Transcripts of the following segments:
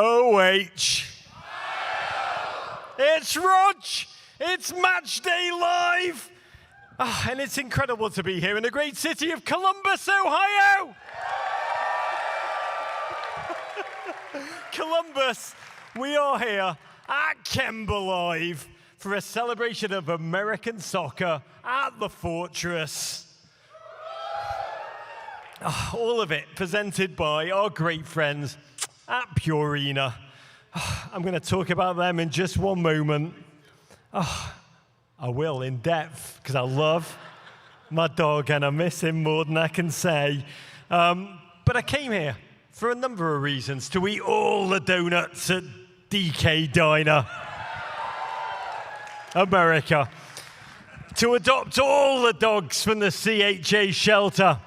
OH. It's Rog. It's Match Day Live. And it's incredible to be here in the great city of Columbus, Ohio. Columbus, we are here at Kemba Live for a celebration of American soccer at the Fortress. All of it presented by our great friends at Purina. I'm going to talk about them in just one moment. I will in depth because I love my dog and I miss him more than I can say. But I came here for a number of reasons: to eat all the donuts at DK Diner, America, to adopt all the dogs from the CHA shelter,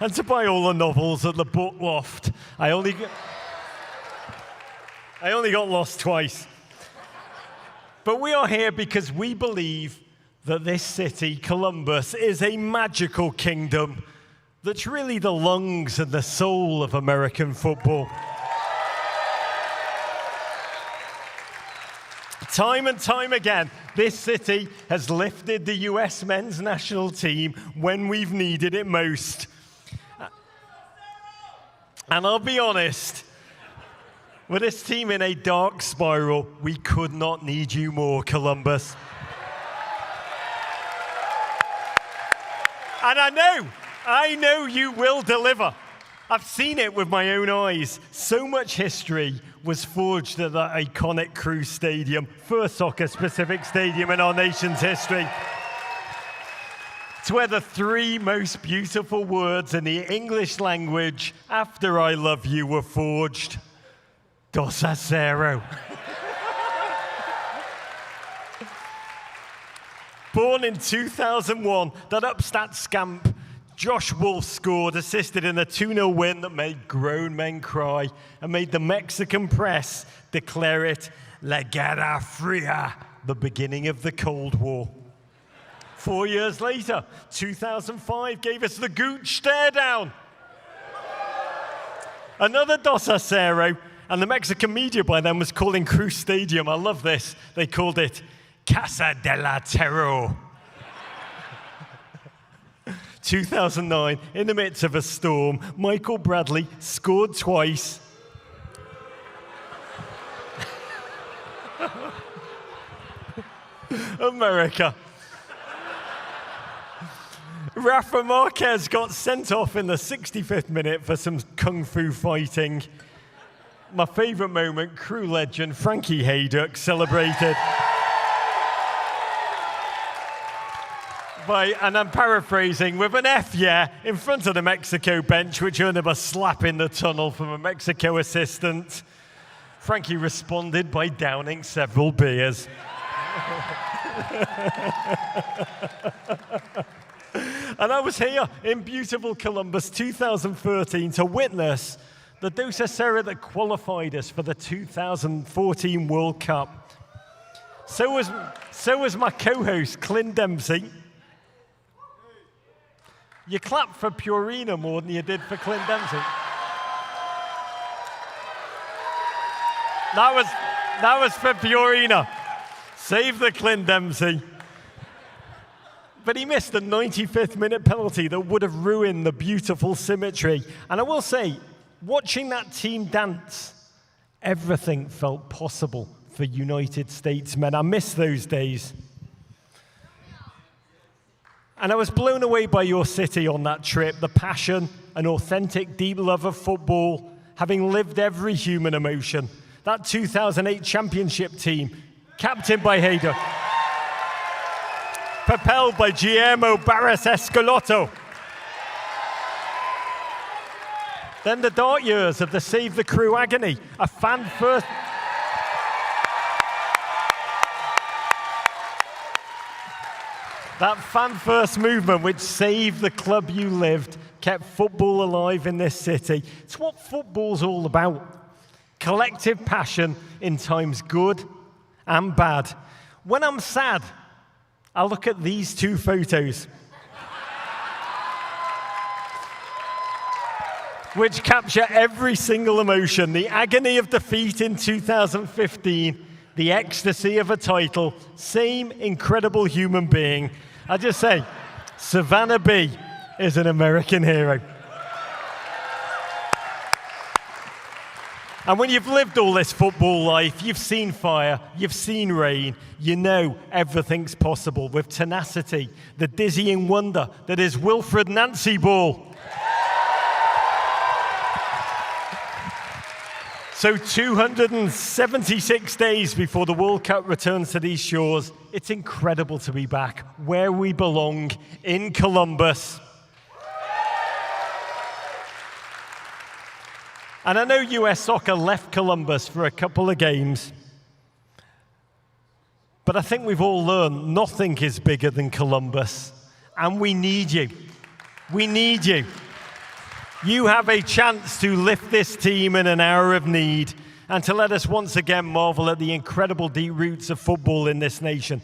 and to buy all the novels at the book loft. I only got lost twice. But we are here because we believe that this city, Columbus, is a magical kingdom that's really the lungs and the soul of American football. Time and time again, this city has lifted the US men's national team when we've needed it most. And I'll be honest, with this team in a dark spiral, we could not need you more, Columbus. And I know you will deliver. I've seen it with my own eyes. So much history was forged at that iconic Crew Stadium, first soccer-specific stadium in our nation's history. It's where the three most beautiful words in the English language after I love you were forged. Dos a cero. Born in 2001, that upstat scamp, Josh Wolf, scored, assisted in a 2-0 win that made grown men cry and made the Mexican press declare it La Guerra Fria, the beginning of the Cold War. 4 years later, 2005 gave us the Gooch stare down. Another Dos a cero, and the Mexican media by then was calling Crew Stadium, I love this, they called it Casa de la Terror. 2009, in the midst of a storm, Michael Bradley scored twice. America. Rafa Marquez got sent off in the 65th minute for some kung fu fighting. My favorite moment, Crew legend Frankie hejduk celebrated by, and I'm paraphrasing, with an F yeah in front of the Mexico bench, which earned him a slap in the tunnel from a Mexico assistant. Frankie responded by downing several beers. And I was here in beautiful Columbus 2013 to witness the Dos a Cero that qualified us for the 2014 World Cup. So was my co-host, Clint Dempsey. You clapped for Purina more than you did for Clint Dempsey. That was for Purina. Save the Clint Dempsey. But he missed a 95th minute penalty that would have ruined the beautiful symmetry. And I will say, watching that team dance, everything felt possible for United States men. I miss those days. And I was blown away by your city on that trip, the passion, an authentic, deep love of football, having lived every human emotion. That 2008 championship team, captained by hejduk, propelled by Guillermo Barras Escalotto. Then the dark years of the Save the Crew agony, a fan-first... That fan-first movement which saved the club you lived, kept football alive in this city. It's what football's all about. Collective passion in times good and bad. When I'm sad, I look at these two photos. which capture every single emotion, the agony of defeat in 2015, the ecstasy of a title, same incredible human being. I just say, Savannah B is an American hero. And when you've lived all this football life, you've seen fire, you've seen rain, you know everything's possible with tenacity, the dizzying wonder that is Wilfried Nancy ball. So 276 days before the World Cup returns to these shores, it's incredible to be back where we belong, in Columbus. And I know US Soccer left Columbus for a couple of games, but I think we've all learned nothing is bigger than Columbus, and we need you. We need you. You have a chance to lift this team in an hour of need and to let us once again marvel at the incredible deep roots of football in this nation.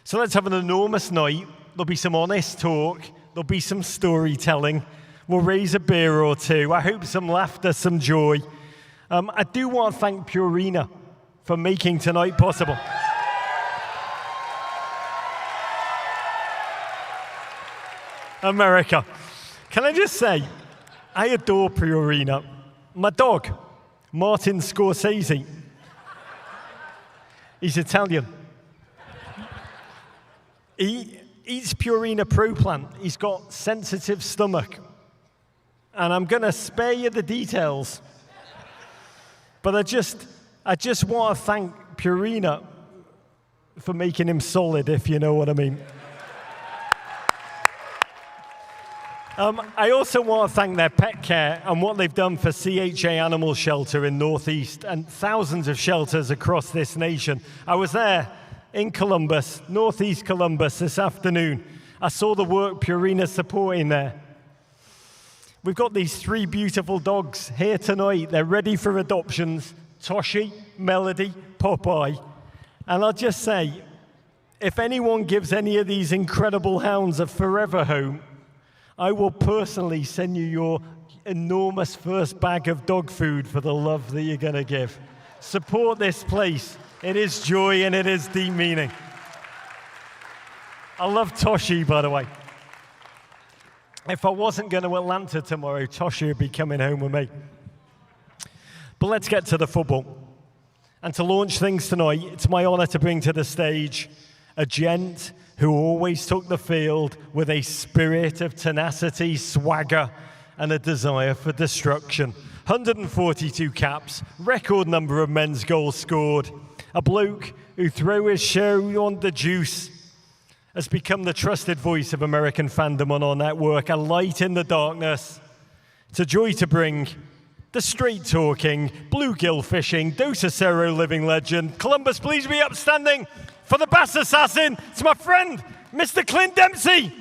So let's have an enormous night. There'll be some honest talk. There'll be some storytelling. We'll raise a beer or two. I hope some laughter, some joy. I do want to thank Purina for making tonight possible. America. Can I just say, I adore Purina. My dog, Martin Scorsese, he's Italian. He eats Purina Pro Plant. He's got sensitive stomach. And I'm going to spare you the details. But I just want to thank Purina for making him solid, if you know what I mean. I also want to thank their pet care and what they've done for CHA Animal Shelter in Northeast and thousands of shelters across this nation. I was there in Columbus, Northeast Columbus, this afternoon. I saw the work Purina's supporting there. We've got these 3 beautiful dogs here tonight. They're ready for adoptions. Toshi, Melody, Popeye. And I'll just say, if anyone gives any of these incredible hounds a forever home, I will personally send you your enormous first bag of dog food for the love that you're going to give. Support this place. It is joy and it is deep meaning. I love Toshi, by the way. If I wasn't going to Atlanta tomorrow, Toshi would be coming home with me. But let's get to the football. And to launch things tonight, it's my honor to bring to the stage a gent who always took the field with a spirit of tenacity, swagger, and a desire for destruction. 142 caps, record number of men's goals scored. A bloke who threw his show on the juice, has become the trusted voice of American fandom on our network, a light in the darkness. It's a joy to bring the straight-talking, bluegill fishing, dose of cero living legend. Columbus, please be upstanding for the bass assassin. It's my friend, Mr. Clint Dempsey.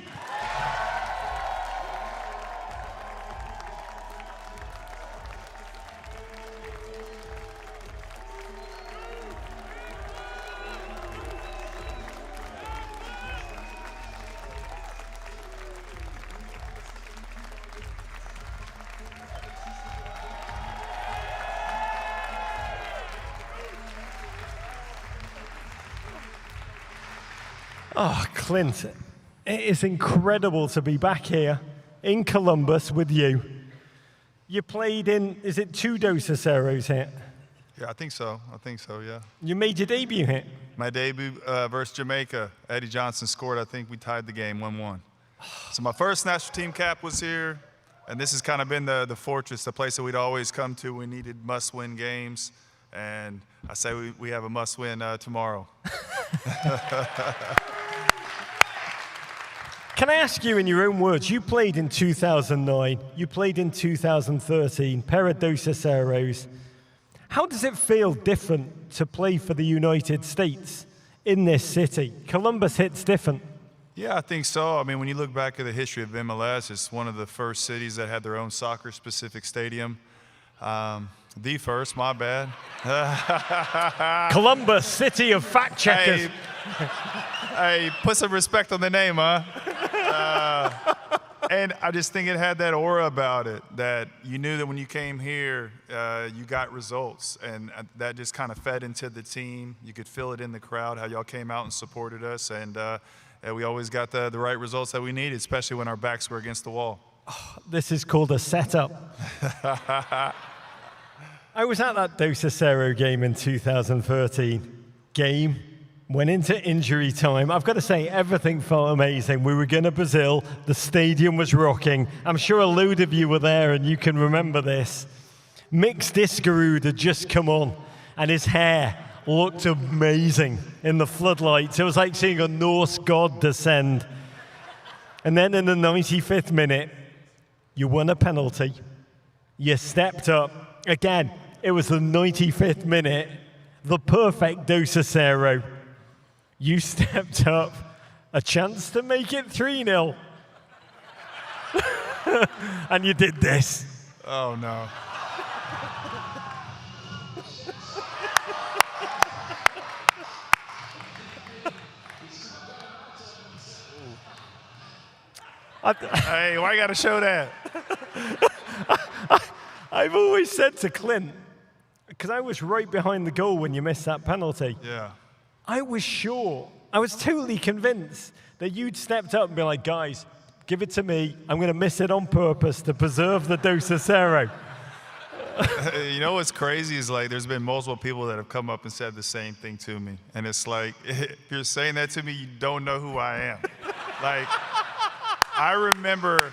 Oh, Clint, it is incredible to be back here in Columbus with you. You played in, is it 2 dose of ceros here? Yeah, I think so, yeah. You made your debut here? My debut versus Jamaica. Eddie Johnson scored, I think we tied the game 1-1. So my first national team cap was here, and this has kind of been the fortress, the place that we'd always come to. We needed must-win games, and I say we have a must-win tomorrow. Can I ask you in your own words, you played in 2009, you played in 2013, pair of dose of ceros. How does it feel different to play for the United States in this city? Columbus hits different. Yeah, I think so. I mean, when you look back at the history of MLS, it's one of the first cities that had their own soccer-specific stadium. The first, my bad. Columbus, city of fact checkers. Hey, put some respect on the name, huh? And I just think it had that aura about it that you knew that when you came here, you got results. And that just kind of fed into the team. You could feel it in the crowd, how y'all came out and supported us. And we always got the right results that we needed, especially when our backs were against the wall. Oh, this is called a setup. I was at that Dos a Cero game in 2013. Game went into injury time. I've got to say, everything felt amazing. We were going to Brazil. The stadium was rocking. I'm sure a load of you were there and you can remember this. Mix Discarud had just come on and his hair looked amazing in the floodlights. It was like seeing a Norse god descend. And then in the 95th minute, you won a penalty. You stepped up. Again, it was the 95th minute, the perfect Dos a Cero. You stepped up, a chance to make it 3-0. And you did this. Oh, no. Hey, why you got to show that? I've always said to Clint, because I was right behind the goal when you missed that penalty. Yeah. I was sure, I was totally convinced that you'd stepped up and be like, guys, give it to me. I'm going to miss it on purpose to preserve the Dos a Cero. You know what's crazy is like there's been multiple people that have come up and said the same thing to me. And it's like, if you're saying that to me, you don't know who I am. Like, I remember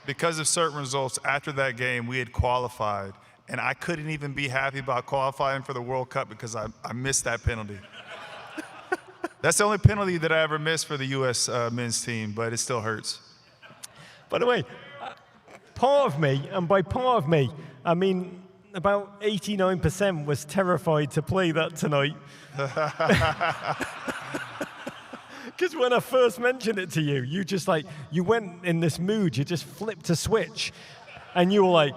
because of certain results after that game, we had qualified. And I couldn't even be happy about qualifying for the World Cup because I missed that penalty. That's the only penalty that I ever missed for the U.S. men's team, but it still hurts. By the way, part of me, and by part of me, I mean about 89% was terrified to play that tonight. Because when I first mentioned it to you, you just like, you went in this mood, you just flipped a switch, and you were like,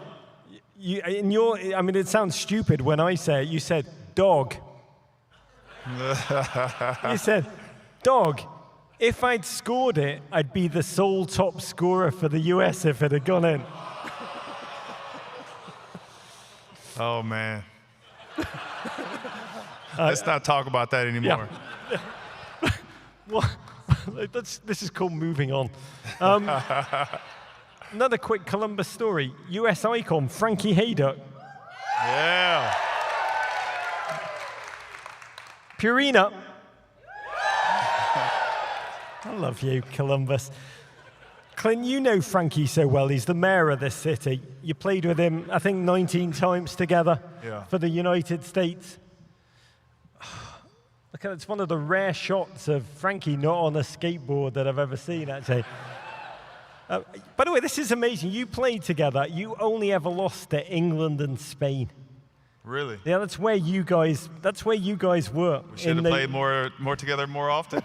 I mean, it sounds stupid when I say it, you said, dog. You said, dog, if I'd scored it, I'd be the sole top scorer for the US if it had gone in. Oh, man. Let's not talk about that anymore. Yeah. Well, this is called moving on. Another quick Columbus story. US icon, Frankie hejduk. Yeah. Purina. I love you, Columbus. Clint, you know Frankie so well. He's the mayor of this city. You played with him, I think, 19 times together for the United States. Look, it's one of the rare shots of Frankie not on a skateboard that I've ever seen, actually. By the way, this is amazing. You played together. You only ever lost to England and Spain. Really? Yeah, that's where you guys were. We should have played more together more often.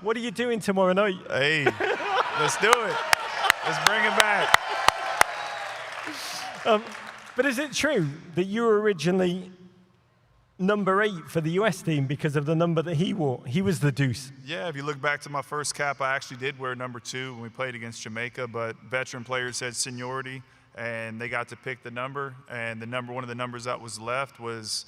What are you doing tomorrow night? Hey, let's do it. Let's bring it back. But is it true that you were originally number 8 for the US team because of the number that he wore? He was the deuce. Yeah, if you look back to my first cap, I actually did wear number 2 when we played against Jamaica, but veteran players said seniority, and they got to pick the number, and one of the numbers that was left was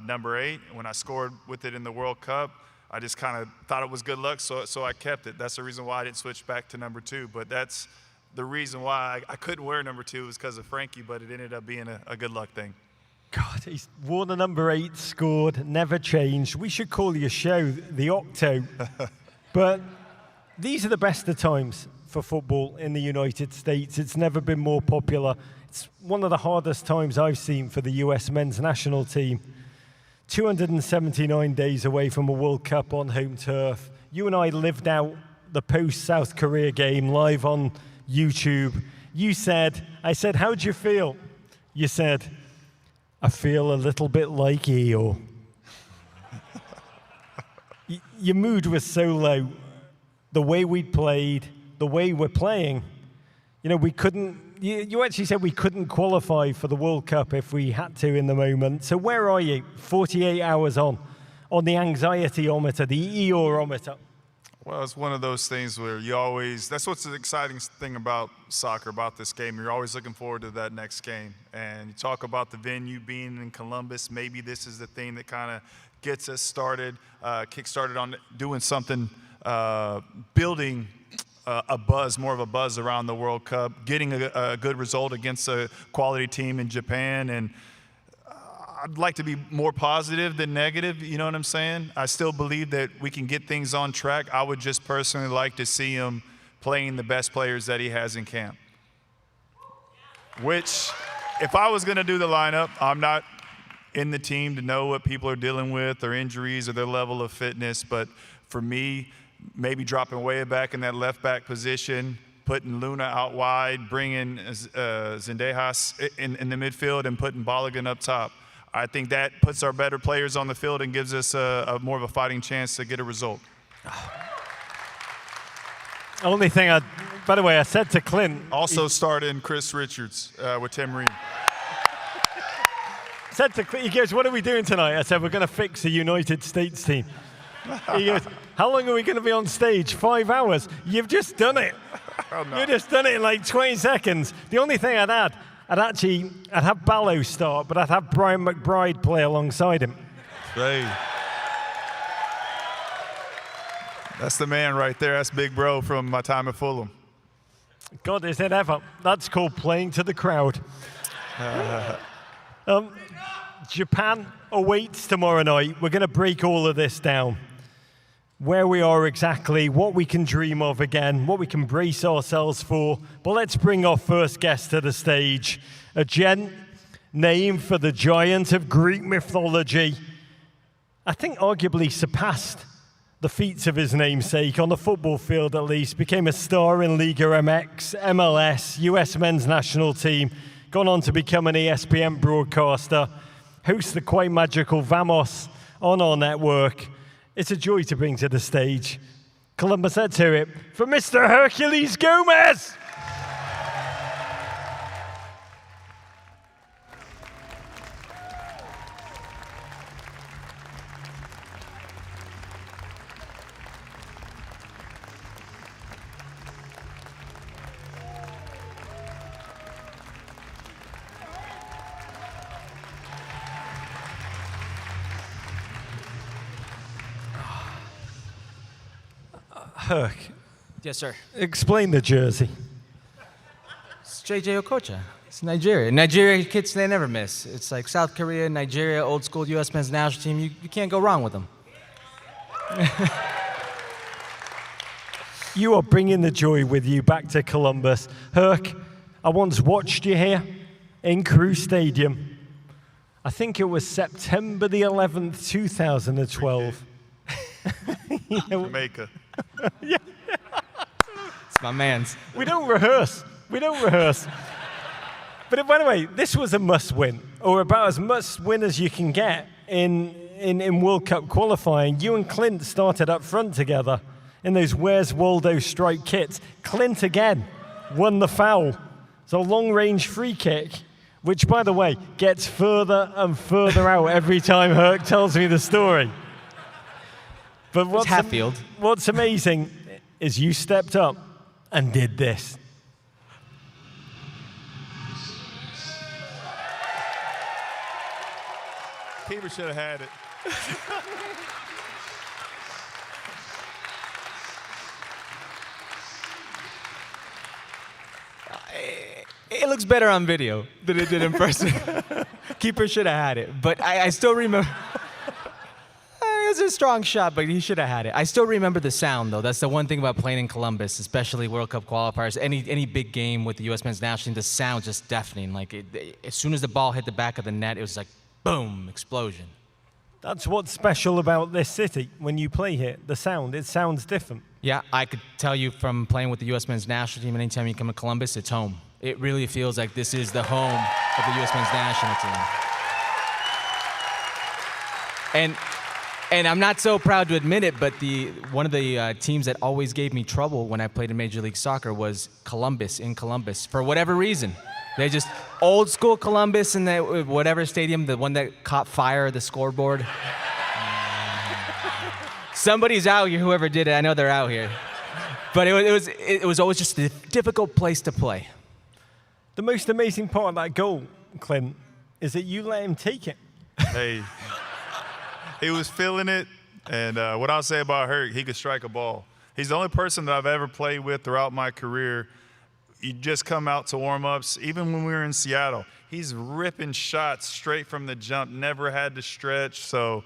number 8. When I scored with it in the World Cup, I just kind of thought it was good luck, so I kept it. That's the reason why I didn't switch back to number 2, but that's the reason why I couldn't wear number 2 was because of Frankie, but it ended up being a good luck thing. God, he's worn the number 8, scored, never changed. We should call your show the Octo. But these are the best of times for football in the United States. It's never been more popular. It's one of the hardest times I've seen for the US men's national team. 279 days away from a World Cup on home turf. You and I lived out the post-South Korea game live on YouTube. I said, how'd you feel? You said, I feel a little bit like Eeyore. Your mood was so low. The way we'd played, the way we're playing, we couldn't, you actually said we couldn't qualify for the World Cup if we had to in the moment. So where are you 48 hours on the anxiety-ometer, the Eeyore-ometer? Well, it's one of those things where you always, that's what's the exciting thing about soccer, about this game. You're always looking forward to that next game. And you talk about the venue being in Columbus. Maybe this is the thing that kind of gets us started, kick-started on doing something, building a buzz, more of a buzz around the World Cup, getting a good result against a quality team in Japan. And I'd like to be more positive than negative, you know what I'm saying? I still believe that we can get things on track. I would just personally like to see him playing the best players that he has in camp. Which, if I was going to do the lineup, I'm not in the team to know what people are dealing with, their injuries or their level of fitness, but for me, maybe dropping way back in that left back position, putting Luna out wide, bringing Zendejas in the midfield, and putting Balogun up top. I think that puts our better players on the field and gives us a more of a fighting chance to get a result. Only thing by the way, I said to Clint. Also starting Chris Richards with Tim Ream. Said to Clint, he goes, "What are we doing tonight?" I said, "We're going to fix a United States team." He goes, "How long are we going to be on stage? 5 hours? You've just done it. Oh, no. You've just done it in like 20 seconds. The only thing I'd add, I'd have Ballo start, but I'd have Brian McBride play alongside him. Hey. That's the man right there. That's Big Bro from my time at Fulham. God, is it ever? That's called playing to the crowd. Japan awaits tomorrow night. We're going to break all of this down. Where we are exactly, what we can dream of again, what we can brace ourselves for. But let's bring our first guest to the stage. A gent named for the giant of Greek mythology. I think arguably surpassed the feats of his namesake, on the football field at least. Became a star in Liga MX, MLS, US men's national team. Gone on to become an ESPN broadcaster. Hosts the quite magical Vamos on our network. It's a joy to bring to the stage. Columbus, let's hear it for Mr. Herculez Gomez. Herc. Yes, sir. Explain the jersey. It's JJ Okocha. It's Nigeria. Nigeria kids, they never miss. It's like South Korea, Nigeria, old school US men's national team. You can't go wrong with them. You are bringing the joy with you back to Columbus. Herc, I once watched you here in Crew Stadium. I think it was September the 11th, 2012. Jamaica. Yeah. It's my man's. We don't rehearse. But by the way, this was a must-win, or about as must-win as you can get in World Cup qualifying. You and Clint started up front together in those Where's Waldo striped kits. Clint again won the foul. It's a long-range free kick, which, by the way, gets further and further out every time Herc tells me the story. But what's amazing is you stepped up and did this. Keeper should have had it. It looks better on video than it did in person. Keeper should have had it. But I still remember. It was a strong shot, but he should have had it. I still remember the sound, though. That's the one thing about playing in Columbus, especially World Cup qualifiers. Any big game with the U.S. men's national team, the sound just deafening. Like, as soon as the ball hit the back of the net, it was like, boom, explosion. That's what's special about this city when you play here. The sound, it sounds different. Yeah, I could tell you from playing with the U.S. men's national team, anytime you come to Columbus, it's home. It really feels like this is the home of the U.S. men's national team. And I'm not so proud to admit it, but one of the teams that always gave me trouble when I played in Major League Soccer was Columbus, in Columbus, for whatever reason. They just, old school Columbus in the whatever stadium, the one that caught fire, the scoreboard. Somebody's out here, whoever did it. I know they're out here. But it was always just a difficult place to play. The most amazing part of that goal, Clint, is that you let him take it. Hey, he was feeling it, and what I'll say about Herc, he could strike a ball. He's the only person that I've ever played with throughout my career. You just come out to warm-ups, even when we were in Seattle, he's ripping shots straight from the jump, never had to stretch. So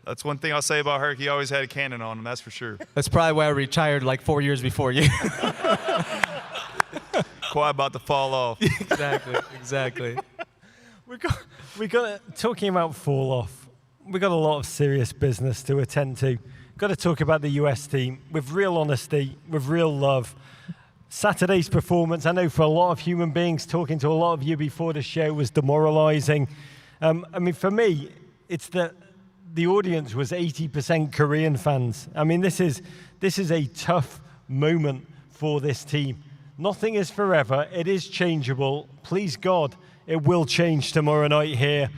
that's one thing I'll say about Herc. He always had a cannon on him, that's for sure. That's probably why I retired like 4 years before you. Quite about to fall off. Exactly. We got talking about fall off. We got a lot of serious business to attend to. Got to talk about the US team with real honesty, with real love. Saturday's performance, I know for a lot of human beings, talking to a lot of you before the show, was demoralizing. I mean, for me, it's that the audience was 80% Korean fans. I mean, this is a tough moment for this team. Nothing is forever. It is changeable. Please God, it will change tomorrow night here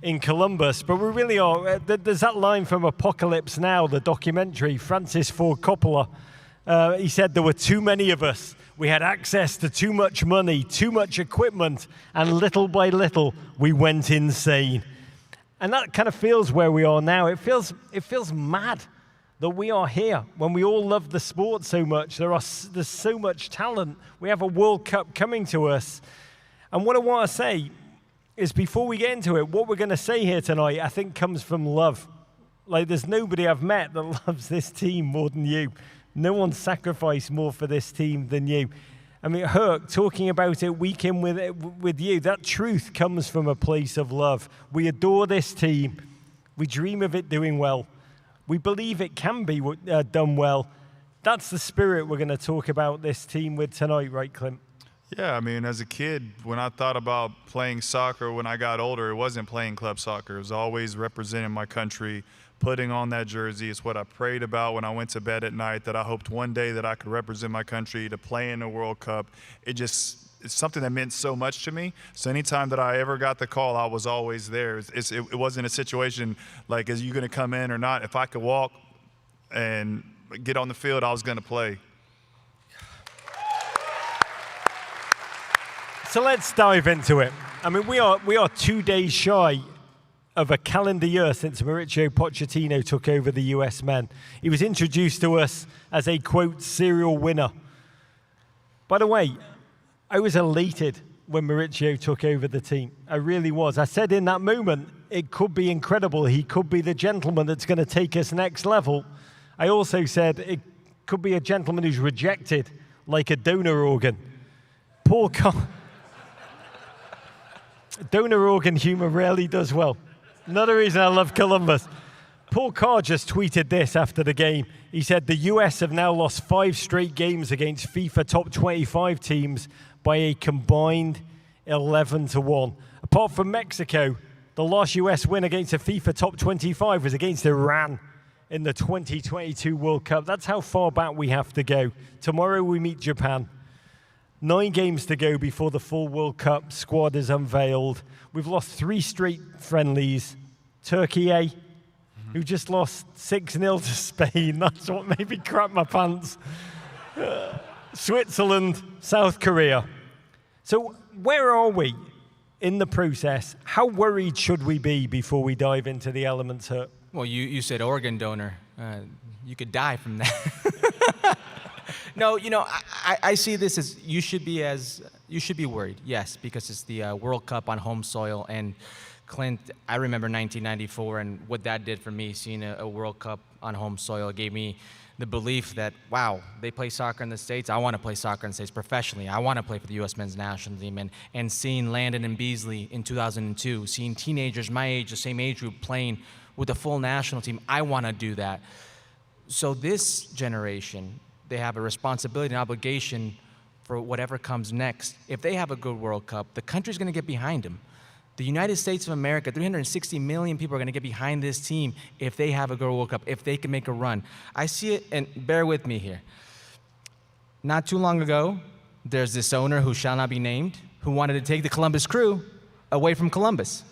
in Columbus. But we really are. There's that line from Apocalypse Now, the documentary, Francis Ford Coppola. He said there were too many of us. We had access to too much money, too much equipment, and little by little, we went insane. And that kind of feels where we are now. It feels mad that we are here when we all love the sport so much. There's so much talent. We have a World Cup coming to us. And what I want to say is, before we get into it, what we're going to say here tonight, I think, comes from love. Like, there's nobody I've met that loves this team more than you. No one sacrificed more for this team than you. I mean, Herc, talking about it week in with you, that truth comes from a place of love. We adore this team. We dream of it doing well. We believe it can be done well. That's the spirit we're going to talk about this team with tonight, right, Clint? Yeah, I mean, as a kid, when I thought about playing soccer when I got older, it wasn't playing club soccer. It was always representing my country, putting on that jersey. It's what I prayed about when I went to bed at night, that I hoped one day that I could represent my country, to play in the World Cup. It's something that meant so much to me. So anytime that I ever got the call, I was always there. It wasn't a situation like, is you going to come in or not? If I could walk and get on the field, I was going to play. So let's dive into it. I mean, we are 2 days shy of a calendar year since Mauricio Pochettino took over the US men. He was introduced to us as a, quote, serial winner. By the way, I was elated when Mauricio took over the team. I really was. I said in that moment, it could be incredible. He could be the gentleman that's going to take us next level. I also said it could be a gentleman who's rejected like a donor organ. Poor donor organ humor rarely does well. Another reason I love Columbus. Paul Carr just tweeted this after the game. He said the US have now lost 5 straight games against FIFA top 25 teams by a combined 11-1. Apart from Mexico, the last US win against a FIFA top 25 was against Iran in the 2022 World Cup. That's how far back we have to go. Tomorrow we meet Japan. 9 games to go before the full World Cup squad is unveiled. We've lost 3 straight friendlies. Turkey, who just lost 6-0 to Spain. That's what made me crap my pants. Switzerland, South Korea. So where are we in the process? How worried should we be before we dive into the elements here? Well, you said organ donor. You could die from that. No, I see this as you should be worried, yes, because it's the World Cup on home soil. And Clint, I remember 1994 and what that did for me, seeing a World Cup on home soil. It gave me the belief that, wow, they play soccer in the States. I want to play soccer in the States professionally. I want to play for the U.S. men's national team. And seeing Landon and Beasley in 2002, seeing teenagers my age, the same age group, playing with the full national team, I want to do that. So this generation, they have a responsibility and obligation for whatever comes next. If they have a good World Cup, the country's going to get behind them. The United States of America, 360 million people are going to get behind this team if they have a good World Cup, if they can make a run. I see it, and bear with me here. Not too long ago, there's this owner who shall not be named who wanted to take the Columbus Crew away from Columbus.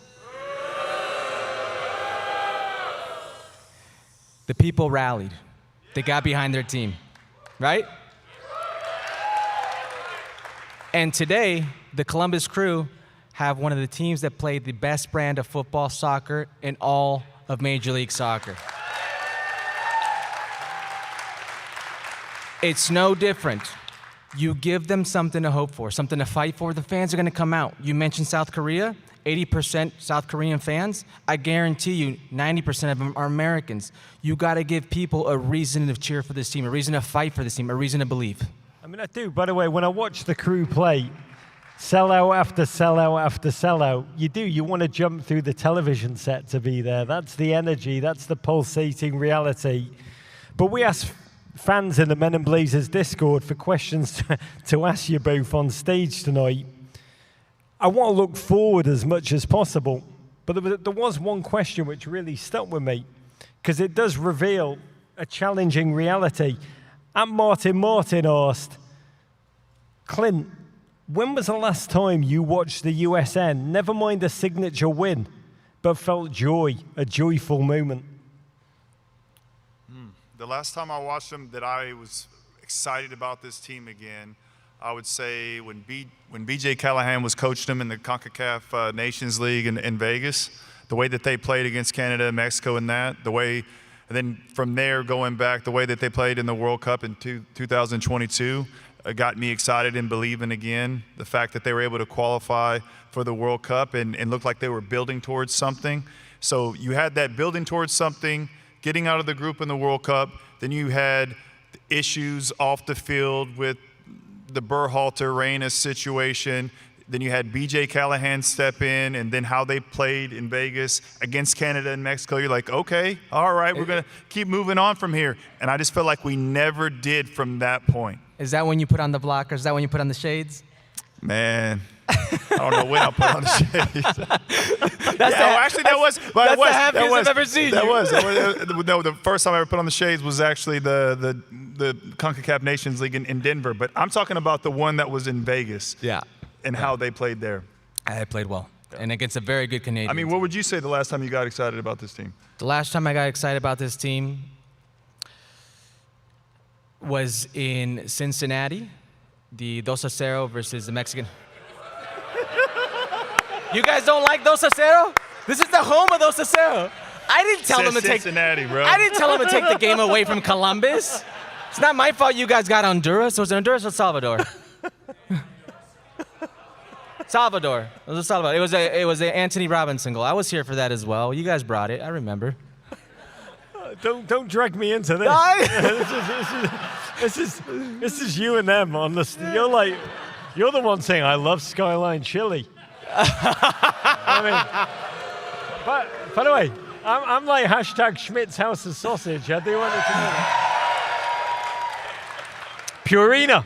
The people rallied. They got behind their team, right? And today, the Columbus Crew have one of the teams that played the best brand of football soccer in all of Major League Soccer. It's no different. You give them something to hope for, something to fight for. The fans are going to come out. You mentioned South Korea, 80% South Korean fans. I guarantee you 90% of them are Americans. You got to give people a reason to cheer for this team, a reason to fight for this team, a reason to believe. I mean, I do. By the way, when I watch the Crew play, sellout after sellout after sellout, you want to jump through the television set to be there. That's the energy. That's the pulsating reality. But we asked fans in the Men in Blazers Discord for questions to ask you both on stage tonight. I want to look forward as much as possible, but there was one question which really stuck with me, because it does reveal a challenging reality. At Martin asked, Clint, when was the last time you watched the USN, never mind a signature win, but felt joy, a joyful moment? The last time I watched them that I was excited about this team again, I would say when BJ Callahan was coaching them in the CONCACAF Nations League in Vegas, the way that they played against Canada and Mexico in that, and then from there going back, the way that they played in the World Cup in 2022 got me excited and believing again. The fact that they were able to qualify for the World Cup and looked like they were building towards something. So you had that building towards something, getting out of the group in the World Cup. Then you had issues off the field with the Berhalter Reyna situation. Then you had BJ Callahan step in, and then how they played in Vegas against Canada and Mexico. You're like, okay, all right, we're going to keep moving on from here. And I just felt like we never did from that point. Is that when you put on the blockers? Is that when you put on the shades? Man, I don't know when I put on the shades. That's the happiest I've ever seen you. No, the first time I ever put on the shades was actually the CONCACAF Nations League in Denver. But I'm talking about the one that was in Vegas. Yeah. And how they played there. I played well. And against a very good Canadian I mean, team. what would you say the last time you got excited about this team? The last time I got excited about this team was in Cincinnati, the 2-0 versus the Mexican. You guys don't like 2-0? This is the home of 2-0. I didn't tell them to take Cincinnati, bro. I didn't tell them to take the game away from Columbus. It's not my fault you guys got Honduras. Was it Honduras or Salvador? Salvador. It was Salvador. It was a Anthony Robinson goal. I was here for that as well. You guys brought it. I remember. Don't drag me into this. This is you and them on the. You're the one saying I love Skyline Chili. I mean, but by the way, I'm like hashtag Schmidt's House of Sausage. I do want to know that. Purina.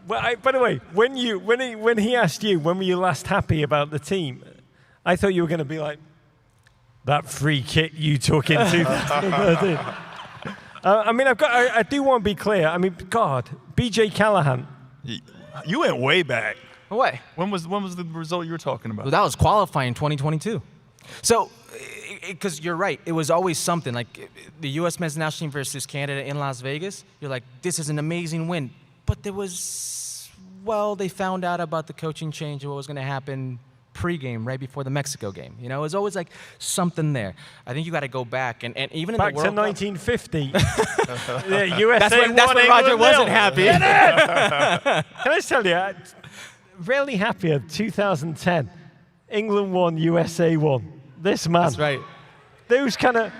By the way, when he asked you when were you last happy about the team, I thought you were going to be like that free kick you took in 2013. I mean, I do want to be clear. I mean, God, BJ Callahan. You went way back. What? When was the result you were talking about? Well, that was qualifying 2022. So, because you're right, it was always something. Like the U.S. men's national team versus Canada in Las Vegas, you're like, this is an amazing win. But there was, they found out about the coaching change and what was going to happen pre-game, right before the Mexico game. You know, it was always like something there. I think you got to go back. And even in back the World to 1950. The USA that's when Roger wasn't happy. Can I tell you, I'm really happy of 2010. England won, USA won. This man. That's right. Those kind of,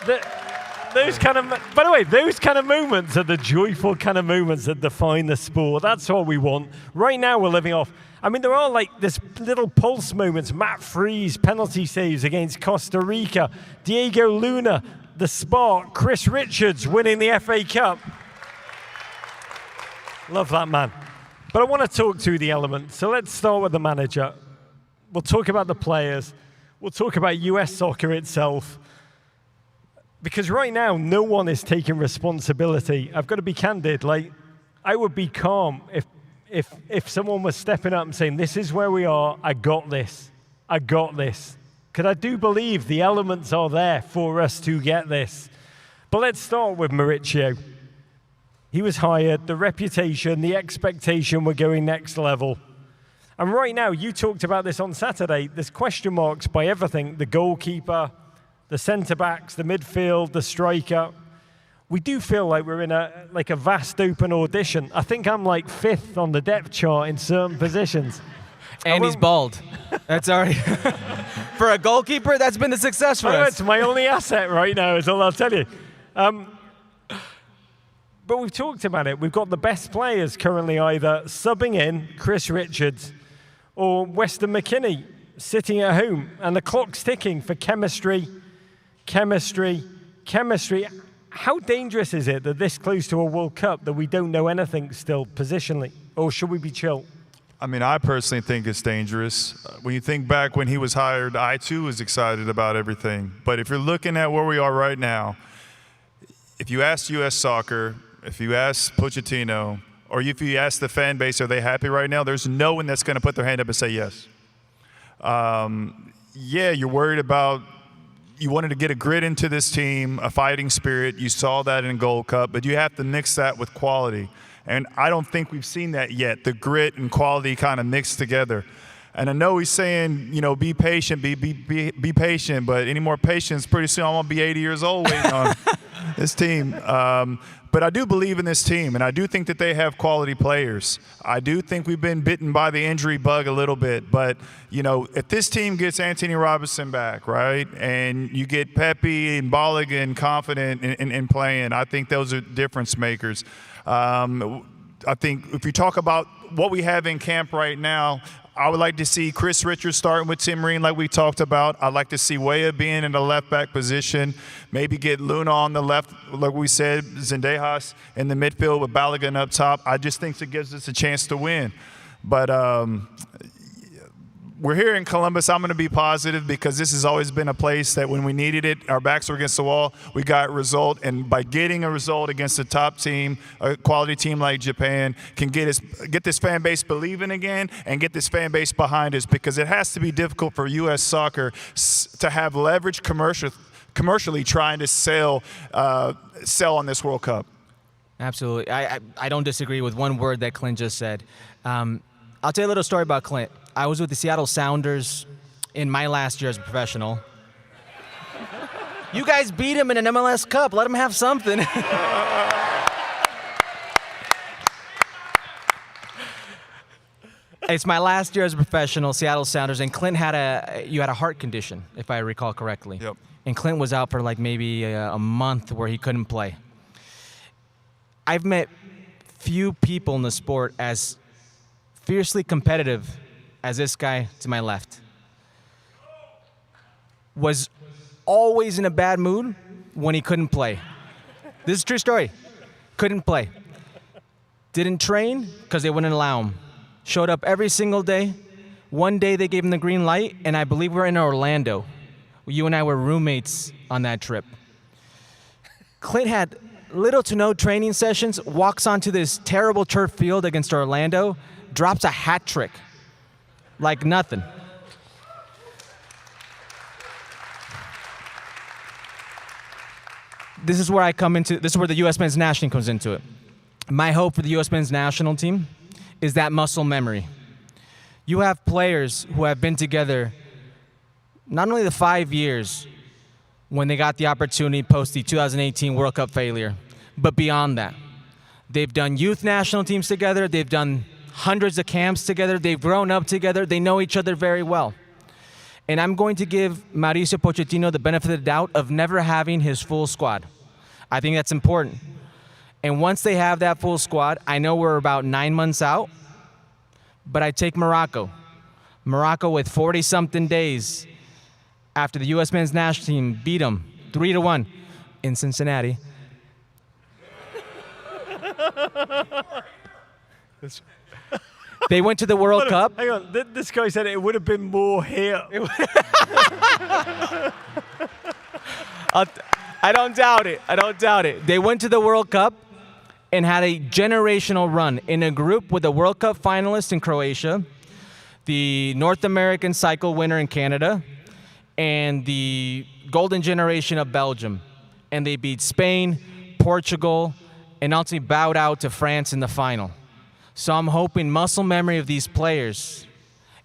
by the way, those kind of moments are the joyful kind of moments that define the sport. That's what we want. Right now we're living off, I mean, there are like this little pulse moments. Matt Freese, penalty saves against Costa Rica. Diego Luna, the spark. Chris Richards winning the FA Cup. Love that man. But I want to talk through the elements. So let's start with the manager. We'll talk about the players. We'll talk about US soccer itself. Because right now, no one is taking responsibility. I've got to be candid. Like, I would be calm if someone was stepping up and saying, this is where we are, I got this. I got this. Because I do believe the elements are there for us to get this. But let's start with Mauricio. He was hired, the reputation, the expectation were going next level. And right now, you talked about this on Saturday, there's question marks by everything, the goalkeeper, the centre-backs, the midfield, the striker. We do feel like we're in a vast open audition. I think I'm like 5th on the depth chart in certain positions. And he's bald. That's already for a goalkeeper. That's been a success for us. It's my only asset right now, is all I'll tell you. But we've talked about it. We've got the best players currently either subbing in, Chris Richards, or Weston McKennie sitting at home, and the clock's ticking for chemistry. How dangerous is it that this close to a World Cup that we don't know anything still positionally, or should we be chill? I mean, I personally think it's dangerous. When you think back when he was hired, I too was excited about everything. But if you're looking at where we are right now, if you ask U.S. Soccer, if you ask Pochettino, or if you ask the fan base, are they happy right now? There's no one that's going to put their hand up and say yes. Yeah, you're worried about, you wanted to get a grit into this team, a fighting spirit. You saw that in Gold Cup, but you have to mix that with quality. And I don't think we've seen that yet, the grit and quality kind of mixed together. And I know he's saying, you know, be patient, be patient, but any more patience, pretty soon I'm going to be 80 years old waiting on this team. But I do believe in this team, and I do think that they have quality players. I do think we've been bitten by the injury bug a little bit. But, you know, if this team gets Anthony Robinson back, right, and you get Pepe and Balogun confident in playing, I think those are difference makers. I think if you talk about what we have in camp right now, I would like to see Chris Richards starting with Tim Ream like we talked about. I'd like to see Weah being in the left back position. Maybe get Luna on the left, like we said, Zendejas in the midfield with Balogun up top. I just think it gives us a chance to win. But we're here in Columbus. I'm going to be positive because this has always been a place that when we needed it, our backs were against the wall, we got a result. And by getting a result against a top team, a quality team like Japan, can get this fan base believing again and get this fan base behind us, because it has to be difficult for U.S. Soccer to have leverage commercially trying to sell on this World Cup. Absolutely. I don't disagree with one word that Clint just said. I'll tell you a little story about Clint. I was with the Seattle Sounders in my last year as a professional. You guys beat him in an MLS Cup. Let him have something. It's my last year as a professional, Seattle Sounders, and Clint had a heart condition, if I recall correctly. Yep. And Clint was out for like maybe a month where he couldn't play. I've met few people in the sport as fiercely competitive as this guy to my left. Was always in a bad mood when he couldn't play. This is a true story. Couldn't play. Didn't train because they wouldn't allow him. Showed up every single day. One day they gave him the green light, and I believe we're in Orlando. You and I were roommates on that trip. Clint had little to no training sessions, walks onto this terrible turf field against Orlando, drops a hat trick like nothing. This is where I come into, this is where the U.S. men's national team comes into it. My hope for the U.S. men's national team is that muscle memory. You have players who have been together not only the 5 years when they got the opportunity post the 2018 World Cup failure, but beyond that. They've done youth national teams together. They've done hundreds of camps together. They've grown up together. They know each other very well. And I'm going to give Mauricio Pochettino the benefit of the doubt of never having his full squad. I think that's important. And once they have that full squad, I know we're about 9 months out, but I take Morocco. Morocco with 40-something days after the U.S. men's national team beat them 3-1 in Cincinnati. They went to the World Cup. Hang on, this guy said it would have been more here. I don't doubt it. I don't doubt it. They went to the World Cup and had a generational run in a group with the World Cup finalists in Croatia, the North American cycle winner in Canada, and the golden generation of Belgium. And they beat Spain, Portugal, and ultimately bowed out to France in the final. So I'm hoping muscle memory of these players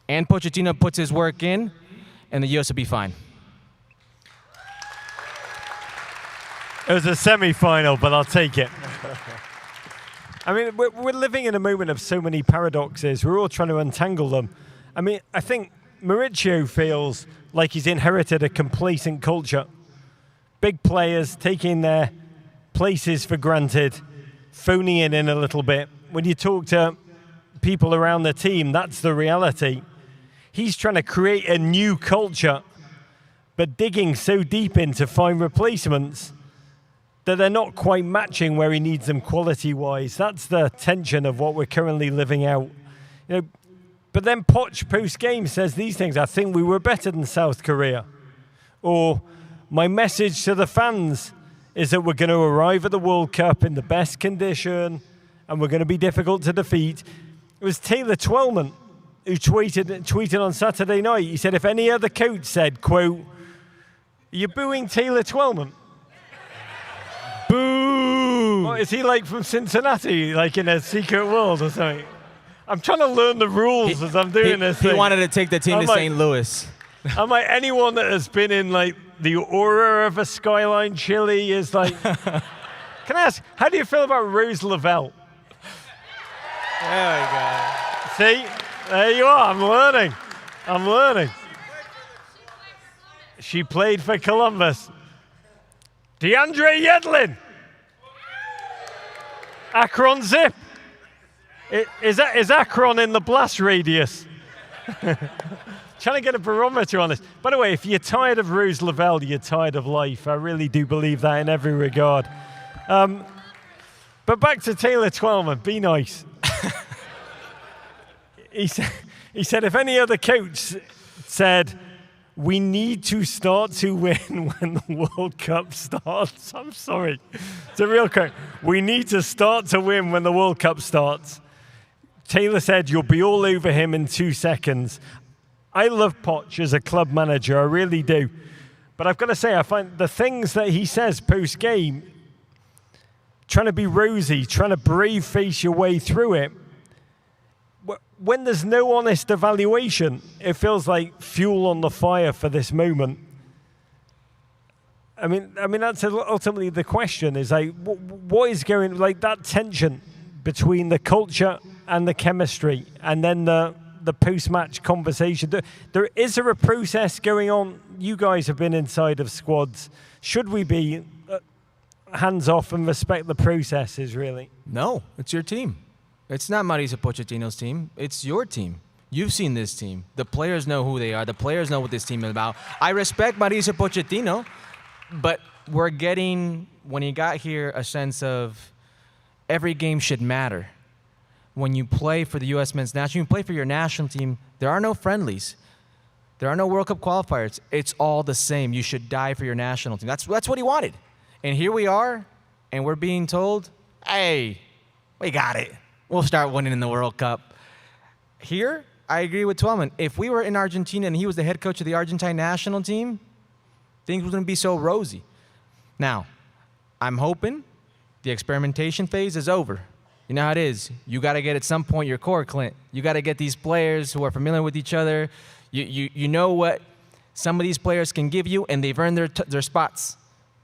and Pochettino puts his work in, and the US will be fine. It was a semi-final, but I'll take it. I mean, we're living in a moment of so many paradoxes. We're all trying to untangle them. I mean, I think Mauricio feels like he's inherited a complacent culture. Big players taking their places for granted, phoning it in a little bit. When you talk to people around the team, that's the reality. He's trying to create a new culture, but digging so deep in to find replacements that they're not quite matching where he needs them quality-wise. That's the tension of what we're currently living out. You know, but then Poch post-game says these things. I think we were better than South Korea. Or my message to the fans is that we're going to arrive at the World Cup in the best condition and we're going to be difficult to defeat. It was Taylor Twellman who tweeted on Saturday night. He said, if any other coach said, quote, "You're booing Taylor Twellman." Boo! What, is he like from Cincinnati, like in a secret world or something? I'm trying to learn the rules as I'm doing this thing. He wanted to take the team to St. Louis. I'm like, anyone that has been in like the aura of a skyline chili is like, can I ask, how do you feel about Rose Lavelle? There we go. See, there you are, I'm learning. She played for Columbus. DeAndre Yedlin. Akron Zip. Is Akron in the blast radius? Trying to get a barometer on this. By the way, if you're tired of Rose Lavelle, you're tired of life. I really do believe that in every regard. But back to Taylor Twellman, be nice. He said, if any other coach said, we need to start to win when the World Cup starts. I'm sorry. It's a real quote. We need to start to win when the World Cup starts. Taylor said, you'll be all over him in 2 seconds. I love Poch as a club manager. I really do. But I've got to say, I find the things that he says post-game, trying to be rosy, trying to brave face your way through it, when there's no honest evaluation, it feels like fuel on the fire for this moment. I mean, that's ultimately the question: is like, what is going, like that tension between the culture and the chemistry, and then the post-match conversation. There is a process going on. You guys have been inside of squads. Should we be hands off and respect the processes? Really? No, it's your team. It's not Mauricio Pochettino's team. It's your team. You've seen this team. The players know who they are. The players know what this team is about. I respect Mauricio Pochettino, but we're getting, when he got here, a sense of every game should matter. When you play for the U.S. men's national, you play for your national team, there are no friendlies. There are no World Cup qualifiers. It's all the same. You should die for your national team. That's what he wanted. And here we are, and we're being told, hey, we got it. We'll start winning in the World Cup. Here, I agree with Twellman. If we were in Argentina and he was the head coach of the Argentine national team, things wouldn't be so rosy. Now, I'm hoping the experimentation phase is over. You know how it is. You got to get at some point your core, Clint. You got to get these players who are familiar with each other. You know what some of these players can give you, and they've earned their spots.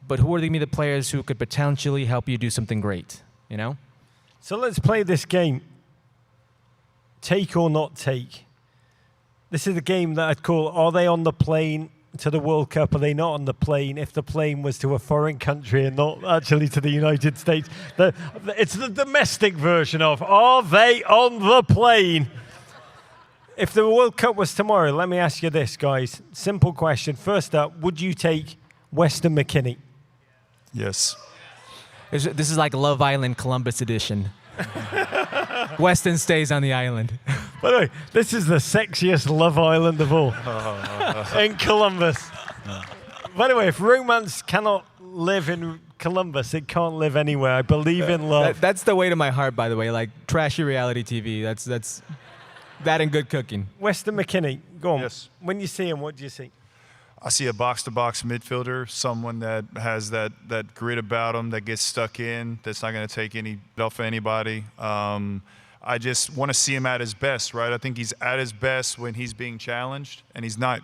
But who are going to be the players who could potentially help you do something great, you know? So let's play this game. Take or not take. This is a game that I'd call, are they on the plane to the World Cup? Are they not on the plane? If the plane was to a foreign country and not actually to the United States. It's the domestic version of, are they on the plane? If the World Cup was tomorrow, let me ask you this, guys. Simple question. First up, would you take Weston McKennie? Yes. This is like Love Island Columbus edition. Weston stays on the island. By the way, this is the sexiest Love Island of all. In Columbus. By the way, if romance cannot live in Columbus, it can't live anywhere. I believe in love. That's the way to my heart, by the way. Like trashy reality TV. That's That and good cooking. Weston McKinney, go on. Yes. When you see him, what do you see? I see a box-to-box midfielder, someone that has that grit about him, that gets stuck in, that's not going to take any off anybody. I just want to see him at his best, right? I think he's at his best when he's being challenged and he's not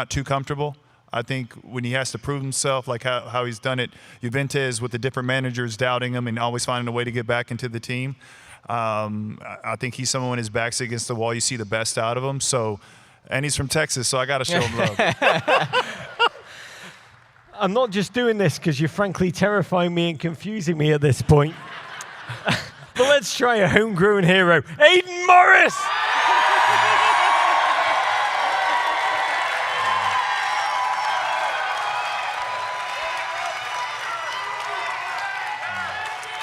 too comfortable. I think when he has to prove himself, like how he's done it, Juventus with the different managers doubting him and always finding a way to get back into the team. I think he's someone when his back's against the wall, you see the best out of him. So, and he's from Texas, so I got to show him love. I'm not just doing this because you're frankly terrifying me and confusing me at this point. But let's try a homegrown hero, Aiden Morris.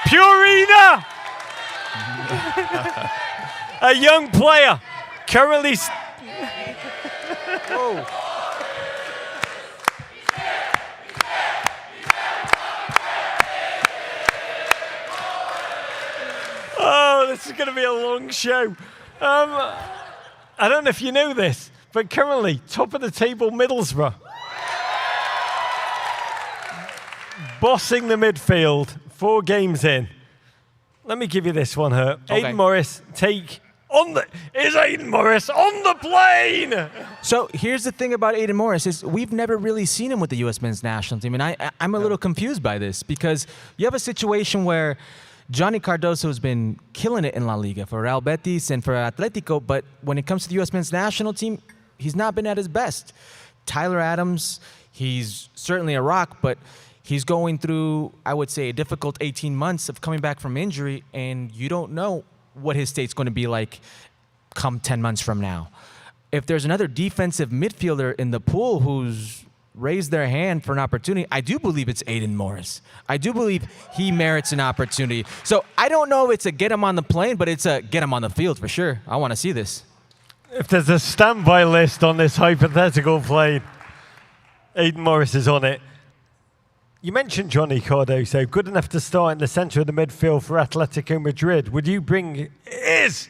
Purina. A young player, currently. Whoa. Oh, this is going to be a long show. I don't know if you know this, but currently top of the table Middlesbrough. Bossing the midfield, 4 games in. Let me give you this one, Hurt. Okay. Aiden Morris, is Aiden Morris on the plane? So here's the thing about Aiden Morris is we've never really seen him with the U.S. men's national team, and I'm a little confused by this because you have a situation where Johnny Cardoso has been killing it in La Liga for Real Betis and for Atletico, but when it comes to the U.S. men's national team, he's not been at his best. Tyler Adams, he's certainly a rock, but he's going through, I would say, a difficult 18 months of coming back from injury, and you don't know what his state's going to be like come 10 months from now. If there's another defensive midfielder in the pool who's raised their hand for an opportunity, I do believe it's Aiden Morris. I do believe he merits an opportunity. So I don't know if it's a get him on the plane, but it's a get him on the field for sure. I want to see this. If there's a standby list on this hypothetical plane, Aiden Morris is on it. You mentioned Johnny Cardoso, good enough to start in the centre of the midfield for Atletico Madrid. Would you bring... Is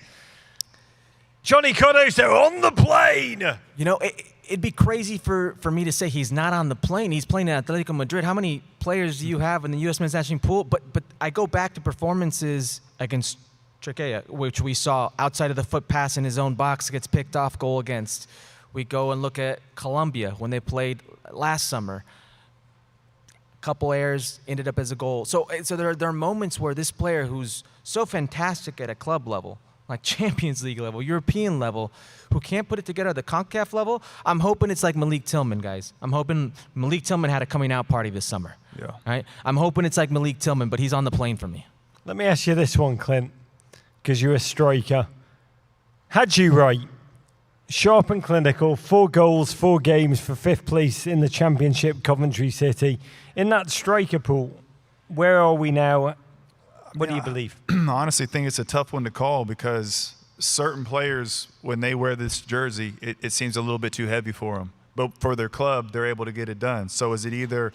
Johnny Cardoso on the plane? You know, it'd be crazy for me to say he's not on the plane. He's playing at Atletico Madrid. How many players do you have in the U.S. men's national pool? But I go back to performances against Trachea, which we saw outside of the foot pass in his own box, gets picked off goal against. We go and look at Colombia when they played last summer. Couple errors ended up as a goal. So there are moments where this player who's so fantastic at a club level, like Champions League level, European level, who can't put it together at the CONCACAF level, I'm hoping it's like Malik Tillman, guys. I'm hoping Malik Tillman had a coming out party this summer. Yeah. Right? I'm hoping it's like Malik Tillman, but he's on the plane for me. Let me ask you this one, Clint, because you're a striker. Had you right? Sharp and clinical, 4 goals, 4 games for 5th place in the Championship, Coventry City. In that striker pool, where are we now? What do you believe? I honestly think it's a tough one to call because certain players, when they wear this jersey, it seems a little bit too heavy for them. But for their club, they're able to get it done. So is it either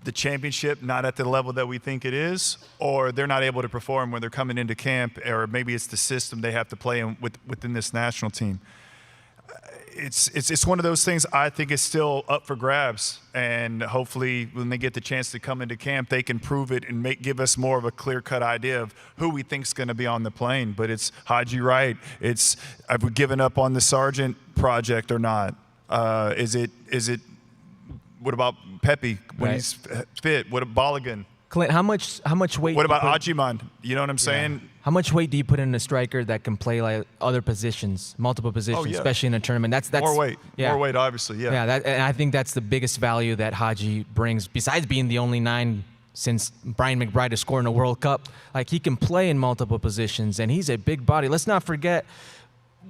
the championship not at the level that we think it is, or they're not able to perform when they're coming into camp, or maybe it's the system they have to play in within this national team? It's one of those things I think is still up for grabs, and hopefully when they get the chance to come into camp, they can prove it and give us more of a clear-cut idea of who we think is going to be on the plane. But it's Haji Wright. It's have we given up on the Sargent project or not? Is it? What about Pepe when he's fit? What about Balogun? Clint, how much weight? What about Ajiman? You know what I'm saying? Yeah. How much weight do you put in a striker that can play like other positions, multiple positions, especially in a tournament? That's more weight. Yeah. More weight, obviously. Yeah. Yeah, and I think that's the biggest value that Haji brings. Besides being the only 9 since Brian McBride has scored in a World Cup, like he can play in multiple positions, and he's a big body. Let's not forget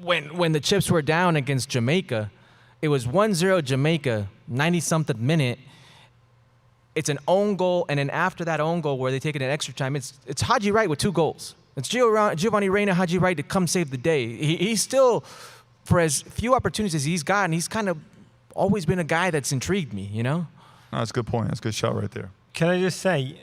when the chips were down against Jamaica, it was 1-0 Jamaica, 90-something minute. It's an own goal, and then after that own goal where they take it in extra time, it's Haji Wright with 2 goals. It's Giovanni Reyna, Haji Wright to come save the day. He's still, for as few opportunities as he's gotten, he's kind of always been a guy that's intrigued me, you know? No, that's a good point. That's a good shot right there. Can I just say,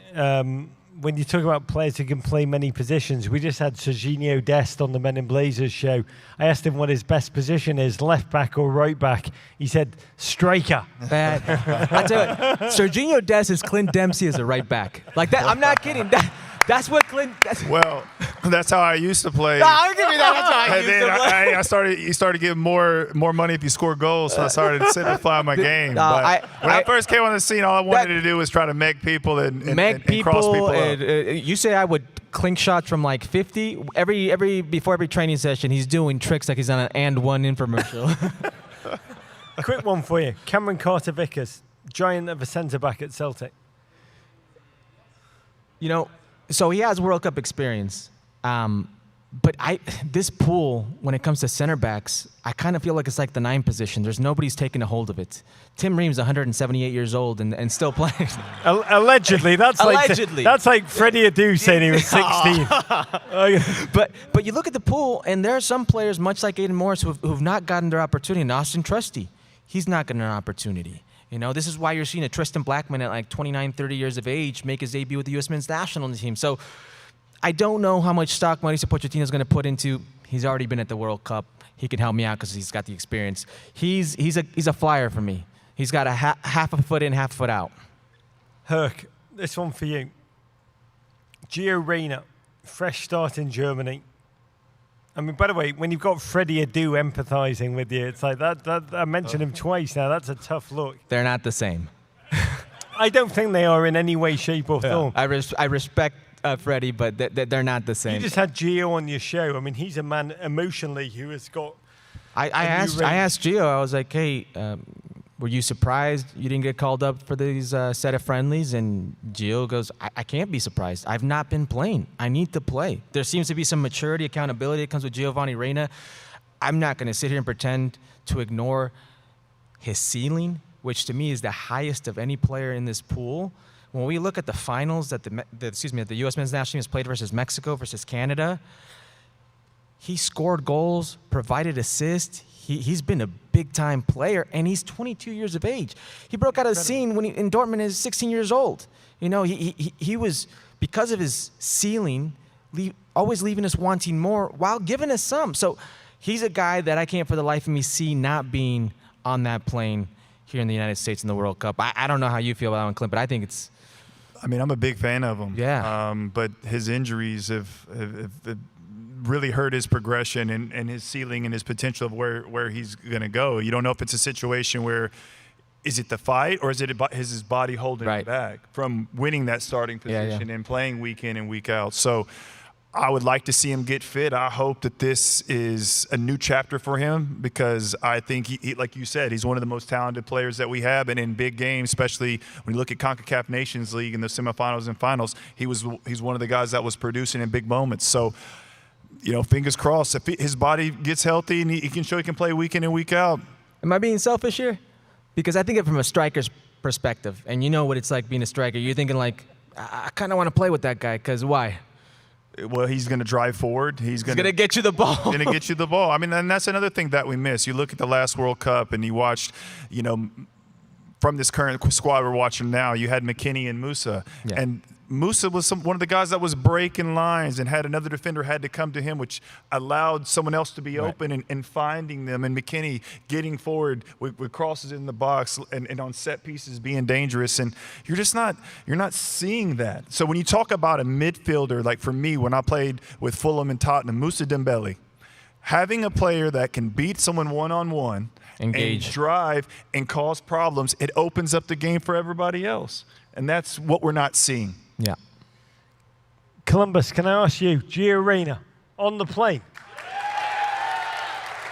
when you talk about players who can play many positions, we just had Serginho Dest on the Men in Blazers show. I asked him what his best position is, left back or right back. He said, striker. Bad. I tell you, Serginho Dest is Clint Dempsey as a right back. Like that, I'm not kidding. That's what Clint. Well, that's how I used to play. No, I'll give you that. That's how I And used to play. then you started getting more money if you score goals, so I started to simplify my game. No, But when I first came on the scene, all I wanted to do was try to meg people and cross people up. You say I would clink shots from like 50 before every training session. He's doing tricks like he's on an And One infomercial. Quick one for you. Cameron Carter-Vickers, giant of a centre-back at Celtic. You know, so he has World Cup experience. But this pool, when it comes to center backs, I kind of feel like it's like the 9 position. There's nobody's taking a hold of it. Tim Ream's 178 years old and still playing. Allegedly, that's Allegedly. like Freddie Adu saying he was 16. But you look at the pool, and there are some players, much like Aiden Morris, who've not gotten their opportunity. And Austin Trusty, he's not getting an opportunity. You know, this is why you're seeing a Tristan Blackman at like 29, 30 years of age make his debut with the U.S. men's national team. So I don't know how much stock Mauricio Pochettino is going to put into. He's already been at the World Cup. He can help me out because he's got the experience. He's a flyer for me. He's got a half a foot in, half a foot out. Herc, this one for you. Gio Reyna, fresh start in Germany. I mean, by the way, when you've got Freddie Adu empathising with you, it's like that I mentioned him twice now. That's a tough look. They're not the same. I don't think they are in any way, shape, or form. I respect Freddie, but they're not the same. You just had Gio on your show. I mean, he's a man emotionally who has got. I asked Gio. I was like, hey, were you surprised you didn't get called up for these set of friendlies? And Gio goes, I can't be surprised. I've not been playing. I need to play. There seems to be some maturity, accountability that comes with Giovanni Reyna. I'm not going to sit here and pretend to ignore his ceiling, which to me is the highest of any player in this pool. When we look at the finals that the U.S. men's national team has played versus Mexico versus Canada, he scored goals, provided assists. He's been a big-time player, and he's 22 years of age. He broke out of the scene when in Dortmund is 16 years old. You know, he was, because of his ceiling, always leaving us wanting more while giving us some. So he's a guy that I can't for the life of me see not being on that plane here in the United States in the World Cup. I don't know how you feel about that one, Clint, but I think it's... I mean, I'm a big fan of him. Yeah. But his injuries have really hurt his progression and his ceiling and his potential of where he's going to go. You don't know if it's a situation where is it the fight or is his body holding him back from winning that starting position and playing week in and week out. So I would like to see him get fit. I hope that this is a new chapter for him because I think, he, like you said, he's one of the most talented players that we have. And in big games, especially when you look at CONCACAF Nations League in the semifinals and finals, he's one of the guys that was producing in big moments. So, you know, fingers crossed. If his body gets healthy and he can show he can play week in and week out. Am I being selfish here? Because I think it from a striker's perspective, and you know what it's like being a striker. You're thinking like, I kind of want to play with that guy because why? Well, he's going to drive forward. He's going to get you the ball. Going to get you the ball. I mean, and that's another thing that we miss. You look at the last World Cup and you watched, you know, from this current squad we're watching now, you had McKinney and Musa. Yeah. And Musa was one of the guys that was breaking lines and had another defender had to come to him, which allowed someone else to be open and finding them. And McKinney getting forward with crosses in the box and on set pieces being dangerous. And you're not seeing that. So when you talk about a midfielder, like for me, when I played with Fulham and Tottenham, Musa Dembele, having a player that can beat someone one-on-one, engage, and drive, and cause problems, it opens up the game for everybody else. And that's what we're not seeing. Yeah. Columbus, can I ask you, Gio Reyna, on the plane?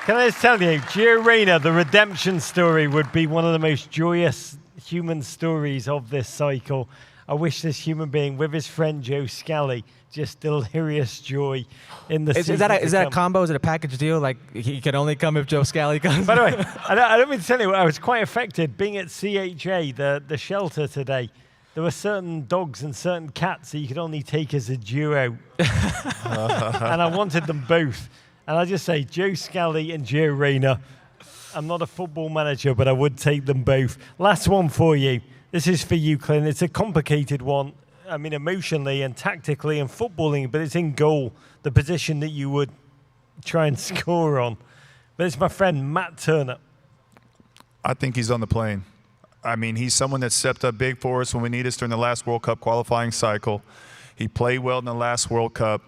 Can I just tell you, Gio Reyna, the redemption story would be one of the most joyous human stories of this cycle. I wish this human being with his friend Joe Scally just delirious joy in the season. Is that a combo? Is it a package deal? Like he can only come if Joe Scally comes? By the way, I don't mean to tell you, I was quite affected being at CHA, the shelter today. There were certain dogs and certain cats that you could only take as a duo. And I wanted them both. And I just say, Joe Scally and Gio Reyna. I'm not a football manager, but I would take them both. Last one for you. This is for you, Clint. It's a complicated one. I mean, emotionally and tactically and footballing, but it's in goal, the position that you would try and score on. But it's my friend Matt Turner. I think he's on the plane. I mean, he's someone that stepped up big for us when we needed us during the last World Cup qualifying cycle. He played well in the last World Cup.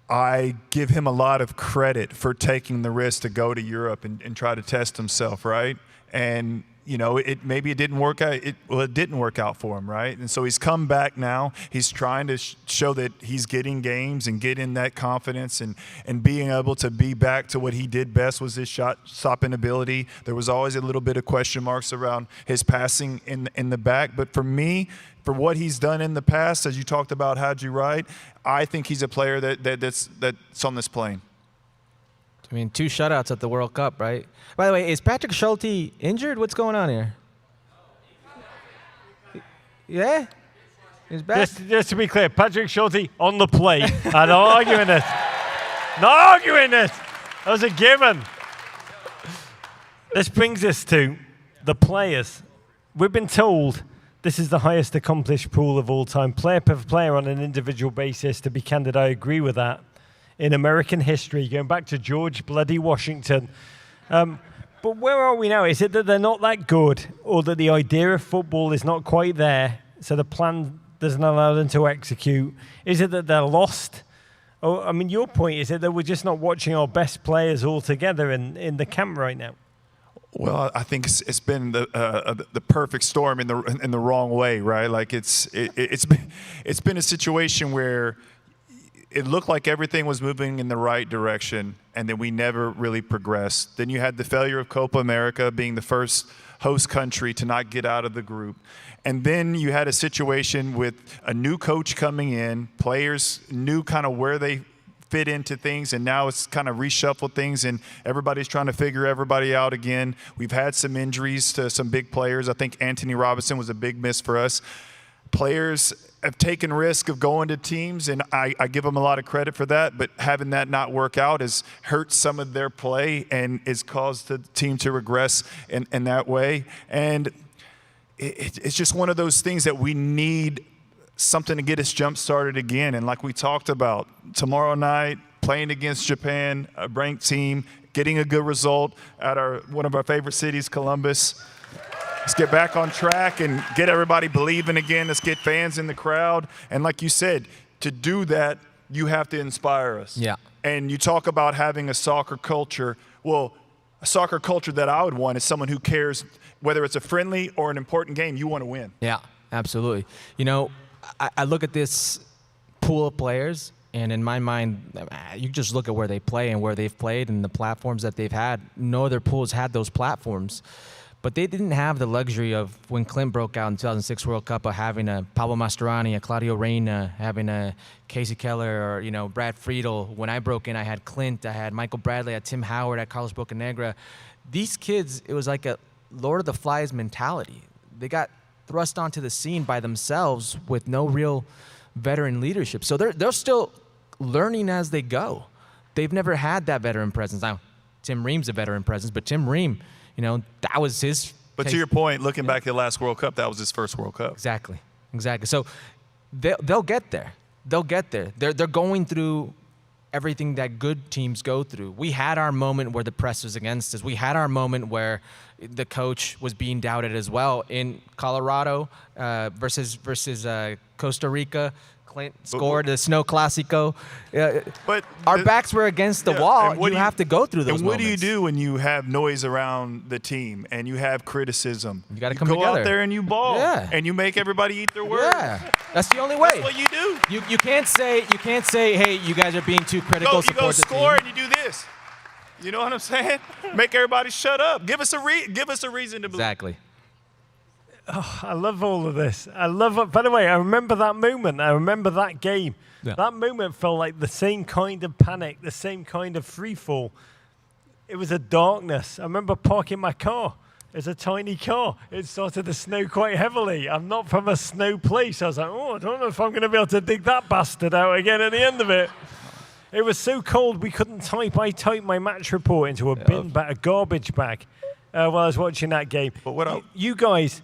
I give him a lot of credit for taking the risk to go to Europe and try to test himself, right? And you know, maybe it didn't work out. It didn't work out for him, right? And so he's come back now. He's trying to show that he's getting games and getting that confidence and being able to be back to what he did best was his shot stopping ability. There was always a little bit of question marks around his passing in the back. But for me, for what he's done in the past, as you talked about, how'd you write? I think he's a player that's on this plane. I mean, 2 shutouts at the World Cup, right? By the way, is Patrick Schulte injured? What's going on here? Yeah? He's back? Just to be clear, Patrick Schulte on the plate. I'm not arguing this. Not arguing this. That was a given. This brings us to the players. We've been told this is the highest accomplished pool of all time. Player per player on an individual basis. To be candid, I agree with that. In American history, going back to George bloody Washington. But where are we now? Is it that they're not that good, or that the idea of football is not quite there, so the plan doesn't allow them to execute? Is it that they're lost? Or, I mean, your point, is it that we're just not watching our best players all together in the camp right now? Well, I think it's been the perfect storm in the wrong way, right? Like it's been a situation where it looked like everything was moving in the right direction, and then we never really progressed. Then you had the failure of Copa America being the first host country to not get out of the group. And then you had a situation with a new coach coming in, players knew kind of where they fit into things, and now it's kind of reshuffled things, and everybody's trying to figure everybody out again. We've had some injuries to some big players. I think Anthony Robinson was a big miss for us. Players have taken risk of going to teams, and I give them a lot of credit for that, but having that not work out has hurt some of their play and has caused the team to regress in that way. And it's just one of those things that we need something to get us jump-started again. And like we talked about, tomorrow night, playing against Japan, a ranked team, getting a good result at one of our favorite cities, Columbus. Let's get back on track and get everybody believing again. Let's get fans in the crowd. And like you said, to do that, you have to inspire us. Yeah. And you talk about having a soccer culture. Well, a soccer culture that I would want is someone who cares, whether it's a friendly or an important game, you want to win. Yeah, absolutely. You know, I look at this pool of players, and in my mind, you just look at where they play and where they've played and the platforms that they've had. No other pools had those platforms. But they didn't have the luxury of, when Clint broke out in 2006 World Cup, of having a Pablo Mastroeni, a Claudio Reyna, having a Casey Keller, or, you know, Brad Friedel. When I broke in, I had Clint, I had Michael Bradley, I had Tim Howard, I had Carlos Bocanegra. These kids, it was like a Lord of the Flies mentality. They got thrust onto the scene by themselves with no real veteran leadership. So they're still learning as they go. They've never had that veteran presence. Now, Tim Ream's a veteran presence, but Tim Ream, you know, that was his. But to your point, looking back at the last World Cup, that was his first World Cup. Exactly. So they'll get there. They'll get there. They're going through everything that good teams go through. We had our moment where the press was against us. We had our moment where the coach was being doubted as well. In Colorado versus Costa Rica, Clint scored the Snow Classico. But our backs were against the wall. You have to go through those moments. And what do you do when you have noise around the team and you have criticism? You got to come together. Go out there and you ball. Yeah. And you make everybody eat their words. Yeah. That's the only way. That's what you do. You can't say, hey, you guys are being too critical. You go score and you do this. You know what I'm saying? Make everybody shut up. Give us a reason to believe. Exactly. Oh, I love all of this. I love it. By the way, I remember that moment. I remember that game. Yeah. That moment felt like the same kind of panic, the same kind of free fall. It was a darkness. I remember parking my car. It's a tiny car. It started to snow quite heavily. I'm not from a snow place. I was like, I don't know if I'm going to be able to dig that bastard out again at the end of it. It was so cold we couldn't type. I typed my match report into a bin bag, a garbage bag, while I was watching that game. But what you guys,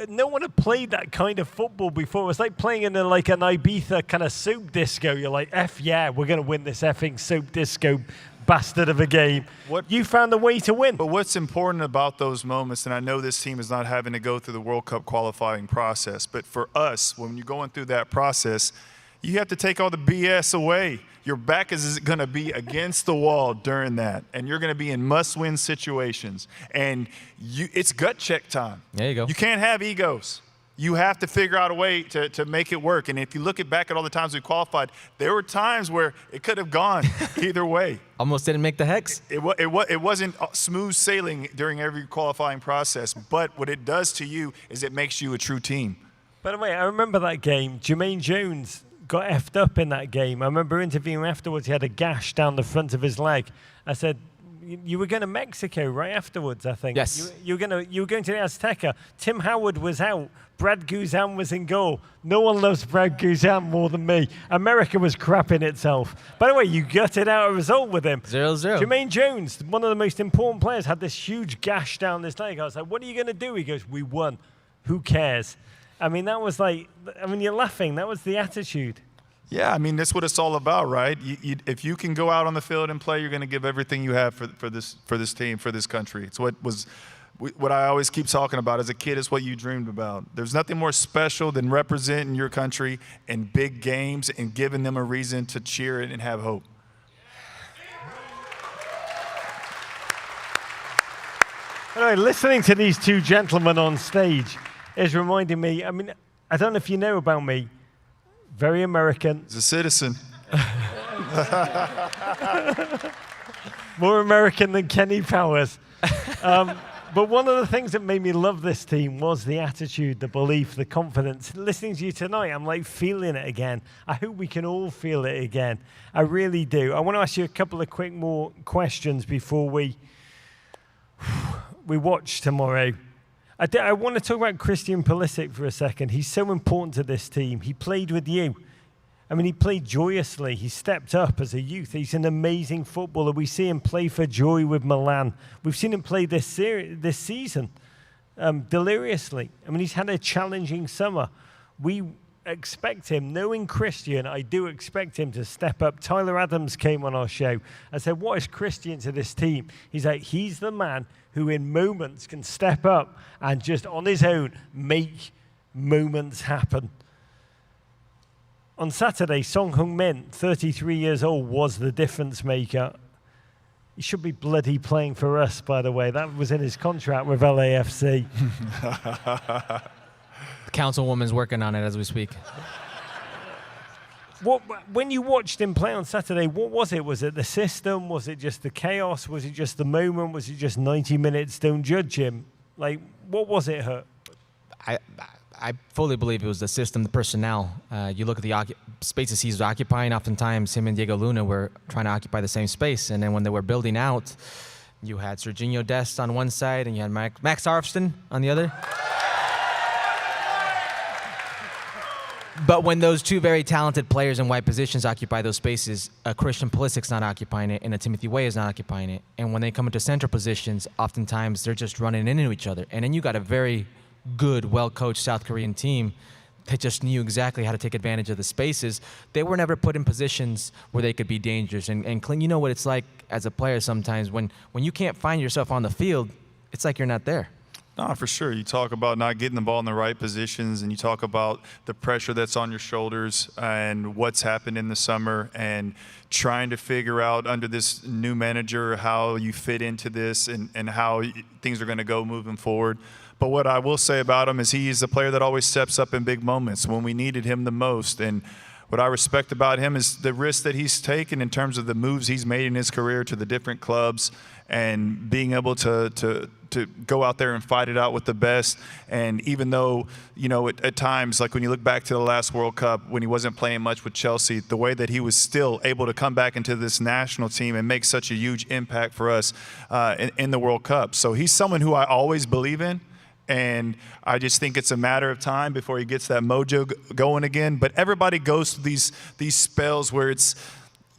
no one had played that kind of football before. It was like playing in like an Ibiza kind of soap disco. You're like, F yeah, we're going to win this effing soap disco bastard of a game. You found a way to win. But what's important about those moments, and I know this team is not having to go through the World Cup qualifying process, but for us, when you're going through that process, you have to take all the BS away. Your back is going to be against the wall during that, and you're going to be in must-win situations. And it's gut check time. There you go. You can't have egos. You have to figure out a way to make it work. And if you look back at all the times we qualified, there were times where it could have gone either way. Almost didn't make the hex. It wasn't smooth sailing during every qualifying process, but what it does to you is it makes you a true team. By the way, I remember that game. Jermaine Jones got effed up in that game. I remember interviewing him afterwards. He had a gash down the front of his leg. I said, you were going to Mexico right afterwards, I think. Yes. You were going to the Azteca. Tim Howard was out. Brad Guzan was in goal. No one loves Brad Guzan more than me. America was crapping itself. By the way, you gutted out a result with him. 0-0. Jermaine Jones, one of the most important players, had this huge gash down his leg. I was like, what are you going to do? He goes, we won. Who cares? I mean, that was like, you're laughing. That was the attitude. Yeah, I mean, that's what it's all about, right? If you can go out on the field and play, you're going to give everything you have for this team, for this country. It's what I always keep talking about as a kid. Is what you dreamed about. There's nothing more special than representing your country in big games and giving them a reason to cheer and have hope. Anyway, listening to these two gentlemen on stage is reminding me, I mean, I don't know if you know about me, very American. As a citizen. More American than Kenny Powers. But one of the things that made me love this team was the attitude, the belief, the confidence. Listening to you tonight, I'm like feeling it again. I hope we can all feel it again. I really do. I want to ask you a couple of quick more questions before we watch tomorrow. I want to talk about Christian Pulisic for a second. He's so important to this team. He played with you. I mean, he played joyously. He stepped up as a youth. He's an amazing footballer. We see him play for joy with Milan. We've seen him play this season deliriously. I mean, he's had a challenging summer. We expect him, knowing Christian, I do expect him to step up. Tyler Adams came on our show. I said, what is Christian to this team? He's like, he's the man who in moments can step up and just on his own make moments happen. On Saturday, Song Heung-min, 33 years old, was the difference maker. He should be bloody playing for us, by the way. That was in his contract with LAFC. The councilwoman's working on it as we speak. When you watched him play on Saturday, what was it? Was it the system? Was it just the chaos? Was it just the moment? Was it just 90 minutes? Don't judge him. Like, what was it, Hurt? I fully believe it was the system, the personnel. You look at the spaces he's occupying. Oftentimes, him and Diego Luna were trying to occupy the same space. And then when they were building out, you had Serginho Dest on one side, and you had Max Arfsten on the other. But when those two very talented players in wide positions occupy those spaces, Christian Pulisic's not occupying it, and Timothy Weah is not occupying it. And when they come into center positions, oftentimes they're just running into each other. And then you got a very good, well-coached South Korean team that just knew exactly how to take advantage of the spaces. They were never put in positions where they could be dangerous. And Clint, you know what it's like as a player sometimes when you can't find yourself on the field, it's like you're not there. No, for sure. You talk about not getting the ball in the right positions, and you talk about the pressure that's on your shoulders and what's happened in the summer and trying to figure out under this new manager how you fit into this and how things are going to go moving forward. But what I will say about him is he's a player that always steps up in big moments when we needed him the most. And what I respect about him is the risk that he's taken in terms of the moves he's made in his career to the different clubs and being able to go out there and fight it out with the best. And even though, you know, at times, like when you look back to the last World Cup, when he wasn't playing much with Chelsea, the way that he was still able to come back into this national team and make such a huge impact for us in the World Cup. So he's someone who I always believe in. And I just think it's a matter of time before he gets that mojo going again. But everybody goes through these spells where it's,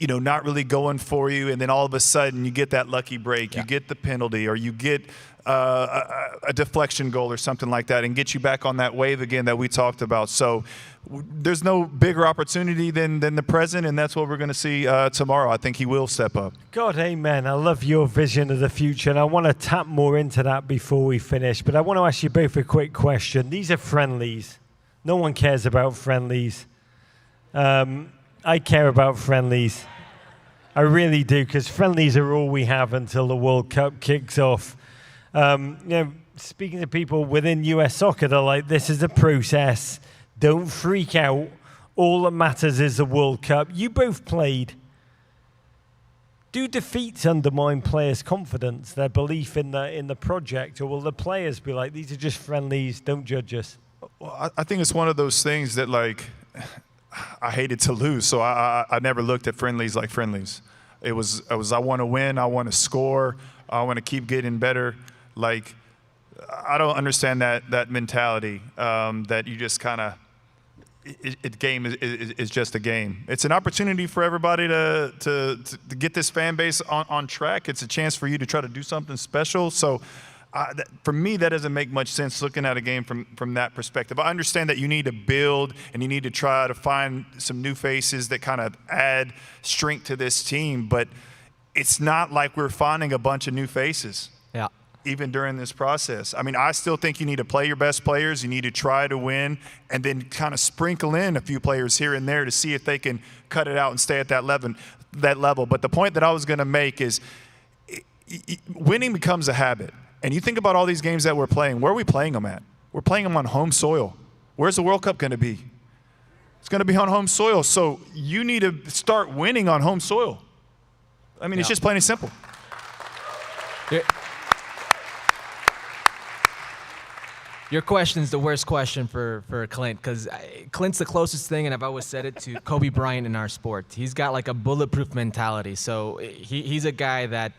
not really going for you, and then all of a sudden you get that lucky break, you get the penalty, or you get a deflection goal or something like that, and get you back on that wave again that we talked about. So there's no bigger opportunity than the present, and that's what we're going to see tomorrow. I think he will step up. God, amen. I love your vision of the future, and I want to tap more into that before we finish. But I want to ask you both a quick question. These are friendlies. No one cares about friendlies. I care about friendlies. I really do, because friendlies are all we have until the World Cup kicks off. Speaking to people within US soccer, they're like, this is a process. Don't freak out. All that matters is the World Cup. You both played. Do defeats undermine players' confidence, their belief in the project, or will the players be like, these are just friendlies, don't judge us? Well, I think it's one of those things that, like, I hated to lose, so I never looked at friendlies like friendlies. It was I want to win, I want to score, I want to keep getting better. Like, I don't understand that mentality that you just kind of, game is just a game. It's an opportunity for everybody to get this fan base on track. It's a chance for you to try to do something special. So for me, that doesn't make much sense looking at a game from that perspective. I understand that you need to build and you need to try to find some new faces that kind of add strength to this team, but it's not like we're finding a bunch of new faces. Yeah. Even during this process. I mean, I still think you need to play your best players. You need to try to win, and then kind of sprinkle in a few players here and there to see if they can cut it out and stay at that level. But the point that I was going to make is winning becomes a habit. And you think about all these games that we're playing. Where are we playing them at? We're playing them on home soil. Where's the World Cup going to be? It's going to be on home soil. So you need to start winning on home soil. I mean, It's just plain and simple. Your question is the worst question for Clint, because Clint's the closest thing, and I've always said it, to Kobe Bryant in our sport. He's got like a bulletproof mentality. So he's a guy that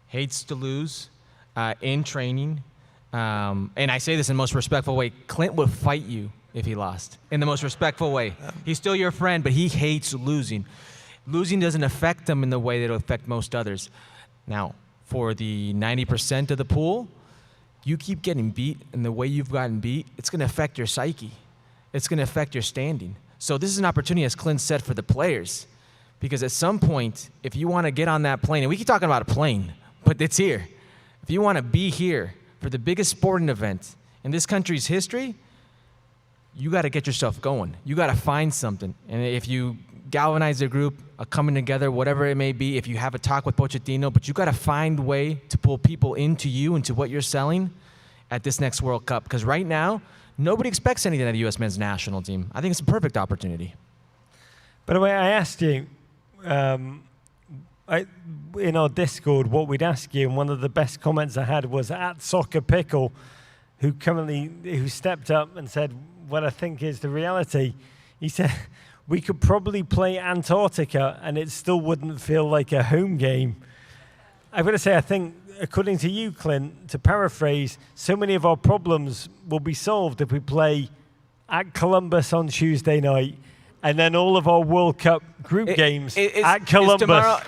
hates to lose in training. And I say this in the most respectful way. Clint would fight you if he lost, in the most respectful way. He's still your friend, but he hates losing. Losing doesn't affect him in the way that it'll affect most others. Now, for the 90% of the pool, you keep getting beat, and the way you've gotten beat, it's going to affect your psyche. It's going to affect your standing. So this is an opportunity, as Clint said, for the players. Because at some point, if you want to get on that plane, and we keep talking about a plane, but it's here. If you want to be here for the biggest sporting event in this country's history, you got to get yourself going. You got to find something. And if you galvanize the group, coming together, whatever it may be, if you have a talk with Pochettino, but you got to find a way to pull people into you, into what you're selling at this next World Cup. Because right now, nobody expects anything out of the U.S. men's national team. I think it's a perfect opportunity. By the way, I asked you in our Discord what we'd ask you, and one of the best comments I had was at Soccer Pickle, who stepped up and said what I think is the reality. He said, we could probably play Antarctica and it still wouldn't feel like a home game. I've got to say, I think, according to you, Clint, to paraphrase, so many of our problems will be solved if we play at Columbus on Tuesday night, and then all of our World Cup group games at Columbus.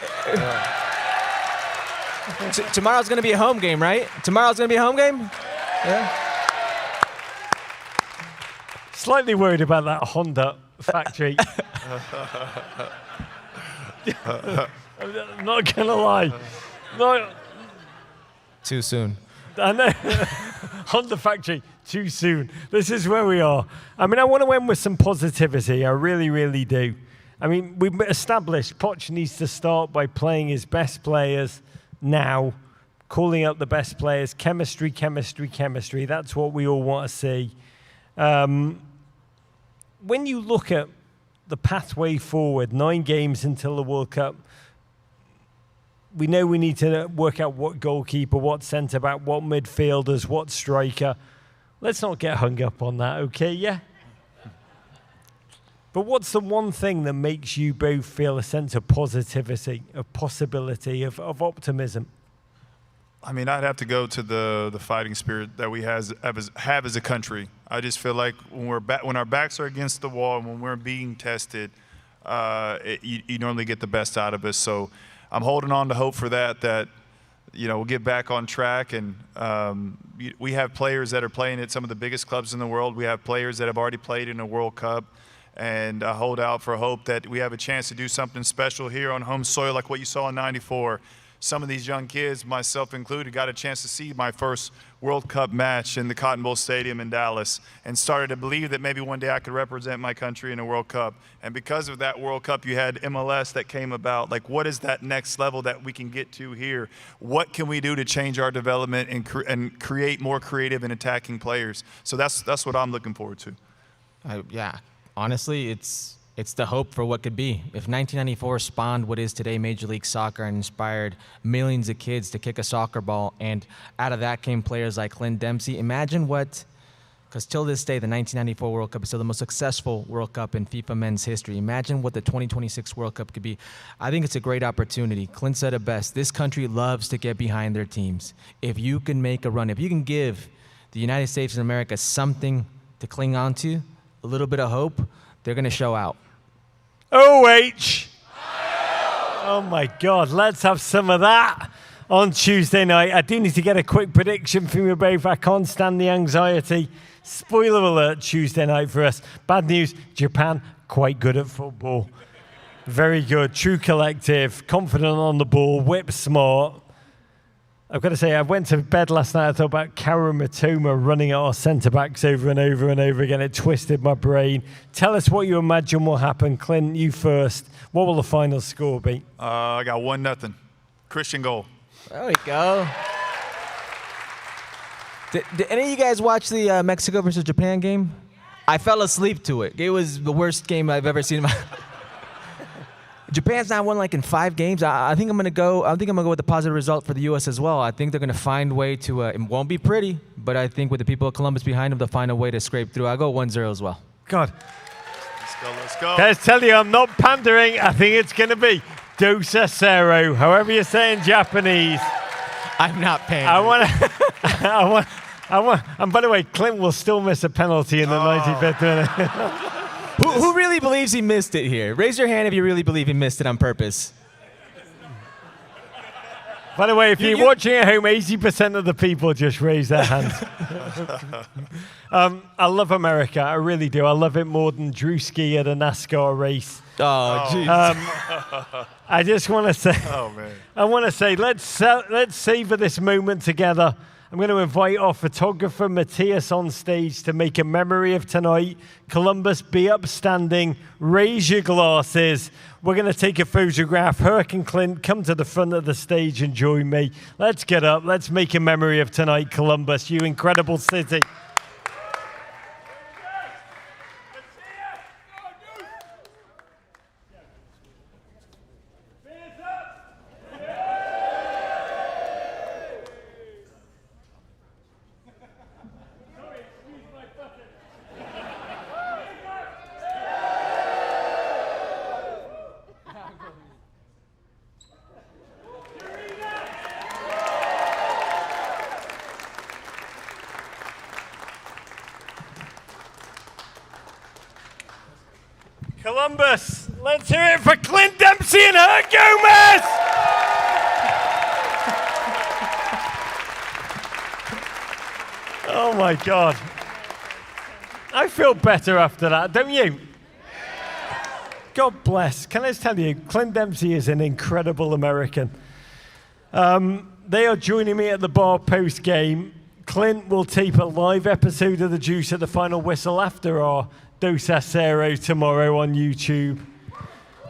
Tomorrow's going to be a home game, right? Tomorrow's going to be a home game? Yeah. Slightly worried about that Honda factory. I'm not going to lie. No. Too soon. I know. Honda factory, too soon. This is where we are. I mean, I want to end with some positivity. I really, really do. I mean, we've established Poch needs to start by playing his best players now, calling up the best players, chemistry, chemistry, chemistry. That's what we all want to see. When you look at the pathway forward, 9 games until the World Cup, we know we need to work out what goalkeeper, what centre-back, what midfielders, what striker. Let's not get hung up on that, okay, yeah? But what's the one thing that makes you both feel a sense of positivity, of possibility, of optimism? I mean, I'd have to go to the fighting spirit that we have as a country. I just feel like when our backs are against the wall and when we're being tested, you normally get the best out of us. So I'm holding on to hope for that we'll get back on track. And we have players that are playing at some of the biggest clubs in the world. We have players that have already played in a World Cup. And I hold out for hope that we have a chance to do something special here on home soil like what you saw in '94. Some of these young kids, myself included, got a chance to see my first World Cup match in the Cotton Bowl Stadium in Dallas and started to believe that maybe one day I could represent my country in a World Cup. And because of that World Cup, you had MLS that came about. Like, what is that next level that we can get to here? What can we do to change our development and create more creative and attacking players? So that's what I'm looking forward to. Yeah, honestly, it's the hope for what could be. If 1994 spawned what is today Major League Soccer and inspired millions of kids to kick a soccer ball, and out of that came players like Clint Dempsey, imagine what, because till this day, the 1994 World Cup is still the most successful World Cup in FIFA men's history. Imagine what the 2026 World Cup could be. I think it's a great opportunity. Clint said it best. This country loves to get behind their teams. If you can make a run, if you can give the United States of America something to cling on to, a little bit of hope, they're going to show out. OH! Oh my God, let's have some of that on Tuesday night. I do need to get a quick prediction from you both. I can't stand the anxiety. Spoiler alert, Tuesday night for us. Bad news, Japan, quite good at football. Very good, true collective, confident on the ball, whip smart. I've got to say, I went to bed last night, I thought about Kara Matoma running at our centre-backs over and over and over again. It twisted my brain. Tell us what you imagine will happen. Clint, you first. What will the final score be? I got 1-0. Christian goal. There we go. Did any of you guys watch the Mexico versus Japan game? I fell asleep to it. It was the worst game I've ever seen in my Japan's not won like in 5 games. I think I'm gonna go with a positive result for the U.S. as well. I think they're gonna find a way to. It won't be pretty, but I think with the people of Columbus behind them, they'll find a way to scrape through. I'll go 1-0 as well. God. Let's go. Let's tell you, I'm not pandering. I think it's gonna be cero, however you say in Japanese. I'm not pandering. And by the way, Clint will still miss a penalty in the 95th minute. Who really believes he missed it here? Raise your hand if you really believe he missed it on purpose. By the way, if you're watching at home, 80% of the people just raise their hands. I love America. I really do. I love it more than Drewski at a NASCAR race. Oh, jeez. I just want to say, let's savor this moment together. I'm going to invite our photographer, Matthias, on stage to make a memory of tonight. Columbus, be upstanding. Raise your glasses. We're going to take a photograph. Herc and Clint, come to the front of the stage and join me. Let's get up. Let's make a memory of tonight, Columbus, you incredible city. Columbus, let's hear it for Clint Dempsey and Herculez! Oh my God. I feel better after that, don't you? God bless. Can I just tell you, Clint Dempsey is an incredible American. They are joining me at the bar post-game. Clint will tape a live episode of The Juice at the final whistle after our cero tomorrow on YouTube.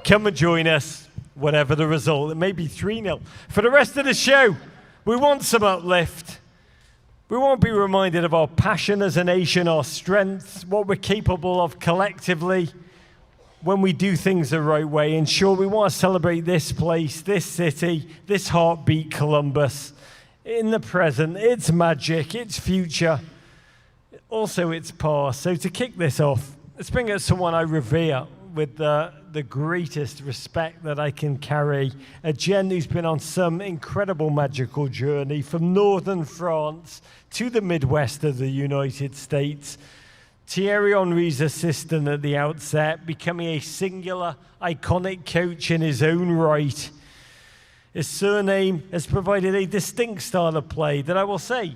Come and join us, whatever the result. It may be 3-0. For the rest of the show, we want some uplift. We want to be reminded of our passion as a nation, our strengths, what we're capable of collectively when we do things the right way. And sure, we want to celebrate this place, this city, this heartbeat, Columbus, in the present, its magic, its future, also its past. So to kick this off, let's bring out someone I revere with the greatest respect that I can carry. A gent who's been on some incredible magical journey from northern France to the Midwest of the United States. Thierry Henry's assistant at the outset, becoming a singular, iconic coach in his own right. His surname has provided a distinct style of play that I will say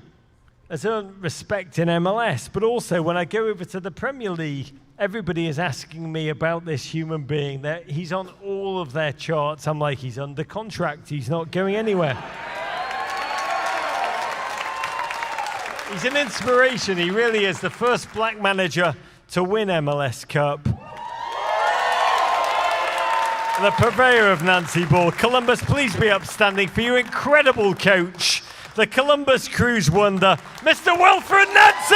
has earned respect in MLS, but also when I go over to the Premier League, everybody is asking me about this human being. That he's on all of their charts. I'm like, he's under contract. He's not going anywhere. He's an inspiration. He really is the first black manager to win MLS Cup. The purveyor of Nancy Ball. Columbus, please be upstanding for your incredible coach, the Columbus Cruise wonder, Mr. Wilfried Nancy!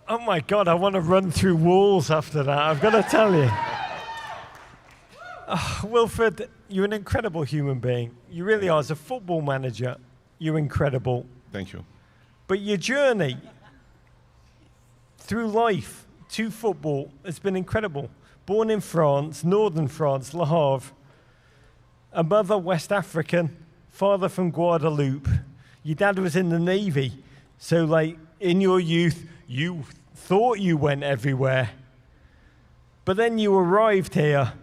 Oh my God, I want to run through walls after that, I've got to tell you. Wilfried, you're an incredible human being. You really are. As a football manager, you're incredible. Thank you. But your journey through life to football has been incredible. Born in France, northern France, Le Havre. A mother West African, father from Guadeloupe. Your dad was in the Navy. So like in your youth, you thought you went everywhere. But then you arrived here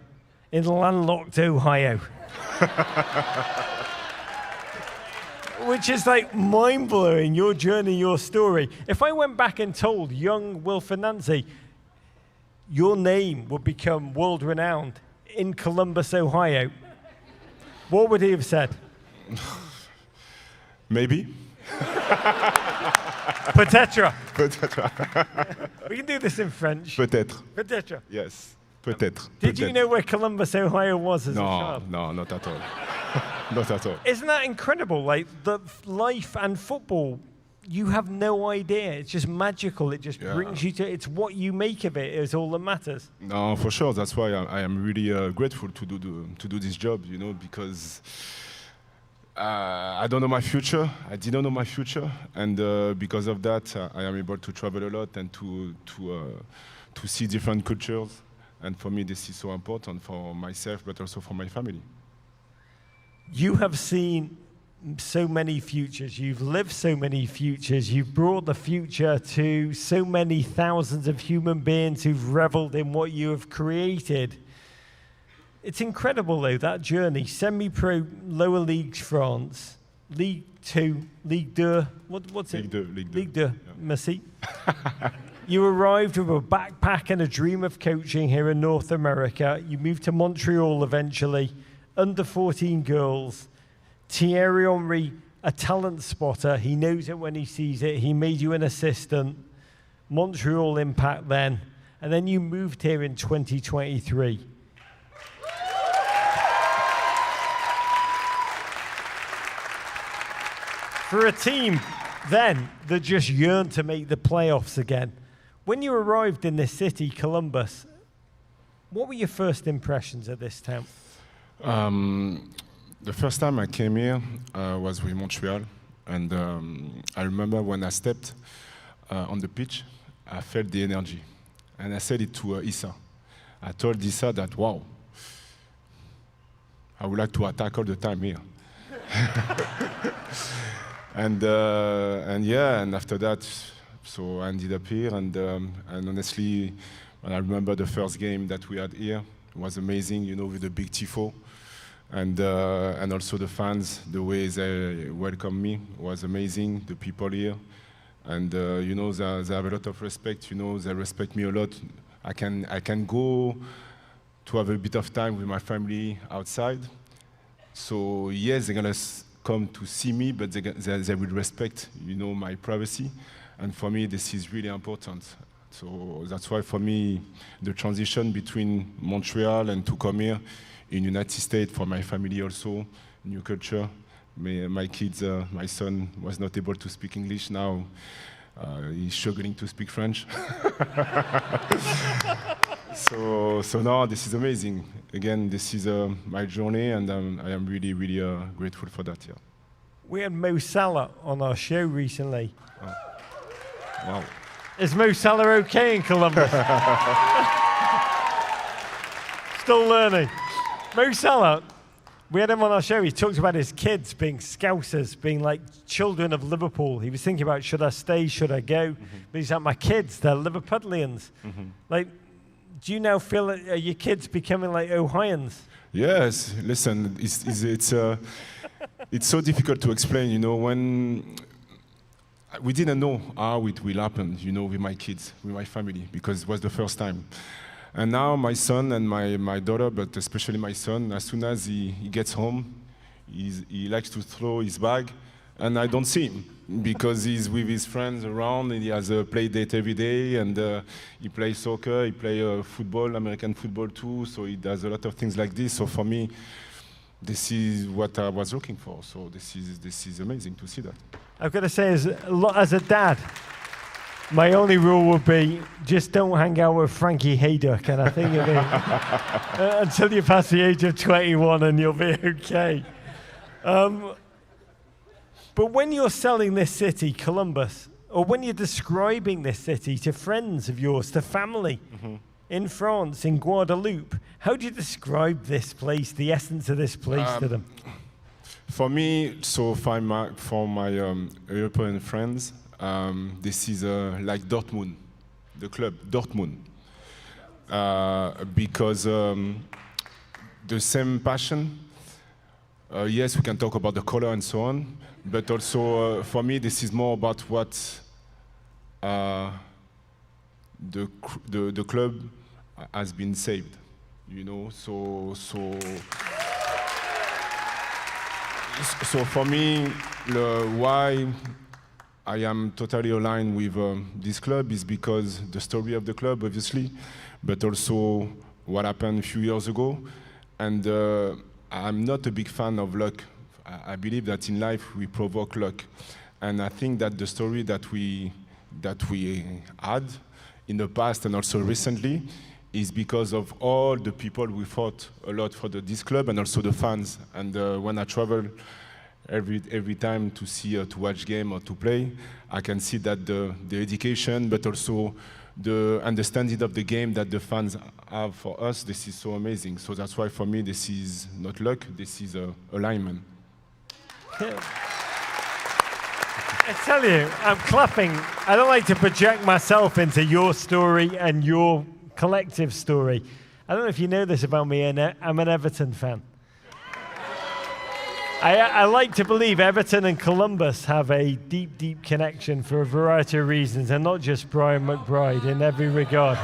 in landlocked Ohio. Which is like mind-blowing, your journey, your story. If I went back and told young Wilfried Nancy, your name would become world-renowned in Columbus, Ohio, what would he have said? Maybe. Peut-être. Peut-être. We can do this in French. Peut-être. Peut-être. Yes. Peut-être. Did you Peut-être. know where Columbus, Ohio was as a child? No, not at all. Not at all. Isn't that incredible? Like, the life and football, you have no idea. It's just magical. It just brings you to, it's what you make of it is all that matters. No, for sure. That's why I am really grateful to do this job, you know, because I don't know my future. I didn't know my future. And because of that, I am able to travel a lot and to see different cultures. And for me, this is so important for myself, but also for my family. You have seen so many futures. You've lived so many futures. You've brought the future to so many thousands of human beings who've reveled in what you have created. It's incredible, though, that journey. Semi-pro, lower leagues France, League 2, Ligue 2. What's it? Ligue 2. Yeah. Merci. You arrived with a backpack and a dream of coaching here in North America. You moved to Montreal eventually. Under 14 girls. Thierry Henry, a talent spotter. He knows it when he sees it. He made you an assistant. Montreal Impact then. And then you moved here in 2023. For a team then that just yearned to make the playoffs again. When you arrived in this city, Columbus, what were your first impressions of this town? The first time I came here was with Montreal. And I remember when I stepped on the pitch, I felt the energy. And I said it to Issa. I told Issa that, wow, I would like to attack all the time here. And after that, so I ended up here, and honestly, when I remember the first game that we had here, it was amazing, you know, with the big tifo. And also the fans, the way they welcome me was amazing. The people here, and you know, they have a lot of respect. You know, they respect me a lot. I can go to have a bit of time with my family outside. So yes, they're gonna come to see me, but they will respect, you know, my privacy. And for me, this is really important. So that's why for me, the transition between Montreal and to come here in United States for my family also, new culture. My kids, my son was not able to speak English now. He's struggling to speak French. So now this is amazing. Again, this is my journey, and I am really, really grateful for that. Yeah. We had Mo Salah on our show recently. Wow. Is Mo Salah okay in Columbus? Still learning. Mo Salah, we had him on our show. He talked about his kids being Scousers, being like children of Liverpool. He was thinking about, should I stay, should I go? But he's like, my kids, they're Liverpudlians. Like, do you now feel that are your kids becoming like Ohioans? Yes, listen, it's so difficult to explain, you know, when we didn't know how it will happen, you know, with my kids, with my family, because it was the first time. And now my son and my daughter, but especially my son, as soon as he gets home, he likes to throw his bag, and I don't see him because he's with his friends around, and he has a play date every day, and he plays soccer, he plays football, American football too, so he does a lot of things like this. So for me, this is what I was looking for. So this is amazing to see that. I've got to say, as a dad, my only rule would be just don't hang out with Frankie Hejduk, and I think you'll be until you pass the age of 21, and you'll be okay. But when you're selling this city, Columbus, or when you're describing this city to friends of yours, to family in France, in Guadeloupe, how do you describe this place, the essence of this place to them? For me, so for my European friends, this is like Dortmund, the club Dortmund, because the same passion. Yes, we can talk about the color and so on, but also for me, this is more about what the club has been saved, you know. So for me, why I am totally aligned with this club is because the story of the club, obviously, but also what happened a few years ago. And I'm not a big fan of luck. I believe that in life we provoke luck. And I think that the story that we had in the past and also recently is because of all the people we fought a lot for this club and also the fans. And when I travel every time to see to watch game or to play, I can see that the education, but also the understanding of the game that the fans have for us, this is so amazing. So that's why for me this is not luck, this is alignment. I tell you, I'm clapping. I don't like to project myself into your story and your collective story. I don't know if you know this about me, I'm an Everton fan. I like to believe Everton and Columbus have a deep, deep connection for a variety of reasons, and not just Brian McBride in every regard.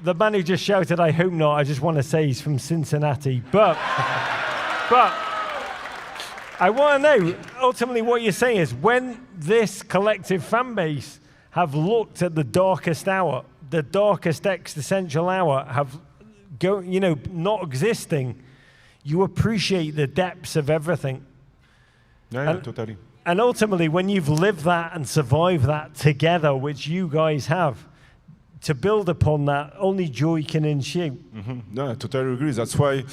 The man who just shouted, I hope not, I just want to say he's from Cincinnati. But I want to know, ultimately what you're saying is, when this collective fan base have looked at the darkest hour, the darkest existential hour, have not existing, you appreciate the depths of everything. Yeah, totally. And ultimately, when you've lived that and survived that together, which you guys have, to build upon that, only joy can ensue. No, I totally agree. That's why,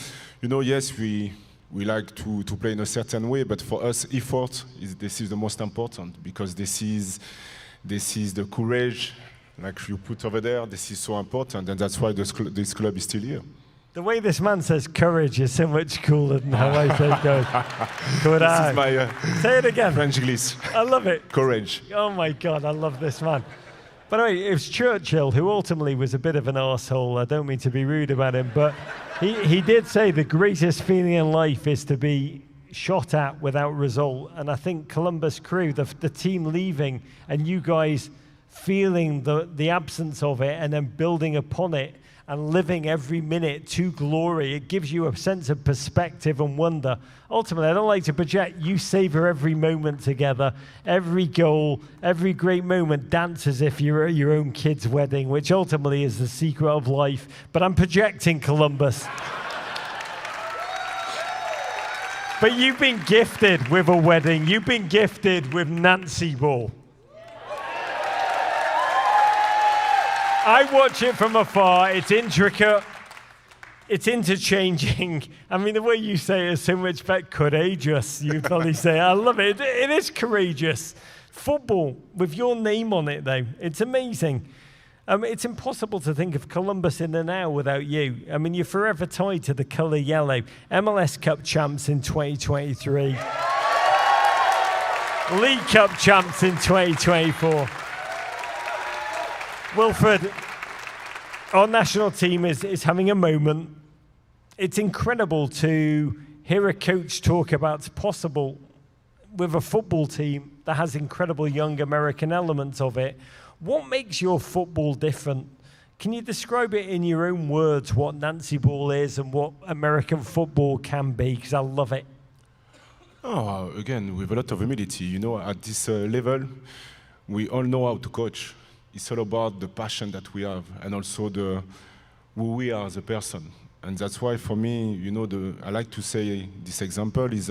yes, we like to play in a certain way, but for us, effort this is the most important, because this is the courage, like you put over there. This is so important, and that's why this club is still here. The way this man says courage is so much cooler than how I say courage. This is my say it again. French English. I love it. Courage. Oh my God, I love this man. By the way, it was Churchill who ultimately was a bit of an arsehole. I don't mean to be rude about him, but He did say the greatest feeling in life is to be shot at without result. And I think Columbus Crew, the team leaving and you guys feeling the absence of it and then building upon it and living every minute to glory, it gives you a sense of perspective and wonder. Ultimately, I don't like to project, you savor every moment together, every goal, every great moment, dance as if you're at your own kid's wedding, which ultimately is the secret of life. But I'm projecting, Columbus. But you've been gifted with a wedding. You've been gifted with Nancy Ball. I watch it from afar. It's intricate. It's interchanging. I mean, the way you say it is so much better. Courageous, you probably say. I love it. It is courageous. Football with your name on it, though. It's amazing. It's impossible to think of Columbus in the now without you. I mean, you're forever tied to the color yellow. MLS Cup champs in 2023. League Cup champs in 2024. Wilfried, our national team is having a moment. It's incredible to hear a coach talk about it's possible with a football team that has incredible young American elements of it. What makes your football different? Can you describe it in your own words, what Nancy Ball is and what American football can be? Because I love it. Oh, again, with a lot of humility. You know, at this level, we all know how to coach. It's all about the passion that we have and also who we are as a person. And that's why, for me, you know, I like to say this example is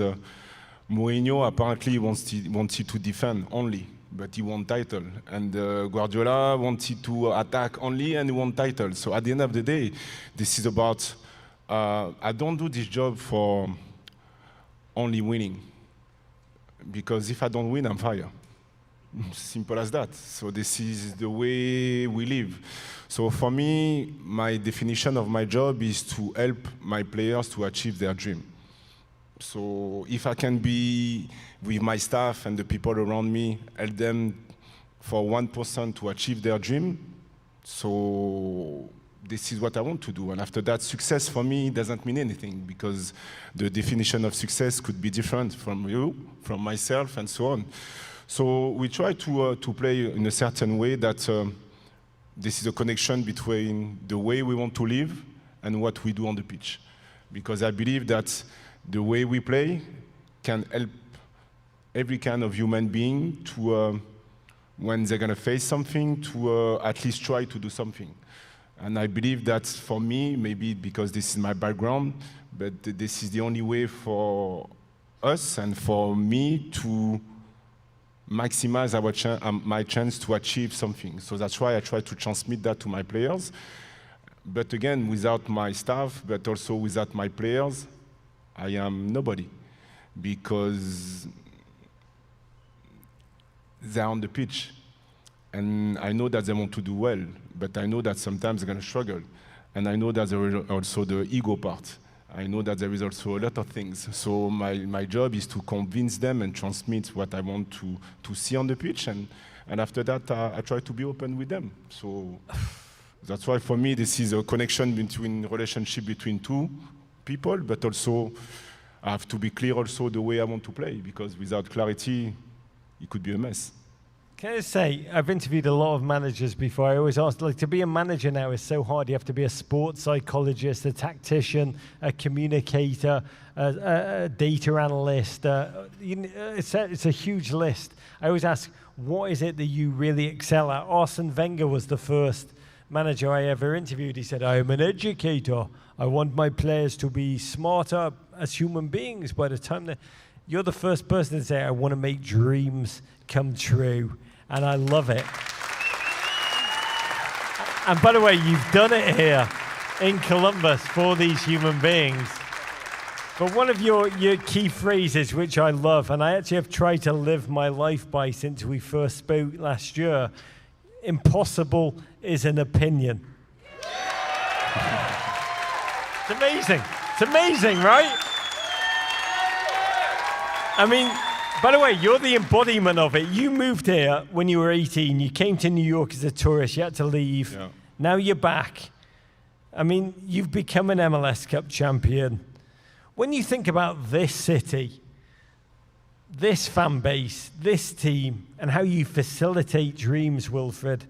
Mourinho apparently wanted to defend only, but he won title. And Guardiola wanted to attack only and he won title. So at the end of the day, this is about, I don't do this job for only winning. Because if I don't win, I'm fired. Simple as that. So this is the way we live. So for me, my definition of my job is to help my players to achieve their dream. So if I can be with my staff and the people around me, help them for 1% to achieve their dream, so this is what I want to do. And after that, success for me doesn't mean anything because the definition of success could be different from you, from myself, and so on. So we try to play in a certain way that this is a connection between the way we want to live and what we do on the pitch. Because I believe that the way we play can help every kind of human being to, when they're going to face something, to at least try to do something. And I believe that for me, maybe because this is my background, but this is the only way for us and for me to maximize my chance to achieve something. So that's why I try to transmit that to my players. But again, without my staff, but also without my players, I am nobody. Because they're on the pitch. And I know that they want to do well, but I know that sometimes they're going to struggle. And I know that there is also the ego part. I know that there is also a lot of things. So my job is to convince them and transmit what I want to see on the pitch. And after that, I try to be open with them. So that's why for me, this is a relationship between two people, but also I have to be clear also the way I want to play, because without clarity, it could be a mess. Can I say, I've interviewed a lot of managers before. I always ask, like, to be a manager now is so hard. You have to be a sports psychologist, a tactician, a communicator, a data analyst. It's a huge list. I always ask, what is it that you really excel at? Arsene Wenger was the first manager I ever interviewed. He said, I am an educator. I want my players to be smarter as human beings by the time you're the first person to say, I want to make dreams come true. And I love it. And by the way, you've done it here in Columbus for these human beings. But one of your key phrases, which I love, and I actually have tried to live my life by since we first spoke last year, impossible is an opinion. It's amazing. It's amazing, right? I mean, by the way, you're the embodiment of it. You moved here when you were 18. You came to New York as a tourist. You had to leave. Yeah. Now you're back. I mean, you've become an MLS Cup champion. When you think about this city, this fan base, this team, and how you facilitate dreams, Wilfried,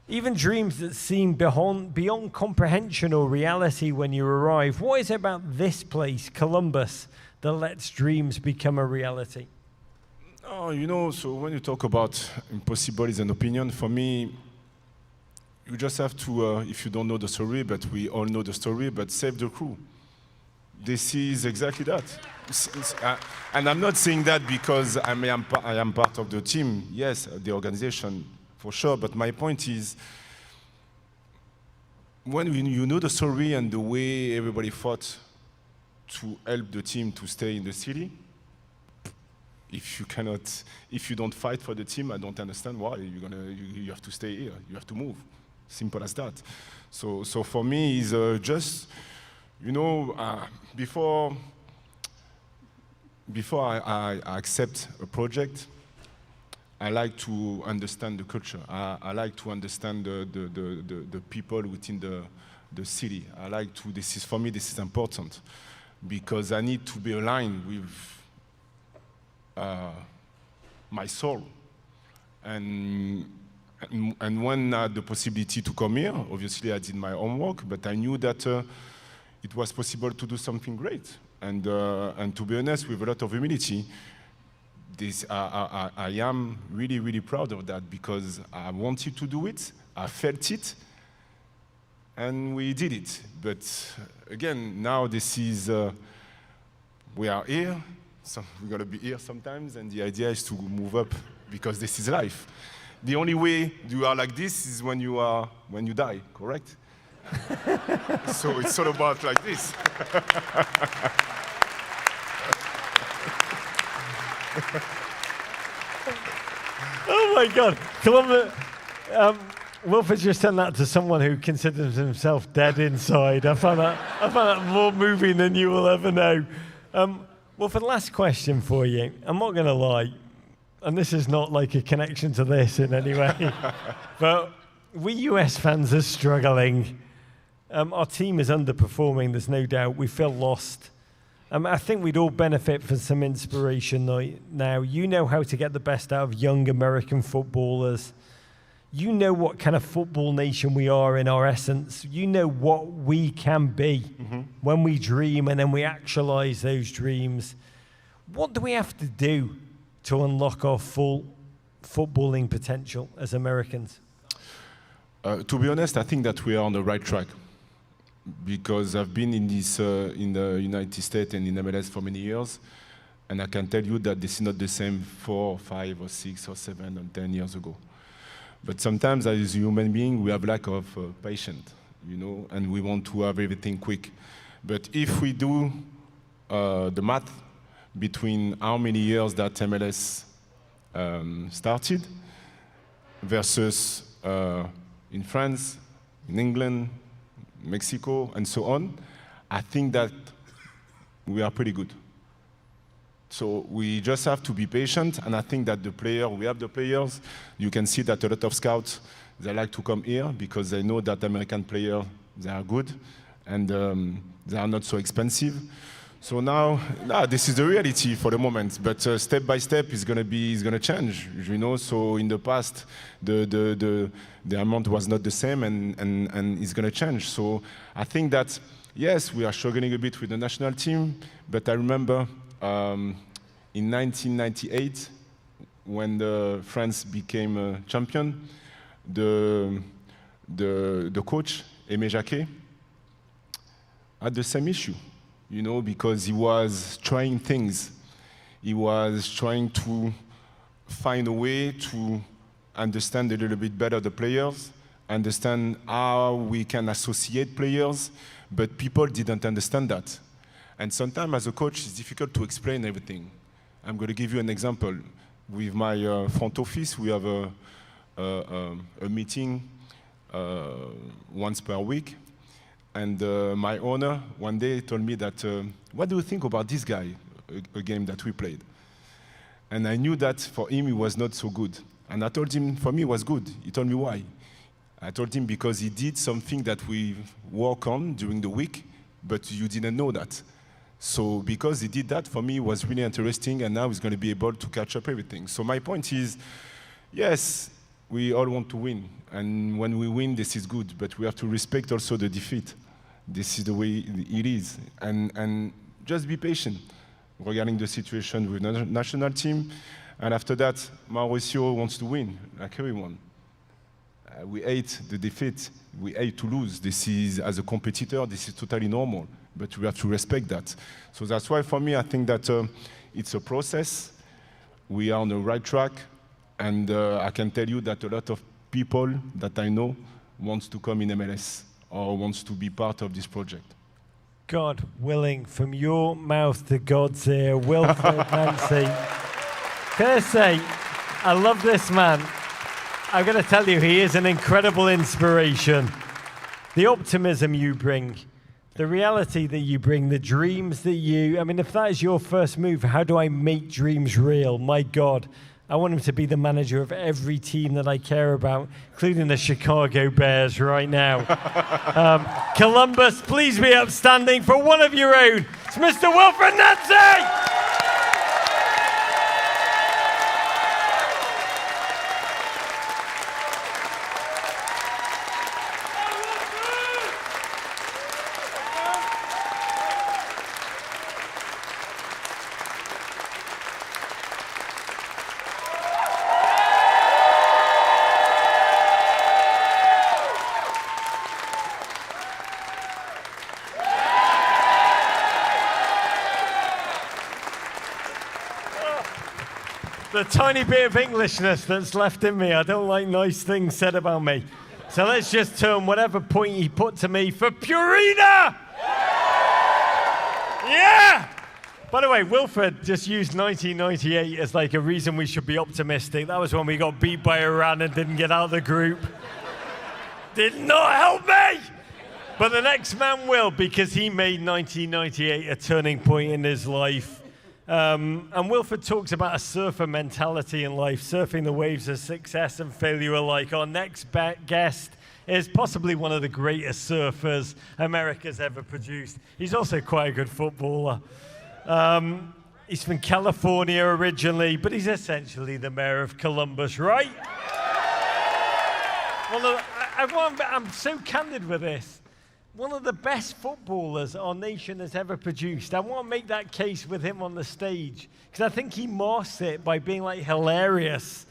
even dreams that seem beyond comprehension or reality when you arrive, what is it about this place, Columbus, that lets dreams become a reality? Oh, you know, so when you talk about impossible is an opinion, for me, you just have to, if you don't know the story, but we all know the story, but save the crew. This is exactly that. And I'm not saying that because I am part of the team. Yes, the organization, for sure. But my point is, when you know the story and the way everybody fought to help the team to stay in the city, if you don't fight for the team, I don't understand why you have to stay here. You have to move. Simple as that. So for me, it's just, you know, before I accept a project, I like to understand the culture. I like to understand the people within the city. I like to. For me, this is important because I need to be aligned with my soul. And when I had the possibility to come here, obviously I did my homework, but I knew that it was possible to do something great. And to be honest, with a lot of humility, I am really, really proud of that because I wanted to do it, I felt it, and we did it. But again, now this is, we are here, so we're going to be here sometimes, and the idea is to move up because this is life. The only way you are like this is when you die, correct? So it's all about like this. Oh my God. Wilfried just done that to someone who considers himself dead inside. I found that more moving than you will ever know. Wilfried, last question for you. I'm not going to lie, and this is not like a connection to this in any way, but we US fans are struggling. Our team is underperforming, there's no doubt. We feel lost. I think we'd all benefit from some inspiration now. You know how to get the best out of young American footballers. You know what kind of football nation we are in our essence. You know what we can be when we dream and then we actualize those dreams. What do we have to do to unlock our full footballing potential as Americans? To be honest, I think that we are on the right track. Because I've been in the United States and in MLS for many years, and I can tell you that this is not the same 4, 5, or 6, or 7, or 10 years ago. But sometimes, as a human being, we have lack of patience, you know, and we want to have everything quick. But if we do the math between how many years that MLS started versus in France, in England, Mexico, and so on, I think that we are pretty good. So we just have to be patient, and I think that we have the players. You can see that a lot of scouts, they like to come here because they know that American players, they are good, and they are not so expensive. So now this is the reality for the moment. But step by step, it's gonna change. You know. So in the past, the amount was not the same, and it's gonna change. So I think that yes, we are struggling a bit with the national team. But I remember in 1998, when France became champion, the coach Aimé Jacquet had the same issue. You know, because he was trying things. He was trying to find a way to understand a little bit better the players, understand how we can associate players, but people didn't understand that. And sometimes as a coach, it's difficult to explain everything. I'm going to give you an example. With my front office, we have a meeting once per week. And my owner one day told me that, what do you think about this guy, a game that we played? And I knew that for him, it was not so good. And I told him, for me, it was good. He told me why. I told him because he did something that we work on during the week, but you didn't know that. So because he did that, for me, it was really interesting, and now he's going to be able to catch up everything. So my point is, yes, we all want to win, and when we win, this is good, but we have to respect also the defeat. This is the way it is, and just be patient regarding the situation with the national team. And after that, Mauricio wants to win, like everyone. We hate the defeat. We hate to lose. This is, as a competitor, this is totally normal. But we have to respect that. So that's why, for me, I think that it's a process. We are on the right track. And I can tell you that a lot of people that I know wants to come in MLS or wants to be part of this project. God willing, from your mouth to God's ear, Wilfried Nancy. Can I say, I love this man. I'm going to tell you, he is an incredible inspiration. The optimism you bring, the reality that you bring, the dreams that you... I mean, if that is your first move, how do I make dreams real? My God, I want him to be the manager of every team that I care about, including the Chicago Bears right now. Columbus, please be upstanding for one of your own. It's Mr. Wilfried Nancy! The tiny bit of Englishness that's left in me. I don't like nice things said about me. So let's just turn whatever point he put to me for Purina! Yeah! By the way, Wilfried just used 1998 as like a reason we should be optimistic. That was when we got beat by Iran and didn't get out of the group. Did not help me! But the next man will, because he made 1998 a turning point in his life. And Wilfried talks about a surfer mentality in life, surfing the waves of success and failure alike. Our next guest is possibly one of the greatest surfers America's ever produced. He's also quite a good footballer. He's from California originally, but he's essentially the mayor of Columbus, right? I'm so candid with this. One of the best footballers our nation has ever produced. I want to make that case with him on the stage because I think he masks it by being like hilarious.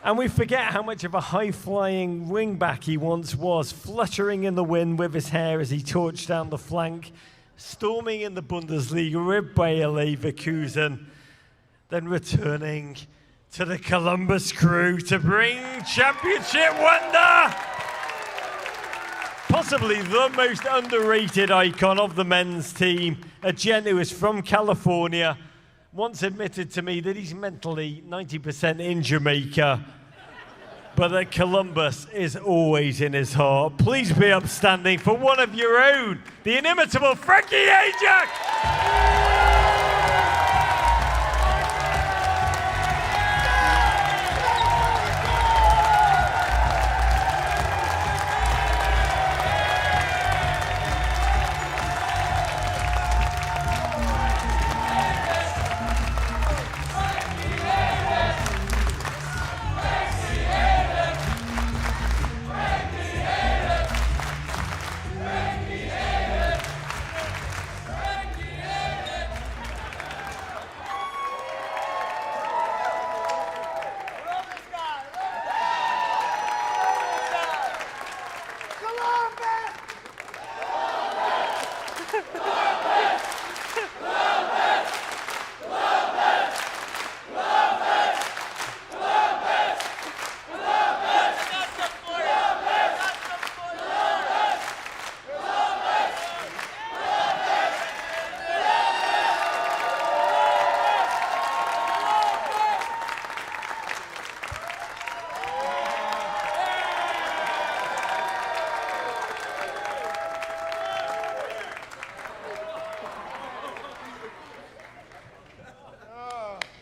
And we forget how much of a high-flying wing-back he once was, fluttering in the wind with his hair as he torched down the flank, storming in the Bundesliga with Bayer Leverkusen, then returning to the Columbus crew to bring championship wonder. Possibly the most underrated icon of the men's team, a gent who is from California, once admitted to me that he's mentally 90% in Jamaica, but that Columbus is always in his heart. Please be upstanding for one of your own, the inimitable Frankie hejduk!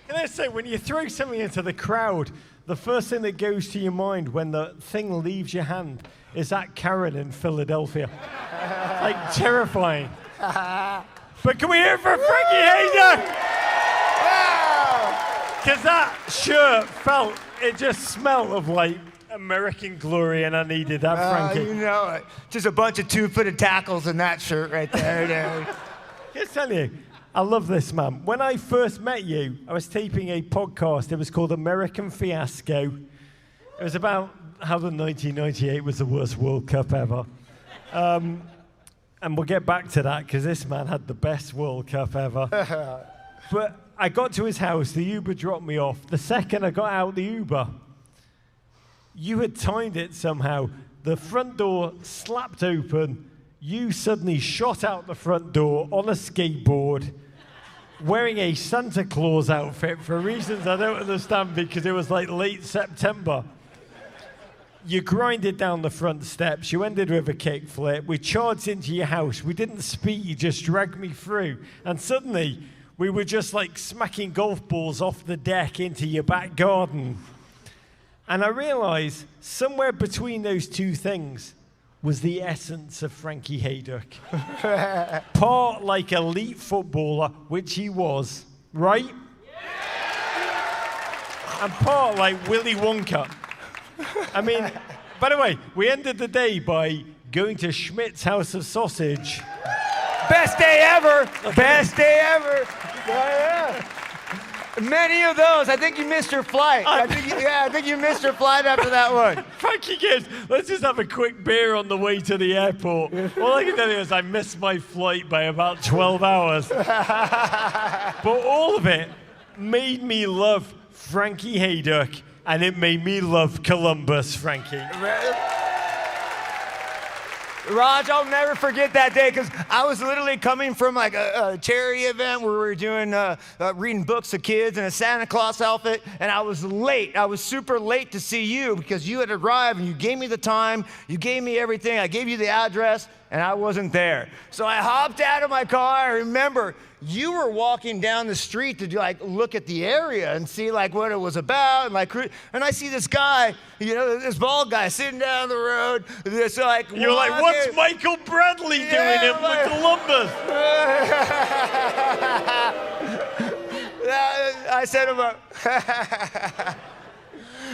Can I say, when you throw something into the crowd the first thing that goes to your mind when the thing leaves your hand is that Karen in Philadelphia. Like, terrifying. But can we hear it for Frankie hejduk? Because that shirt it just smelled of, like, American glory, and I needed that, Frankie. You know it. Just a bunch of two-footed tackles in that shirt right there, dude. Just tell you, I love this, man. When I first met you, I was taping a podcast. It was called American Fiasco. It was about how the 1998 was the worst World Cup ever. And we'll get back to that, because this man had the best World Cup ever. But I got to his house. The Uber dropped me off. The second I got out the Uber, you had timed it somehow. The front door slapped open. You suddenly shot out the front door on a skateboard, wearing a Santa Claus outfit for reasons I don't understand, because it was like late September. You grinded down the front steps. You ended with a kickflip. We charged into your house. We didn't speak. You just dragged me through. And suddenly, we were just like smacking golf balls off the deck into your back garden. And I realized somewhere between those two things was the essence of Frankie hejduk. Part like elite footballer, which he was, right? Yeah! And part like Willy Wonka. I mean, by the way, we ended the day by going to Schmidt's House of Sausage. Best day ever. Best day ever. Yeah. Many of those. I think you missed your flight. I think you missed your flight after that one. Frankie gives, let's just have a quick beer on the way to the airport. All I can tell you is I missed my flight by about 12 hours. But all of it made me love Frankie hejduk, and it made me love Columbus, Frankie. Raj, I'll never forget that day, because I was literally coming from like a charity event where we were doing reading books to kids in a Santa Claus outfit, and I was late. I was super late to see you because you had arrived and you gave me the time, you gave me everything, I gave you the address, and I wasn't there. So I hopped out of my car. I remember you were walking down the street to like look at the area and see like what it was about, and like, and I see this guy, you know, this bald guy sitting down the road. This like you're walking. Like, what's Michael Bradley doing in Columbus? I set him up.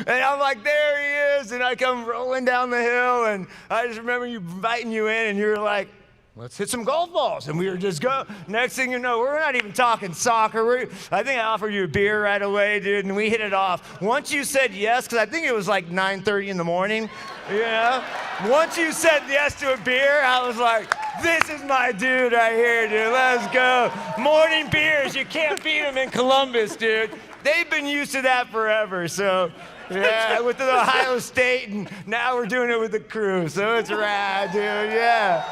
And I'm like, there he is, and I come rolling down the hill, and I just remember you inviting you in, and you were like, let's hit some golf balls. And we were just going. Next thing you know, we're not even talking soccer. I think I offered you a beer right away, dude, and we hit it off. Once you said yes, because I think it was like 9:30 in the morning, you know? Once you said yes to a beer, I was like, this is my dude right here, dude. Let's go. Morning beers, you can't beat them in Columbus, dude. They've been used to that forever, so... Yeah, with the Ohio State, and now we're doing it with the crew, so it's rad, dude, yeah.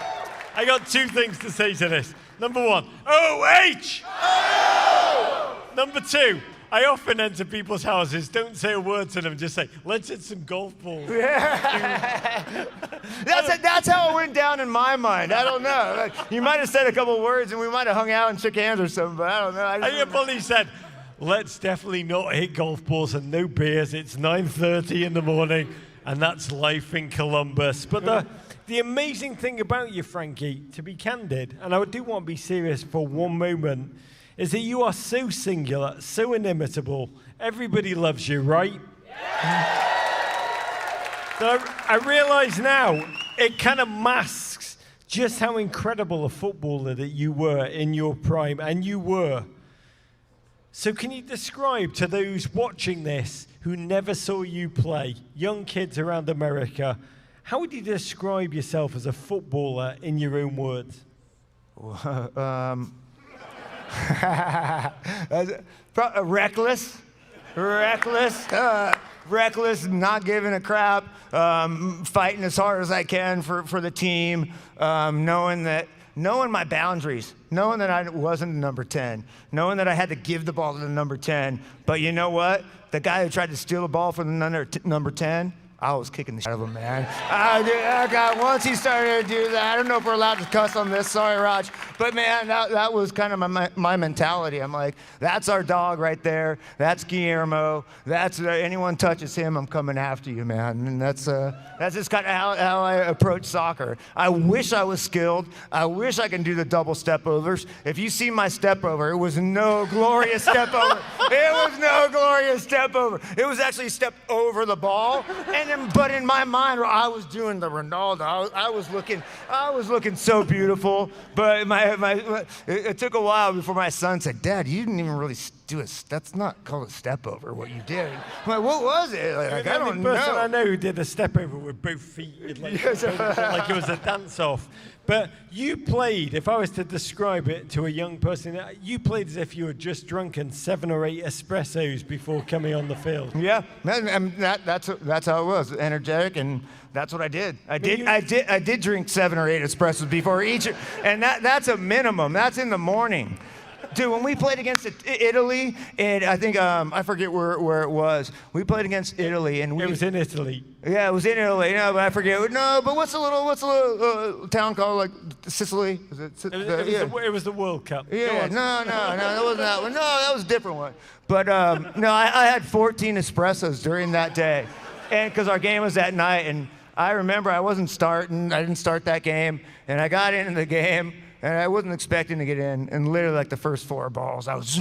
I got two things to say to this. Number one, OH! Oh! Number two, I often enter people's houses, don't say a word to them, just say, let's hit some golf balls. Yeah. That's how it went down in my mind. I don't know. Like, you might have said a couple words, and we might have hung out and shook hands or something, but I don't know. I think probably said, let's definitely not hit golf balls and no beers. It's 9:30 in the morning, and that's life in Columbus. But the amazing thing about you, Frankie, to be candid, and I do want to be serious for one moment, is that you are so singular, so inimitable. Everybody loves you, right? Yeah. So I realize now it kind of masks just how incredible a footballer that you were in your prime, and you were. So can you describe to those watching this who never saw you play, young kids around America, how would you describe yourself as a footballer in your own words? Reckless, not giving a crap, fighting as hard as I can for the team, knowing my boundaries, knowing that I wasn't number 10, knowing that I had to give the ball to the number 10. But you know what? The guy who tried to steal the ball from the number 10, I was kicking the shit out of him, man. God, once he started to do that, I don't know if we're allowed to cuss on this. Sorry, Raj. But, man, that was kind of my mentality. I'm like, that's our dog right there. That's Guillermo. That's anyone touches him, I'm coming after you, man. And that's just kind of how I approach soccer. I wish I was skilled. I wish I can do the double step overs. If you see my step over, it was no glorious step over. It was no glorious step over. It was actually step over the ball. But in my mind, I was doing the Ronaldo. I was looking so beautiful. But it took a while before my son said, "Dad, you didn't even really do a. That's not called a step over. What you did." I'm like, "What was it?" Like, I don't know. The person I know who did a step over with both feet, like it was a dance off. But you played, if I was to describe it to a young person, you played as if you were just drunken 7 or 8 espressos before coming on the field. Yeah, that's how it was. Energetic, and that's what I did. I did drink 7 or 8 espressos before each, and that's a minimum. That's in the morning. Dude, when we played against Italy, and I think I forget where it was. We played against Italy, and it was in Italy. Yeah, it was in Italy. No, but I forget. No, but what's a little town called, like Sicily? Is it? It was the World Cup. Yeah, no, that wasn't that one. No, that was a different one. But no, I had 14 espressos during that day, and because our game was that night, and I remember I wasn't starting. I didn't start that game, and I got into the game. And I wasn't expecting to get in, and literally like the first 4 balls, I was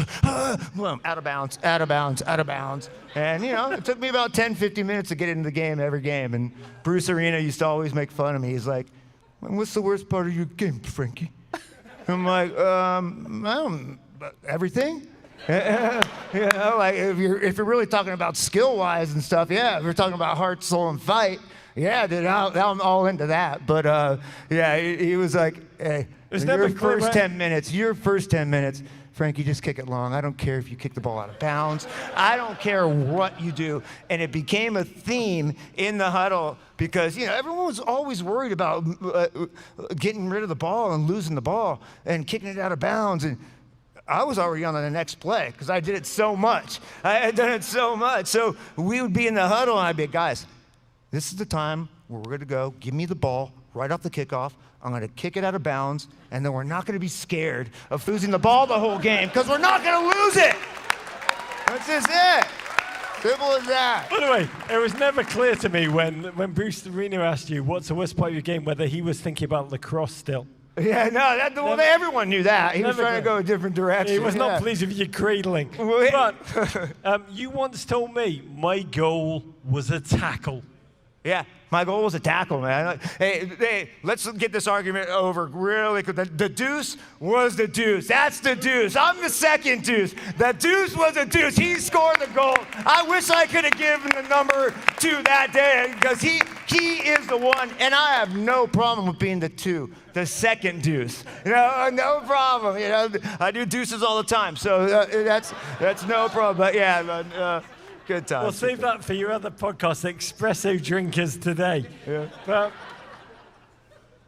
boom, out of bounds. And, it took me about 10, 15 minutes to get into the game every game. And Bruce Arena used to always make fun of me. He's like, "What's the worst part of your game, Frankie?" I'm like, everything. Like if you're really talking about skill-wise and stuff, yeah. If you're talking about heart, soul, and fight, yeah, dude, I'm all into that. But yeah, he was like, "Hey, your first 10 minutes, Frankie, just kick it long. I don't care if you kick the ball out of bounds. I don't care what you do." And it became a theme in the huddle because, everyone was always worried about getting rid of the ball and losing the ball and kicking it out of bounds. And I was already on the next play because I did it so much. I had done it so much. So we would be in the huddle, and I'd be, "Guys, this is the time where we're going to go. Give me the ball right off the kickoff. I'm going to kick it out of bounds, and then we're not going to be scared of losing the ball the whole game because we're not going to lose it." That's just it. Simple as that. By the way, it was never clear to me when Bruce Arena asked you what's the worst part of your game, whether he was thinking about lacrosse still. Yeah, no, everyone knew that. He was trying to go a different direction. He was not pleased with your cradling. But you once told me my goal was a tackle. Yeah, my goal was a tackle, man. Hey, let's get this argument over really quick. The deuce was the deuce. That's the deuce. I'm the second deuce. The deuce was a deuce. He scored the goal. I wish I could have given the number 2 that day because he is the one, and I have no problem with being the 2, the second deuce. No problem. I do deuces all the time, so that's no problem. But yeah, good time. We'll save that for your other podcast, Espresso Drinkers Today. Yeah. But,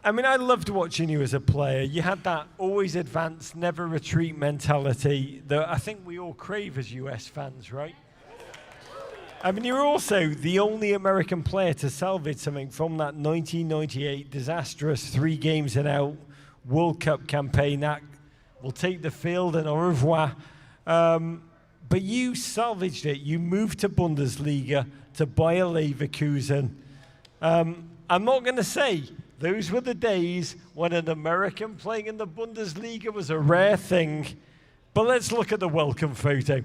I mean, I loved watching you as a player. You had that always advance, never retreat mentality that I think we all crave as US fans, right? I mean, you're also the only American player to salvage something from that 1998 disastrous 3 games and out World Cup campaign that will take the field and au revoir. But you salvaged it. You moved to Bundesliga, to Bayer Leverkusen. I'm not going to say those were the days when an American playing in the Bundesliga was a rare thing. But let's look at the welcome photo.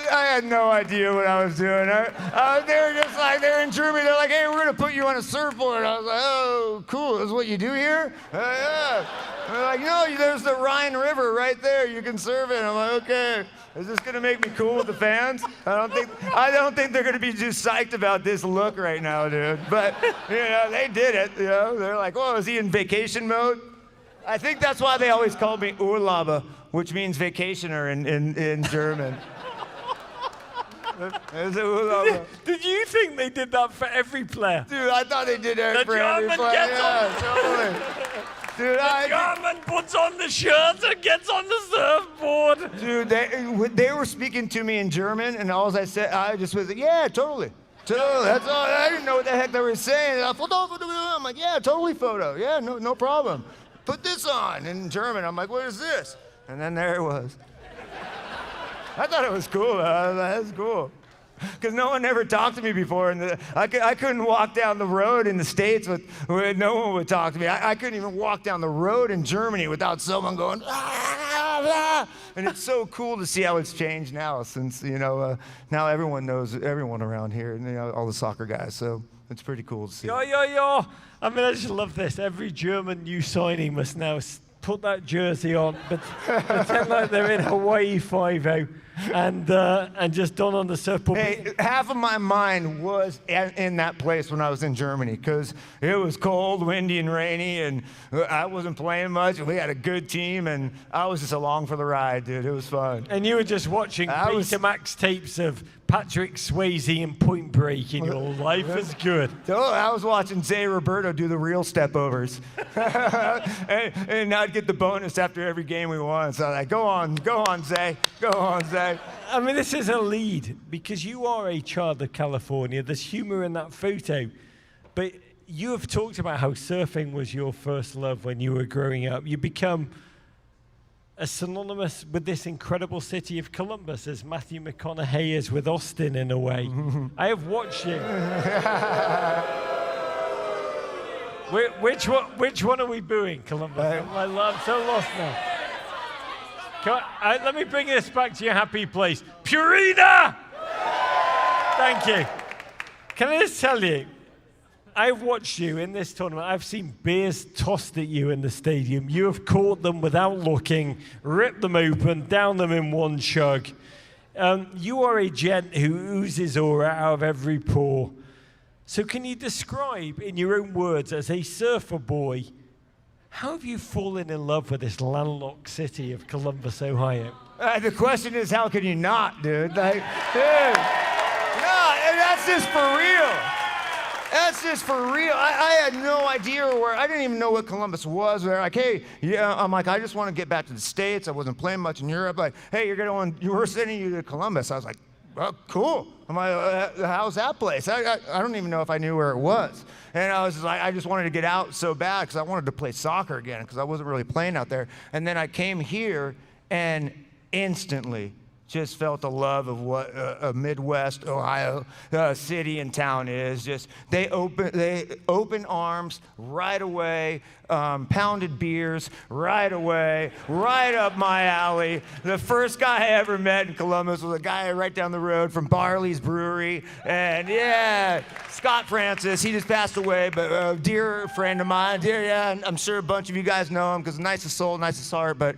I had no idea what I was doing. They were just like, they were in Germany. They're like, "Hey, we're going to put you on a surfboard." I was like, "Oh, cool. This is what you do here?" Yeah. They're like, "No, there's the Rhine River right there. You can surf it." I'm like, "Okay. Is this going to make me cool with the fans?" I don't think they're going to be too psyched about this look right now, dude. But, they did it. They're like, "Oh, is he in vacation mode?" I think that's why they always called me Urlauber, which means vacationer in German. Did you think they did that for every player? Dude, I thought they did that for every player. Yeah, totally. Dude, German puts on the shirt and gets on the surfboard. Dude, they were speaking to me in German, and all I said, I just was like, yeah, totally. Totally. That's all. I didn't know what the heck they were saying. I'm like, yeah, totally photo. Yeah, no problem. Put this on in German. I'm like, what is this? And then there it was. I thought it was cool. That's cool. Because no one ever talked to me before. And I couldn't walk down the road in the States with no one would talk to me. I couldn't even walk down the road in Germany without someone going, and it's so cool to see how it's changed now since, now everyone knows everyone around here, and all the soccer guys. So it's pretty cool to see. Yo. I mean, I just love this. Every German new signing must now put that jersey on, but pretend like they're in Hawaii 5-0 and just don on the surfboard. Hey, half of my mind was in that place when I was in Germany because it was cold, windy, and rainy, and I wasn't playing much. We had a good team, and I was just along for the ride, dude. It was fun. And you were just watching Betamax tapes of Patrick Swayze and Point Break in your life is good. Oh, I was watching Zay Roberto do the real stepovers. and I'd get the bonus after every game we won. So I was like, go on, Zay. Go on, Zay. I mean, this is a lead because you are a child of California. There's humor in that photo. But you have talked about how surfing was your first love when you were growing up. You become as synonymous with this incredible city of Columbus as Matthew McConaughey is with Austin in a way. I have watched you. Which one are we booing, Columbus? I'm so lost now. Let me bring this back to your happy place. Purina! Thank you. Can I just tell you, I've watched you in this tournament. I've seen beers tossed at you in the stadium. You have caught them without looking, ripped them open, down them in one chug. You are a gent who oozes aura out of every pore. So can you describe, in your own words, as a surfer boy, how have you fallen in love with this landlocked city of Columbus, Ohio? The question is, how can you not, dude? Like, dude, no, that's just for real. That's just for real. I had no idea I didn't even know what Columbus was. They're like, hey, I'm like, I just want to get back to the States. I wasn't playing much in Europe. Like, hey, we're sending you to Columbus. I was like, oh, cool. I'm like, how's that place? I don't even know if I knew where it was. And I was like, I just wanted to get out so bad because I wanted to play soccer again because I wasn't really playing out there. And then I came here and instantly just felt the love of what a Midwest Ohio city and town is. Just they open arms right away, pounded beers right away, right up my alley. The first guy I ever met in Columbus was a guy right down the road from Barley's Brewery, and yeah, Scott Francis. He just passed away, but a dear friend of mine. I'm sure a bunch of you guys know him because nicest soul, nicest heart, but.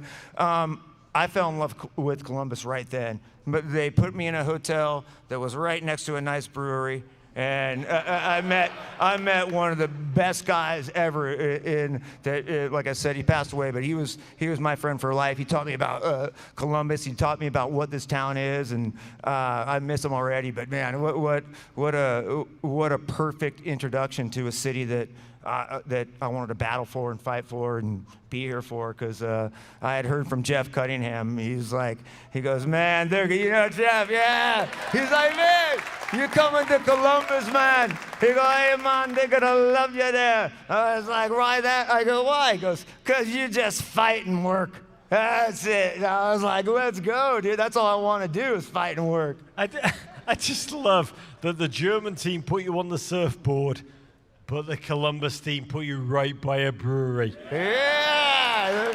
I fell in love with Columbus right then. But they put me in a hotel that was right next to a nice brewery, and I met one of the best guys ever. Like I said, he passed away, but he was my friend for life. He taught me about Columbus. He taught me about what this town is, and I miss him already. But man, what a perfect introduction to a city that I wanted to battle for and fight for and be here for, because I had heard from Jeff Cunningham. He goes, man, Jeff, yeah. He's like, man, you're coming to Columbus, man. He goes, hey, man, they're going to love you there. I was like, why that? I go, why? He goes, because you just fight and work. That's it. And I was like, let's go, dude. That's all I want to do is fight and work. I just love that the German team put you on the surfboard, but the Columbus team put you right by a brewery. Yeah.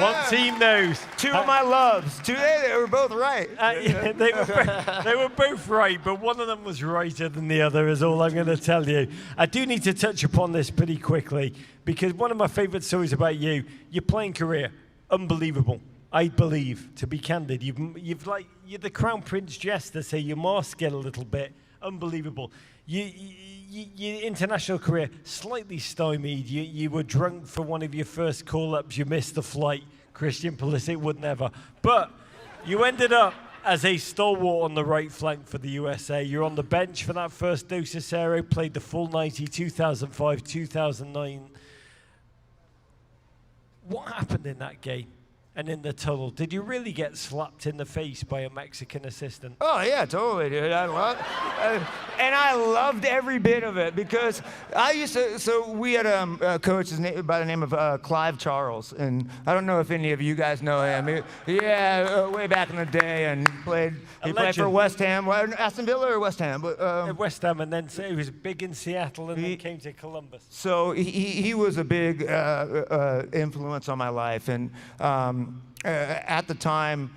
One team knows. Two of my loves. They were both right. Yeah, they were both right, but one of them was righter than the other, is all I'm going to tell you. I do need to touch upon this pretty quickly, because one of my favorite stories about you, your playing career, unbelievable. I believe, to be candid, you're the Crown Prince Jester, so you mask it a little bit. Unbelievable. Your international career, slightly stymied. You were drunk for one of your first call-ups. You missed the flight. Christian Pulisic would never. But you ended up as a stalwart on the right flank for the USA. You're on the bench for that first dose of cero, played the full 90, 2005, 2009. What happened in that game and in the tunnel? Did you really get slapped in the face by a Mexican assistant? Oh yeah, totally, dude. And I loved every bit of it because I used to. So we had a coach by the name of Clive Charles, and I don't know if any of you guys know him. Way back in the day, and he played for West Ham, Aston Villa or West Ham. But West Ham, and then he was big in Seattle, and then came to Columbus. So he was a big influence on my life, and at the time.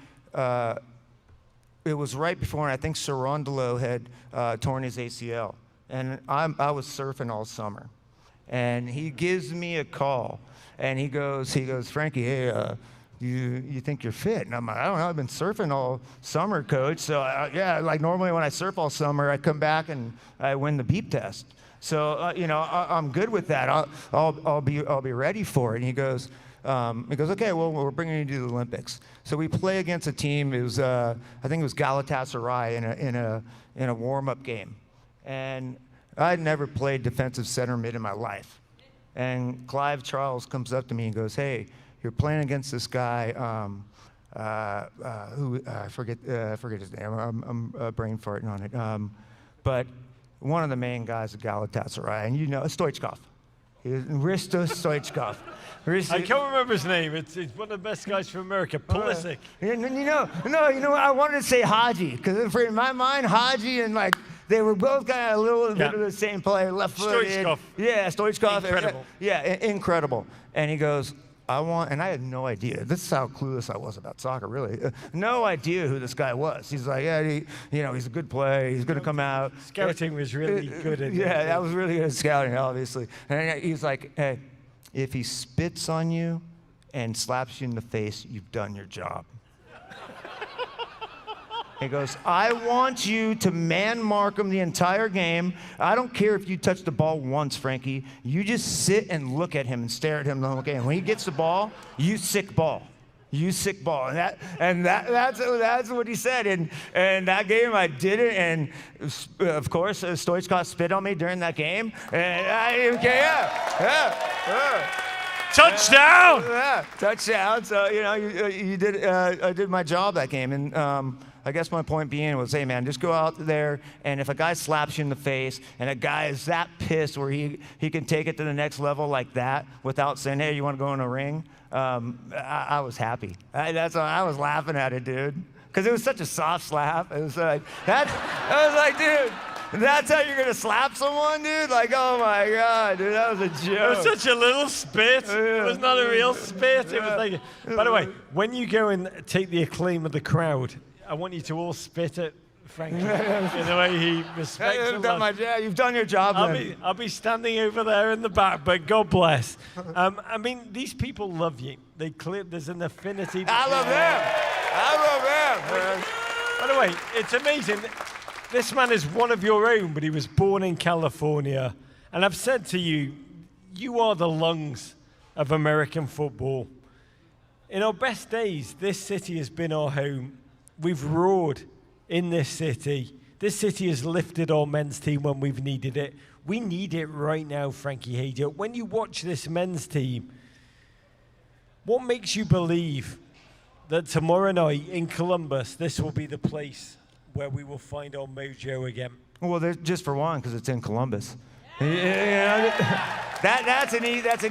It was right before, and I think Sarandolo had torn his ACL. And I was surfing all summer. And he gives me a call. And he goes, Frankie, hey, you think you're fit? And I'm like, I don't know, I've been surfing all summer, coach. So, like normally when I surf all summer, I come back and I win the beep test. So, I'm good with that. I'll be ready for it. And he goes, okay, well, we're bringing you to the Olympics. So we play against a team. It was, I think it was Galatasaray in a warm-up game, and I'd never played defensive center mid in my life. And Clive Charles comes up to me and goes, "Hey, you're playing against this guy who I forget his name. I'm brain farting on it. But one of the main guys at Galatasaray, and Stoichkov. Risto Stoichkov." I can't remember his name. It's one of the best guys from America, Pulisic. I wanted to say Haji, because in my mind, Haji and they were both kind of a little bit of the same player, left-footed. Stoichkov. Yeah, Stoichkov. Incredible. Yeah, incredible. And he goes, and I had no idea. This is how clueless I was about soccer, really. No idea who this guy was. He's like, he's a good player. He's going to come out. Scouting was really good at it. Yeah, that was really good at scouting, obviously. And he's like, hey, if he spits on you and slaps you in the face, you've done your job. He goes, I want you to man mark him the entire game. I don't care if you touch the ball once, Frankie. You just sit and look at him and stare at him the whole game. When he gets the ball, you sick ball. You sick ball. And that's what he said. And that game, I did it. And, of course, Stoichkov spit on me during that game. And I didn't care. Touchdown! Touchdown. So, you did. I did my job that game. And I guess my point being was, hey, man, just go out there, and if a guy slaps you in the face, and a guy is that pissed where he can take it to the next level like that without saying, hey, you want to go in a ring? I was happy. I was laughing at it, dude, because it was such a soft slap. It was like I was like, dude, that's how you're gonna slap someone, dude? Like, oh my God, dude, that was a joke. It was such a little spit. It was not a real spit. It was like. By the way, when you go and take the acclaim of the crowd, I want you to all spit at Frankie in the way he respects him. You've done your job. I'll be standing over there in the back, but God bless. I mean, these people love you. There's an affinity. I love them. By the way, it's amazing. This man is one of your own, but he was born in California. And I've said to you, you are the lungs of American football. In our best days, this city has been our home. We've roared in this city. This city has lifted our men's team when we've needed it. We need it right now, Frankie hejduk. When you watch this men's team, what makes you believe that tomorrow night in Columbus, this will be the place where we will find our mojo again? Well, just for one, because it's in Columbus. That's an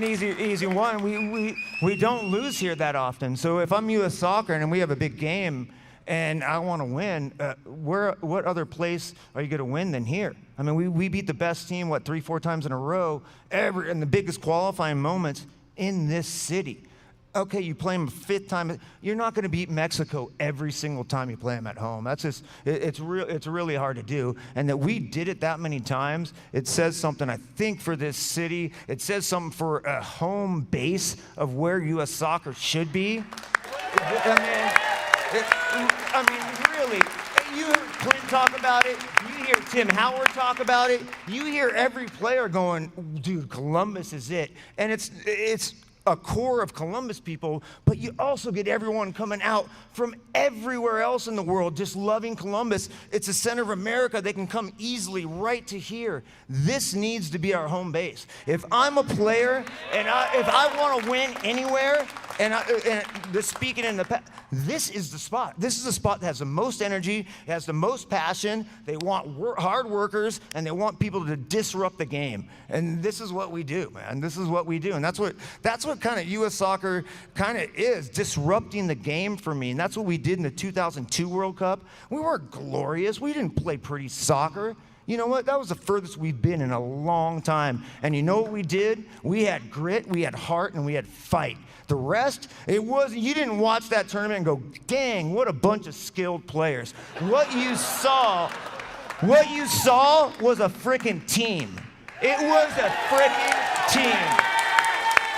easy one. We don't lose here that often. So if I'm U.S. Soccer and we have a big game, and I want to win, what other place are you going to win than here? I mean, we beat the best team, 3-4 times in a row, in the biggest qualifying moments in this city. Okay, you play them a fifth time. You're not going to beat Mexico every single time you play them at home. That's just, it's really hard to do. And that we did it that many times, it says something, I think, for this city. It says something for a home base of where U.S. Soccer should be. I mean, really, you hear Clint talk about it. You hear Tim Howard talk about it. You hear every player going, dude, Columbus is it. And it's a core of Columbus people, but you also get everyone coming out from everywhere else in the world just loving Columbus. It's the center of America. They can come easily right to here. This needs to be our home base. If I'm a player and if I want to win anywhere, speaking in the past, this is the spot. This is the spot that has the most energy, has the most passion. They want hard workers, and they want people to disrupt the game. And this is what we do, man. This is what we do. And that's what kind of U.S. soccer kind of is, disrupting the game for me. And that's what we did in the 2002 World Cup. We weren't glorious. We didn't play pretty soccer. You know what? That was the furthest we've been in a long time. And you know what we did? We had grit, we had heart, and we had fight. The rest, you didn't watch that tournament and go, dang, what a bunch of skilled players. What you saw was a freaking team. It was a freaking team.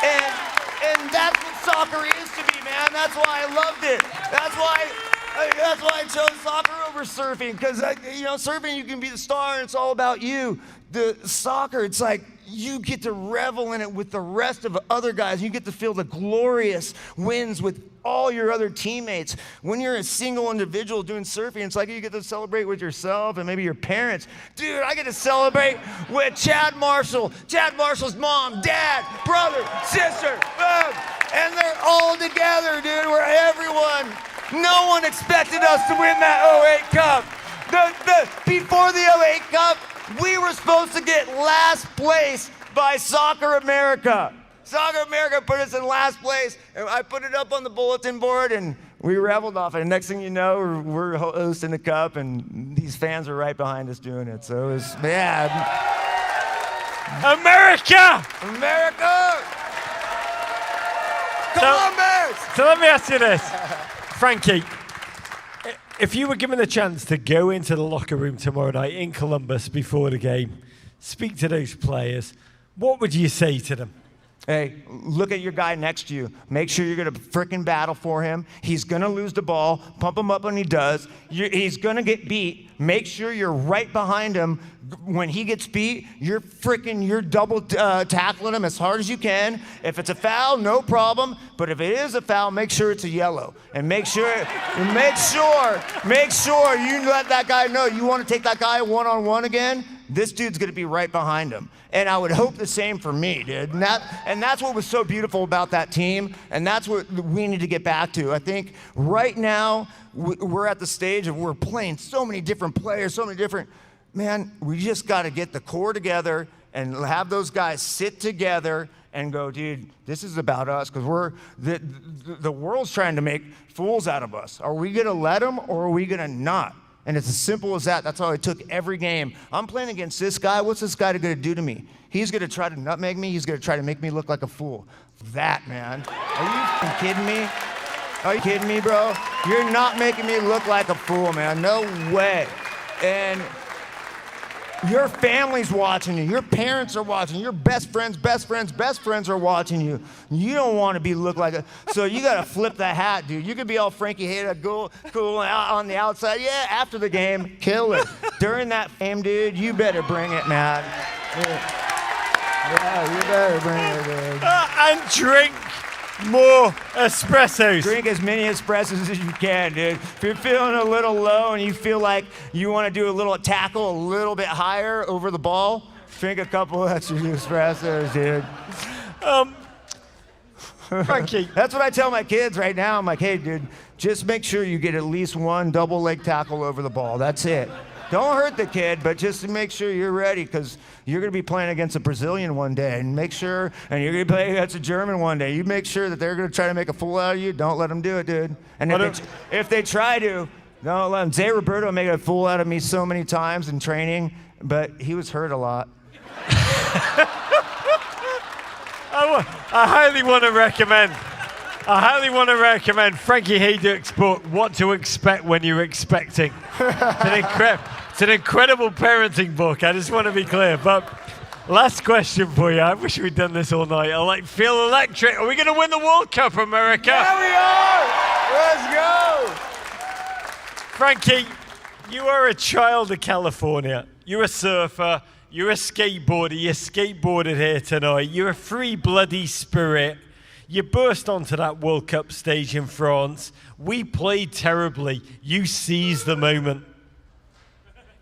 And that's what soccer is to me, man. That's why I loved it. That's why I chose soccer over surfing, because surfing, you can be the star and it's all about you. The soccer, it's like you get to revel in it with the rest of the other guys. You get to feel the glorious wins with all your other teammates. When you're a single individual doing surfing, it's like you get to celebrate with yourself and maybe your parents. Dude, I get to celebrate with Chad Marshall, Chad Marshall's mom, dad, brother, sister, boom. And they're all together, dude. We're everyone. No one expected us to win that 08 Cup. Before the 08 Cup, we were supposed to get last place by Soccer America. Soccer America put us in last place, and I put it up on the bulletin board, and we reveled off it. And next thing you know, we're hosting the Cup, and these fans are right behind us doing it. So it was, man. America! America! Columbus! So let me ask you this. Frankie, if you were given the chance to go into the locker room tomorrow night in Columbus before the game, speak to those players, what would you say to them? Hey, look at your guy next to you. Make sure you're going to frickin' battle for him. He's going to lose the ball. Pump him up when he does. He's going to get beat. Make sure you're right behind him. When he gets beat, you're double tackling him as hard as you can. If it's a foul, no problem. But if it is a foul, make sure it's a yellow. And make sure you let that guy know you want to take that guy one-on-one again. This dude's going to be right behind him. And I would hope the same for me, dude. And that's what was so beautiful about that team. And that's what we need to get back to. I think right now we're at the stage of we're playing so many different players, man, we just got to get the core together and have those guys sit together and go, dude, this is about us, because the world's trying to make fools out of us. Are we going to let them, or are we going to not? And it's as simple as that. That's how I took every game. I'm playing against this guy. What's this guy going to do to me? He's going to try to nutmeg me. He's going to try to make me look like a fool. That, man. Are you kidding me? Are you kidding me, bro? You're not making me look like a fool, man. No way. And your family's watching you. Your parents are watching you. Your best friends are watching you. You don't want to be look like a... So you got to flip the hat, dude. You could be all Frankie hejduk, cool on the outside. Yeah, after the game, kill it. During that game, dude, you better bring it, man. Yeah, you better bring it, dude. And drink more espressos. Drink as many espressos as you can, dude. If you're feeling a little low and you feel like you want to do a little tackle a little bit higher over the ball, drink a couple extra espressos, dude. Frankie. That's what I tell my kids right now. I'm like, hey, dude, just make sure you get at least one double leg tackle over the ball. That's it. Don't hurt the kid, but just to make sure you're ready, because you're going to be playing against a Brazilian one day, and you're going to be playing against a German one day. You make sure that they're going to try to make a fool out of you. Don't let them do it, dude. And if they try to, don't let them. Zé Roberto made a fool out of me so many times in training, but he was hurt a lot. I highly want to recommend Frankie Hejduk's book, What to Expect When You're Expecting. It's an incredible parenting book. I just want to be clear. But last question for you. I wish we'd done this all night. I feel electric. Are we going to win the World Cup, America? Yeah, we are. Let's go. Frankie, you are a child of California. You're a surfer. You're a skateboarder. You skateboarded here tonight. You're a free bloody spirit. You burst onto that World Cup stage in France. We played terribly. You seized the moment.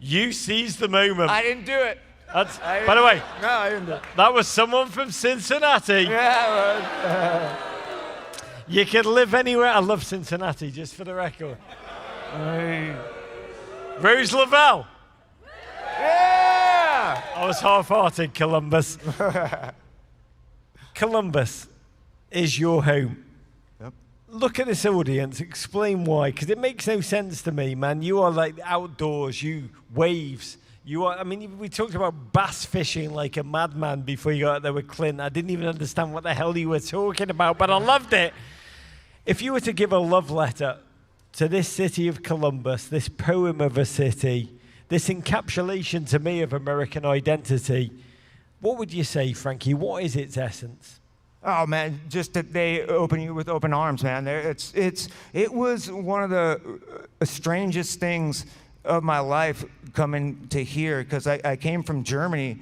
You seized the moment. I didn't do it. By the way, No, I didn't do it. that was someone from Cincinnati. Yeah, You could live anywhere. I love Cincinnati, just for the record. Rose Lavelle. yeah. I was half-hearted, Columbus. Columbus is your home. Yep. Look at this audience. Explain why, because it makes no sense to me, man. You are like outdoors. You waves. You are. I mean, we talked about bass fishing like a madman before you got out there with Clint. I didn't even understand what the hell you were talking about, but I loved it. If you were to give a love letter to this city of Columbus, this poem of a city, this encapsulation to me of American identity, what would you say, Frankie? What is its essence? Oh man, just that they open you with open arms, man. It was one of the strangest things of my life coming to here, because I came from Germany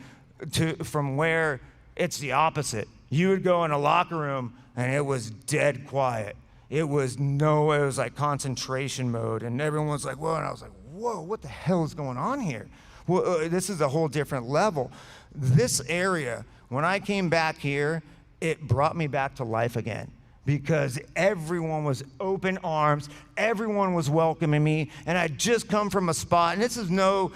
from where it's the opposite. You would go in a locker room and it was dead quiet. It was like concentration mode, and everyone was like, whoa, and I was like, whoa, what the hell is going on here? Well, this is a whole different level. This area, when I came back here, it brought me back to life again, because everyone was open arms, everyone was welcoming me, and I'd just come from a spot, and this is no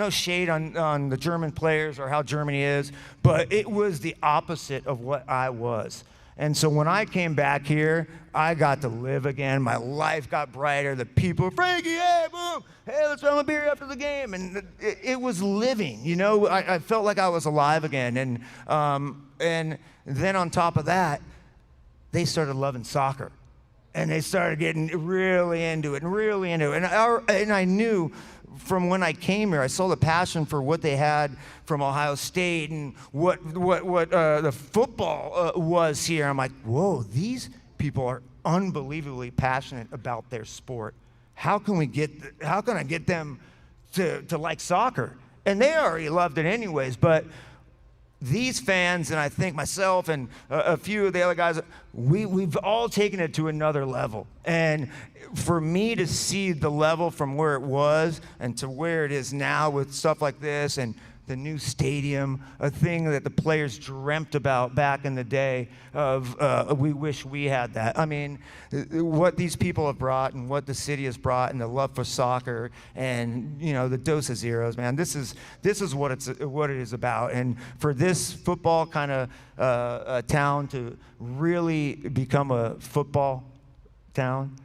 shade on the German players or how Germany is, but it was the opposite of what I was. And so when I came back here, I got to live again. My life got brighter. The people, Frankie, hey, boom, hey, let's have a beer after the game. And it was living, you know. I felt like I was alive again. And then on top of that, they started loving soccer. And they started getting really into it and really into it. And I knew from when I came here, I saw the passion for what they had from Ohio State and what the football was here. I'm like, whoa, these people are unbelievably passionate about their sport. How can I get them to like soccer? And they already loved it anyways, but these fans, and I think myself and a few of the other guys, we've all taken it to another level. And for me to see the level from where it was and to where it is now with stuff like this and the new stadium, a thing that the players dreamt about back in the day of, we wish we had that. I mean, what these people have brought and what the city has brought and the love for soccer and, you know, the dose of zeros, man, this is what it is about. And for this football kind of town to really become a football town,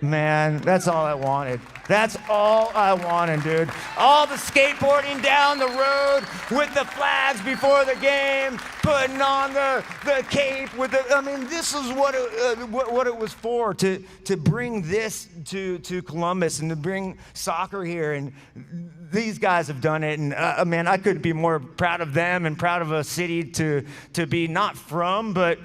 man, that's all I wanted. That's all I wanted, dude. All the skateboarding down the road with the flags before the game, putting on the cape with the. I mean, this is what it was for, to bring this to Columbus and to bring soccer here. And these guys have done it. And man, I couldn't be more proud of them and proud of a city to be not from, but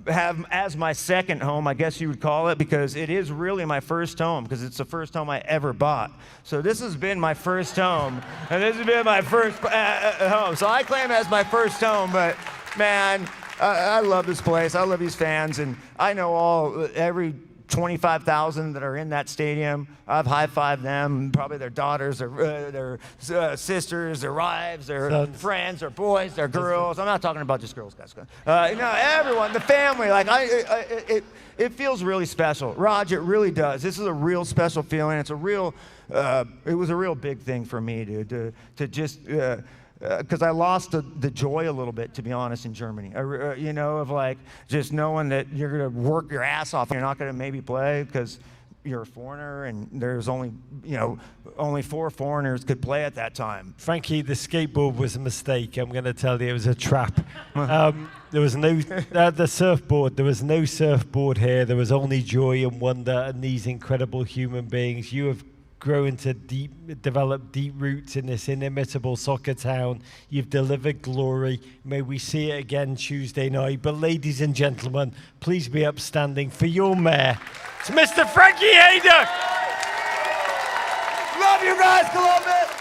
have as my second home, I guess you would call it, because it is really my first home, because it's the first home I ever bought. So this has been my first home, and this has been my first home. So I claim it as my first home, but man, I love this place. I love these fans, and I know every 25,000 that are in that stadium. I've high-fived them, probably their daughters, their sisters, their wives, their Sons. friends, their boys, their girls. I'm not talking about just girls, guys. Everyone, the family. Like it feels really special. Raj, it really does. This is a real special feeling. It's a real. It was a real big thing for me, dude, to just. Because I lost the joy a little bit, to be honest, in Germany. You know, of like just knowing that you're going to work your ass off and you're not going to maybe play because you're a foreigner, and there's only 4 foreigners could play at that time. Frankie, the skateboard was a mistake. I'm going to tell you, it was a trap. There was no the surfboard. There was no surfboard here. There was only joy and wonder and these incredible human beings. You have grown to develop deep roots in this inimitable soccer town. You've delivered glory. May we see it again Tuesday night. But ladies and gentlemen, please be upstanding for your mayor. It's Mr. Frankie Hejduk. Love you guys, Columbus.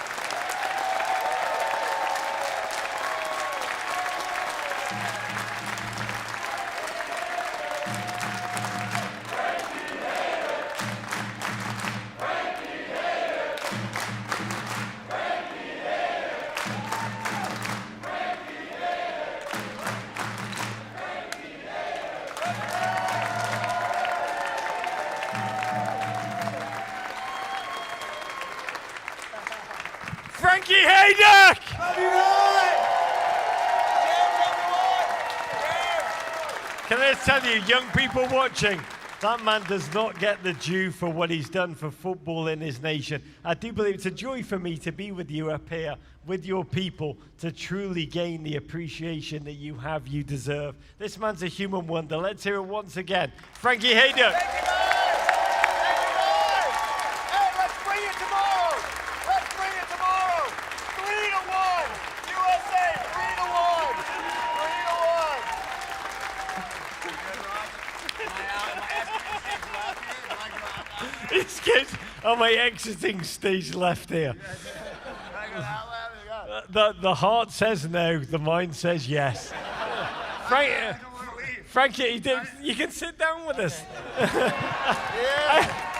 Can I just tell you, young people watching, that man does not get the due for what he's done for football in his nation. I do believe it's a joy for me to be with you up here, with your people, to truly gain the appreciation that you deserve. This man's a human wonder. Let's hear it once again. Frankie hejduk. These kids are my exiting stage left here. The heart says no, the mind says yes. Frankie, you can sit down with us.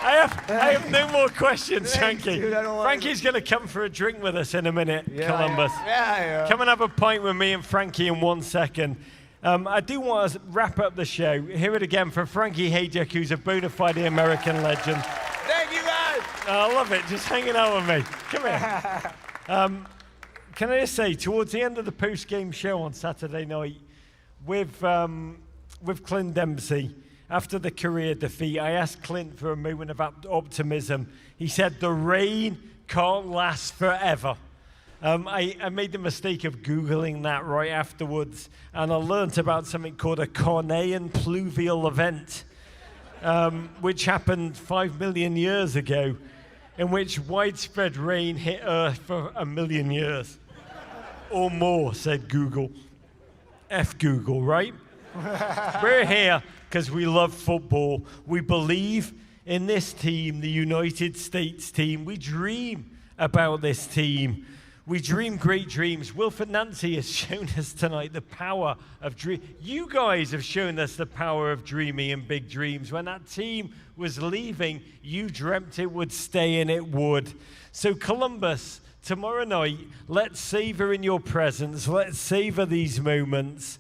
I have no more questions, Frankie. Frankie's going to come for a drink with us in a minute, Columbus. Yeah. Come and have a pint with me and Frankie in 1 second. I do want to wrap up the show. Hear it again for Frankie hejduk, who's a bona fide American legend. Thank you, guys. I love it. Just hanging out with me. Come here. Can I just say, towards the end of the post-game show on Saturday night, with Clint Dempsey, after the career defeat, I asked Clint for a moment of optimism. He said, the rain can't last forever. I made the mistake of Googling that right afterwards, and I learnt about something called a Cornean pluvial event, which happened 5 million years ago, in which widespread rain hit Earth for 1 million years. Or more, said Google. F Google, right? We're here because we love football. We believe in this team, the United States team. We dream about this team. We dream great dreams. Wilfried Nancy has shown us tonight the power of dream. You guys have shown us the power of dreaming and big dreams. When that team was leaving, you dreamt it would stay and it would. So Columbus, tomorrow night, let's savor in your presence. Let's savor these moments.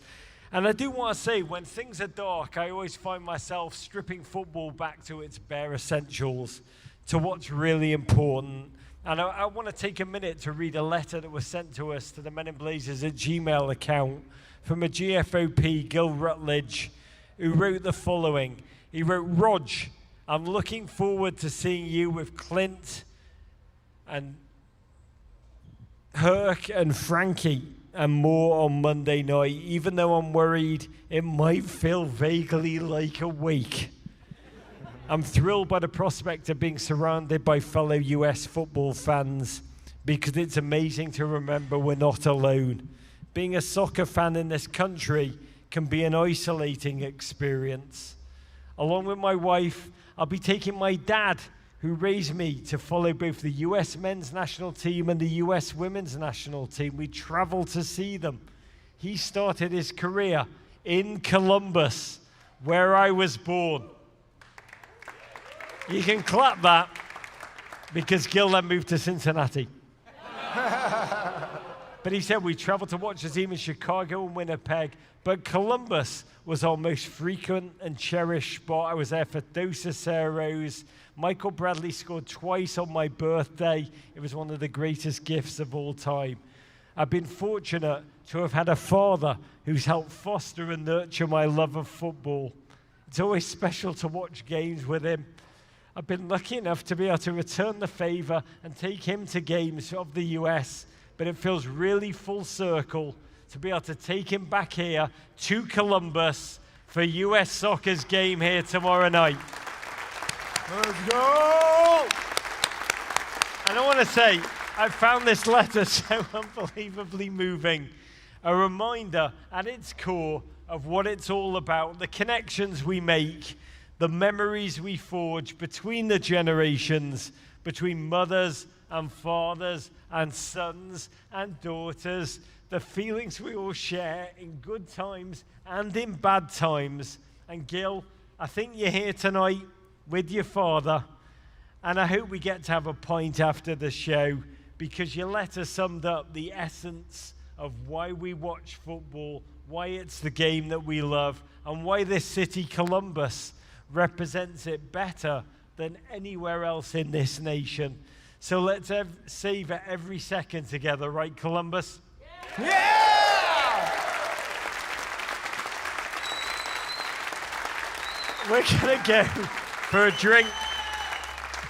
And I do want to say, when things are dark, I always find myself stripping football back to its bare essentials, to what's really important. And I want to take a minute to read a letter that was sent to us to the Men in Blazers at Gmail account from a GFOP, Gil Rutledge, who wrote the following. He wrote, Rog, I'm looking forward to seeing you with Clint and Herc and Frankie and more on Monday night, even though I'm worried it might feel vaguely like a week. I'm thrilled by the prospect of being surrounded by fellow US football fans because it's amazing to remember we're not alone. Being a soccer fan in this country can be an isolating experience. Along with my wife, I'll be taking my dad, who raised me, to follow both the US men's national team and the US women's national team. We travel to see them. He started his career in Columbus, where I was born. You can clap that because Gil then moved to Cincinnati. But he said we traveled to watch the team in Chicago and Winnipeg, but Columbus was our most frequent and cherished spot. I was there for Dos Aceros. Michael Bradley scored twice on my birthday. It was one of the greatest gifts of all time. I've been fortunate to have had a father who's helped foster and nurture my love of football. It's always special to watch games with him. I've been lucky enough to be able to return the favor and take him to games of the US, but it feels really full circle to be able to take him back here to Columbus for US Soccer's game here tomorrow night. Let's go! And I want to say, I found this letter so unbelievably moving. A reminder at its core of what it's all about, the connections we make, the memories we forge between the generations, between mothers and fathers and sons and daughters, the feelings we all share in good times and in bad times. And Gil, I think you're here tonight with your father, and I hope we get to have a pint after the show because your letter summed up the essence of why we watch football, why it's the game that we love, and why this city, Columbus, represents it better than anywhere else in this nation. So let's savor every second together, right, Columbus? Yeah! We're going to go for a drink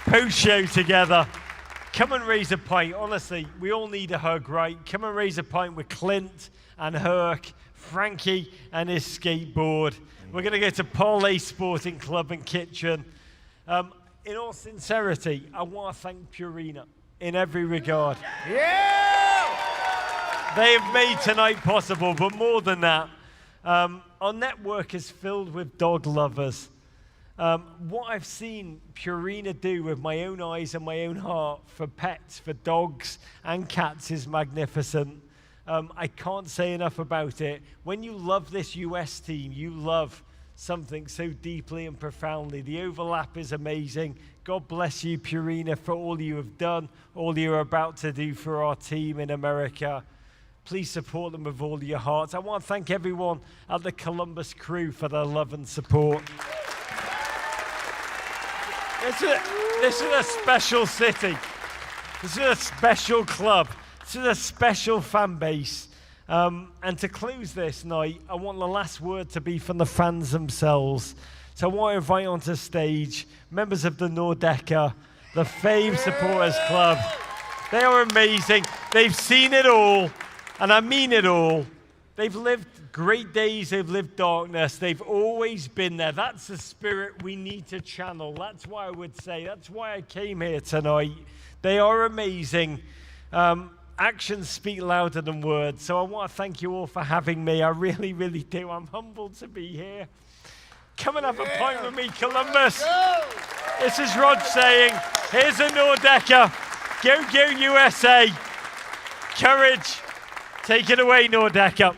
post-show together. Come and raise a pint. Honestly, we all need a hug, right? Come and raise a pint with Clint and Herc, Frankie and his skateboard. We're going to go to Parlay Sporting Club and Kitchen. In all sincerity, I want to thank Purina in every regard. Yeah! They have made tonight possible, but more than that, our network is filled with dog lovers. What I've seen Purina do with my own eyes and my own heart for pets, for dogs and cats is magnificent. I can't say enough about it. When you love this US team, you love something so deeply and profoundly. The overlap is amazing. God bless you, Purina, for all you have done, all you're about to do for our team in America. Please support them with all your hearts. I want to thank everyone at the Crew for their love and support. This is a special city. This is a special club. This is a special fan base. And to close this night, I want the last word to be from the fans themselves. So I want to invite onto stage members of the Nordeca, the Fame Supporters Club. They are amazing. They've seen it all, and I mean it all. They've lived great days, they've lived darkness, they've always been there. That's the spirit we need to channel. That's why I would say, that's why I came here tonight. They are amazing. Actions speak louder than words. So I want to thank you all for having me. I really, really do. I'm humbled to be here. Come and have a pint with me, Columbus. This is Rod saying, here's a Nordeca. Go, go, USA. Courage. Take it away, Nordeca.